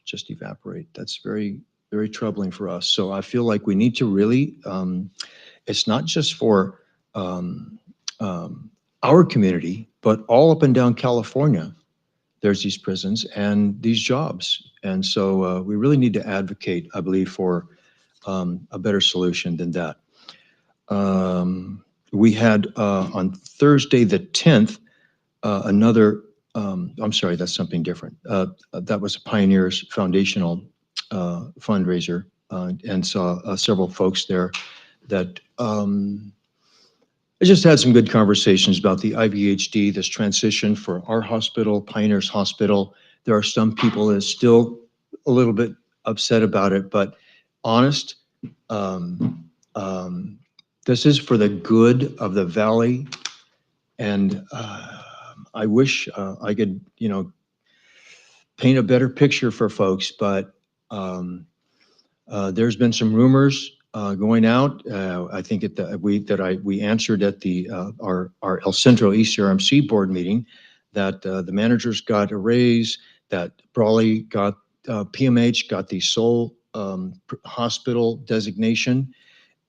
just evaporate. That's very, very troubling for us. So I feel like we need to really, it's not just for our community, but all up and down California, there's these prisons and these jobs. And so we really need to advocate, I believe, for a better solution than that. We had on Thursday, the 10th, another, I'm sorry, that's something different. That was a Pioneers Foundational fundraiser, and saw several folks there that I just had some good conversations about the IVHD, this transition for our hospital, Pioneers Hospital. There are some people that are still a little bit upset about it, but honest, this is for the good of the valley. And I wish I could, paint a better picture for folks, but there's been some rumors going out. I think we answered at our El Centro ECRMC board meeting that the managers got a raise, that Brawley got PMH got the sole hospital designation,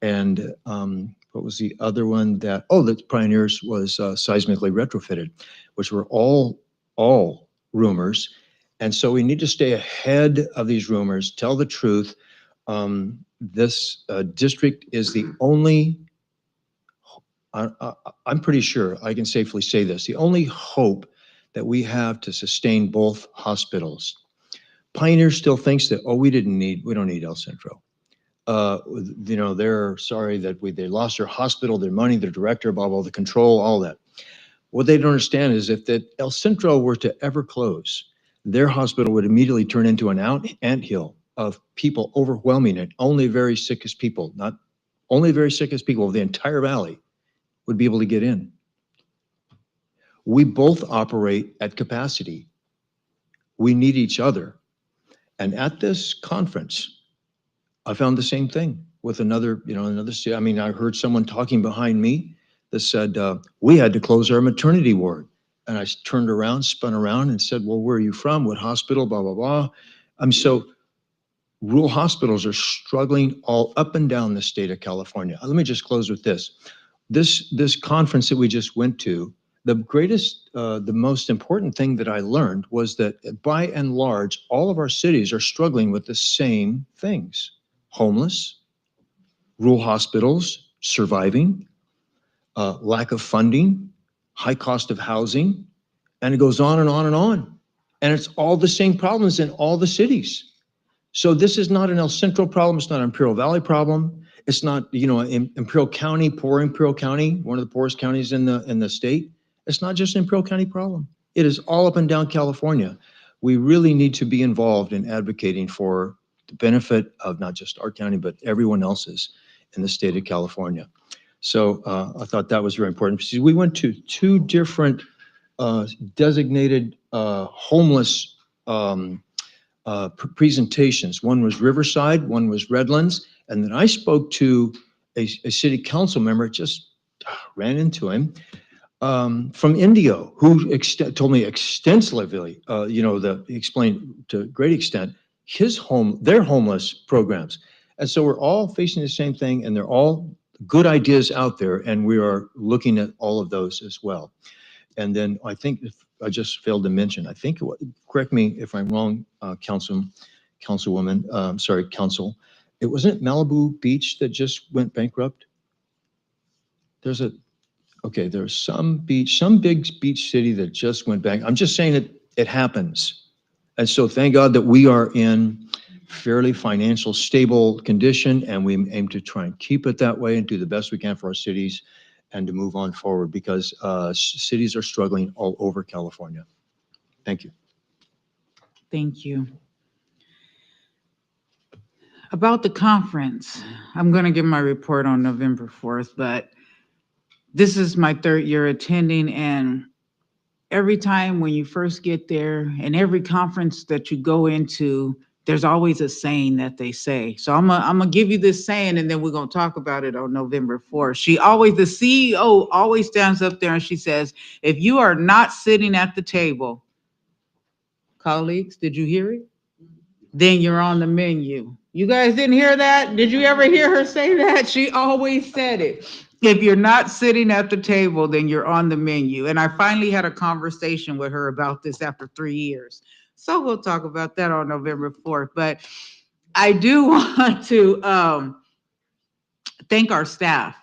and what was the other one that? Oh, the Pioneers was seismically retrofitted, which were all rumors. And so we need to stay ahead of these rumors, tell the truth. This district is the only, I'm pretty sure I can safely say this, the only hope that we have to sustain both hospitals. Pioneer still thinks that, we don't need El Centro. They're sorry that they lost their hospital, their money, their director, blah, blah, the control, all that. What they don't understand is if that El Centro were to ever close, their hospital would immediately turn into an anthill of people overwhelming it. Only very sickest people, not only very sickest people of the entire valley would be able to get in. We both operate at capacity. We need each other. And at this conference, I found the same thing with another city. I mean, I heard someone talking behind me that said, we had to close our maternity ward. And I turned around, spun around and said, well, where are you from? What hospital? Blah, blah, blah. So rural hospitals are struggling all up and down the state of California. Let me just close with this. This conference that we just went to, the most important thing that I learned was that by and large, all of our cities are struggling with the same things. Homeless, rural hospitals surviving, lack of funding, high cost of housing, and it goes on and on and on. And it's all the same problems in all the cities. So this is not an El Centro problem. It's not an Imperial Valley problem. It's not, Imperial County, poor Imperial County, one of the poorest counties in the state. It's not just an Imperial County problem. It is all up and down California. We really need to be involved in advocating for the benefit of not just our county, but everyone else's in the state of California. So I thought that was very important. We went to two different designated homeless presentations. One was Riverside, one was Redlands. And then I spoke to a city council member, just ran into him, from Indio, who told me extensively, explained to a great extent their homeless programs. And so we're all facing the same thing, and they're all good ideas out there, and we are looking at all of those as well. And then I think I just failed to mention, correct me if I'm wrong, councilwoman, sorry, council. It wasn't Malibu Beach that just went bankrupt? There's some big beach city that just went bankrupt. I'm just saying it happens. And so thank God that we are in fairly financial stable condition, and we aim to try and keep it that way and do the best we can for our cities and to move on forward, because cities are struggling all over California. Thank you. Thank you. About the conference, I'm going to give my report on November 4th, but this is my third year attending, and every time when you first get there and every conference that you go into, there's always a saying that they say. So I'm gonna give you this saying and then we're gonna talk about it on November 4th. The CEO always stands up there and she says, if you are not sitting at the table, colleagues, did you hear it? Then you're on the menu. You guys didn't hear that? Did you ever hear her say that? She always said it. If you're not sitting at the table, then you're on the menu. And I finally had a conversation with her about this after 3 years. So we'll talk about that on November 4th. But I do want to thank our staff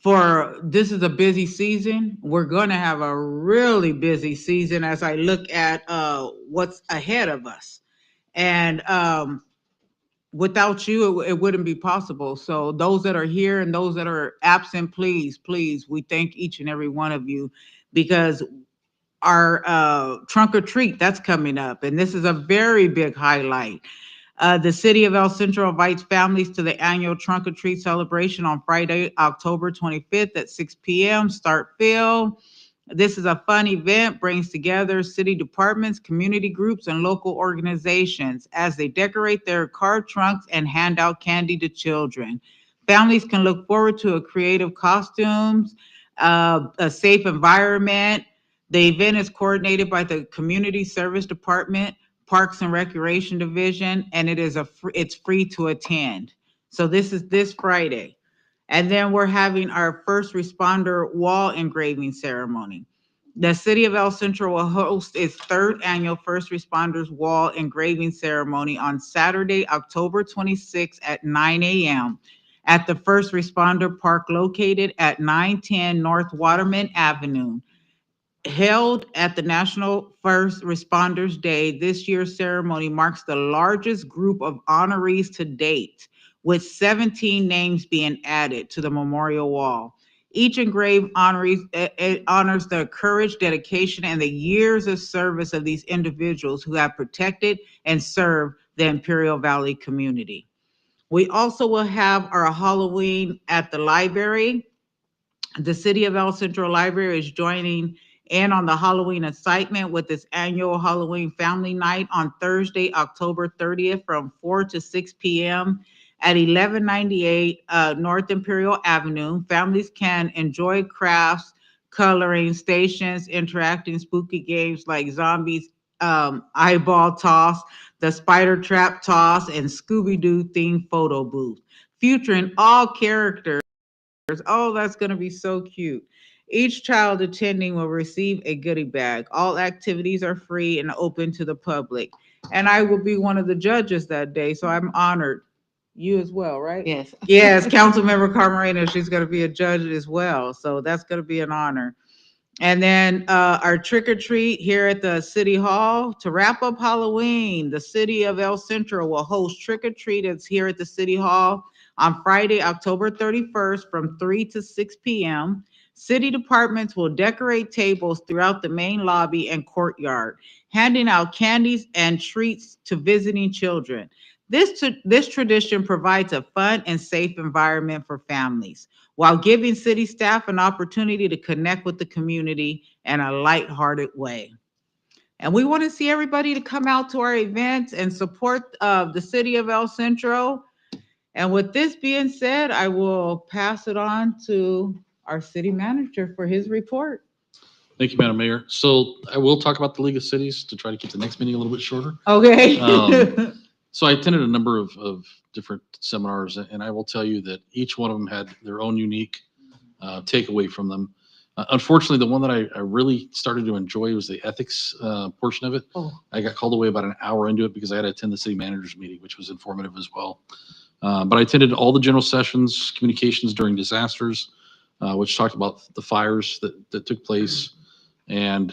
for this is a busy season. We're going to have a really busy season as I look at what's ahead of us. And without you, it wouldn't be possible. So those that are here and those that are absent, please, we thank each and every one of you because our trunk or treat, that's coming up. And this is a very big highlight. The city of El Centro invites families to the annual trunk or treat celebration on Friday, October 25th at 6 p.m. Start Field. This is a fun event, brings together city departments, community groups, and local organizations as they decorate their car trunks and hand out candy to children. Families can look forward to a creative costumes, a safe environment. The event is coordinated by the Community Service Department, Parks and Recreation Division, and it's free to attend. So this is this Friday. And then we're having our first responder wall engraving ceremony. The city of El Centro will host its third annual First Responders Wall engraving ceremony on Saturday, October 26th at 9 a.m. at the First Responder Park located at 910 North Waterman Avenue. Held at the National First Responders Day, this year's ceremony marks the largest group of honorees to date, with 17 names being added to the memorial wall. Each engraved honorees honors the courage, dedication, and the years of service of these individuals who have protected and served the Imperial Valley community. We also will have our Halloween at the library. The City of El Centro Library is joining in on the Halloween excitement with its annual Halloween Family Night on Thursday, October 30th from 4 to 6 p.m. at 1198 North Imperial Avenue. Families can enjoy crafts, coloring stations, interacting spooky games like zombies, eyeball toss, the spider trap toss, and Scooby-Doo themed photo booth, featuring all characters. Oh, that's going to be so cute. Each child attending will receive a goodie bag. All activities are free and open to the public. And I will be one of the judges that day, so I'm honored. You as well, right? Yes. Yes, Councilmember Carmarena, she's going to be a judge as well. So that's going to be an honor. And then our trick or treat here at the City Hall. To wrap up Halloween, the city of El Centro will host trick or treat. It's here at the City Hall on Friday, October 31st from 3 to 6 p.m. City departments will decorate tables throughout the main lobby and courtyard, handing out candies and treats to visiting children. This tradition provides a fun and safe environment for families, while giving city staff an opportunity to connect with the community in a lighthearted way. And we want to see everybody to come out to our events and support the city of El Centro. And with this being said, I will pass it on to our city manager for his report. Thank you, Madam Mayor. So I will talk about the League of Cities to try to keep the next meeting a little bit shorter. Okay. So I attended a number of different seminars, and I will tell you that each one of them had their own unique takeaway from them. Unfortunately, the one that I really started to enjoy was the ethics portion of it. Oh. I got called away about an hour into it because I had to attend the city manager's meeting, which was informative as well. But I attended all the general sessions, communications during disasters, which talked about the fires that took place and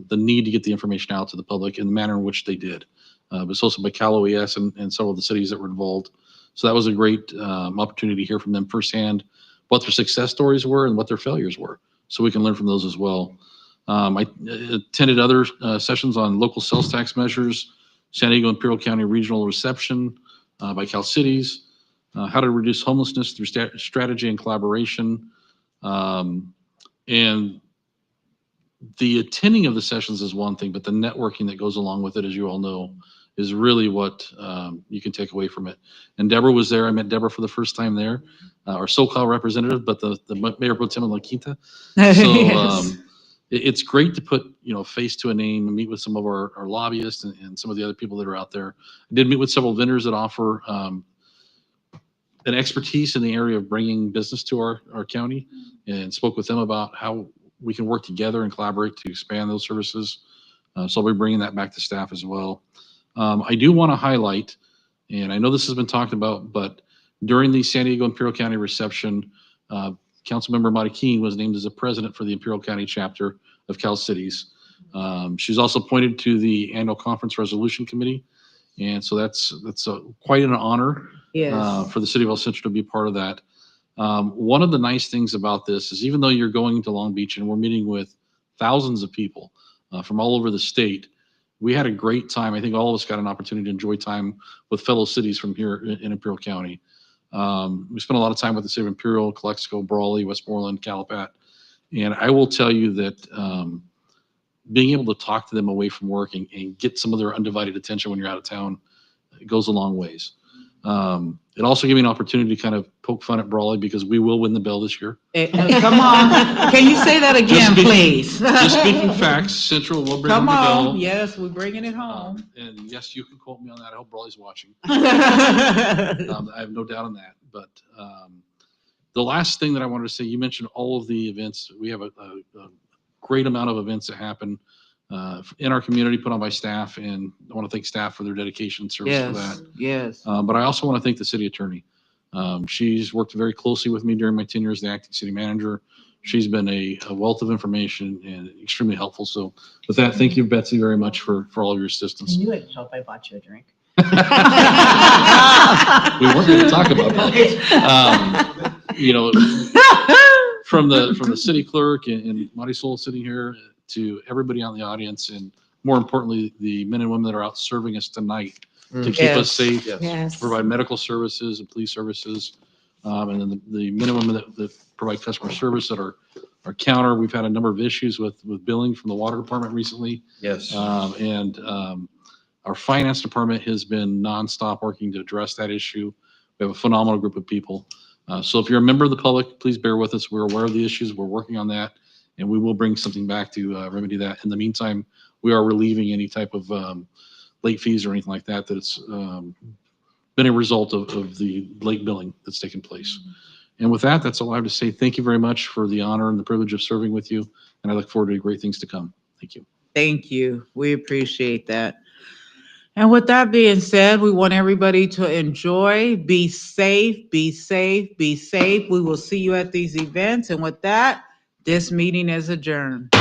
the need to get the information out to the public in the manner in which they did. But it's also by Cal OES and several of the cities that were involved. So that was a great opportunity to hear from them firsthand what their success stories were and what their failures were, so we can learn from those as well. I attended other sessions on local sales tax measures, San Diego Imperial County Regional Reception by Cal Cities, how to reduce homelessness through strategy and collaboration, and the attending of the sessions is one thing, but the networking that goes along with it, as you all know, is really what you can take away from it. And Deborah was there. I met Deborah for the first time there, our SoCal representative, but the Mayor Pro Tem of La Quinta. So Yes. it's great to put, face to a name and meet with some of our lobbyists and some of the other people that are out there. I did meet with several vendors that offer an expertise in the area of bringing business to our county, and spoke with them about how we can work together and collaborate to expand those services. So I'll be bringing that back to staff as well. I do want to highlight, and I know this has been talked about, but during the San Diego Imperial County reception, Councilmember Marikeen was named as the president for the Imperial County chapter of Cal Cities. She's also appointed to the annual conference resolution committee. And so that's quite an honor for the city of El Centro to be part of that. One of the nice things about this is, even though you're going to Long Beach and we're meeting with thousands of people from all over the state, we had a great time. I think all of us got an opportunity to enjoy time with fellow cities from here in Imperial County. We spent a lot of time with the city of Imperial, Calexico, Brawley, Westmoreland, Calapat. And I will tell you that being able to talk to them away from work and get some of their undivided attention when you're out of town, it goes a long ways. It also gave me an opportunity to kind of poke fun at Brawley, because we will win the bell this year. Come on. Can you say that again, please? Just speaking facts, Central will bring home Come the bell. on. Yes, we're bringing it home. And yes, you can quote me on that. I hope Brawley's watching. I have no doubt on that. But the last thing that I wanted to say, you mentioned all of the events. We have a great amount of events that happen in our community, put on by staff, and I want to thank staff for their dedication and service for that. Yes. But I also want to thank the city attorney. She's worked very closely with me during my tenure as the acting city manager. She's been a wealth of information and extremely helpful. So with that, thank you, Betsy, very much for all of your assistance. You would help. I bought you a drink. We weren't going to talk about that. From the city clerk and Marisol sitting here, to everybody on the audience, and more importantly, the men and women that are out serving us tonight to keep us safe, Yes. to provide medical services and police services, and then the men and women that provide customer service at our counter. We've had a number of issues with billing from the water department recently. Yes. And our finance department has been nonstop working to address that issue. We have a phenomenal group of people. So if you're a member of the public, please bear with us. We're aware of the issues. We're working on that, and we will bring something back to remedy that. In the meantime, we are relieving any type of late fees or anything like that that's been a result of the late billing that's taken place. And with that, that's all I have to say. Thank you very much for the honor and the privilege of serving with you, and I look forward to great things to come. Thank you. Thank you. We appreciate that. And with that being said, we want everybody to enjoy, be safe, be safe, be safe. We will see you at these events. And with that, this meeting is adjourned.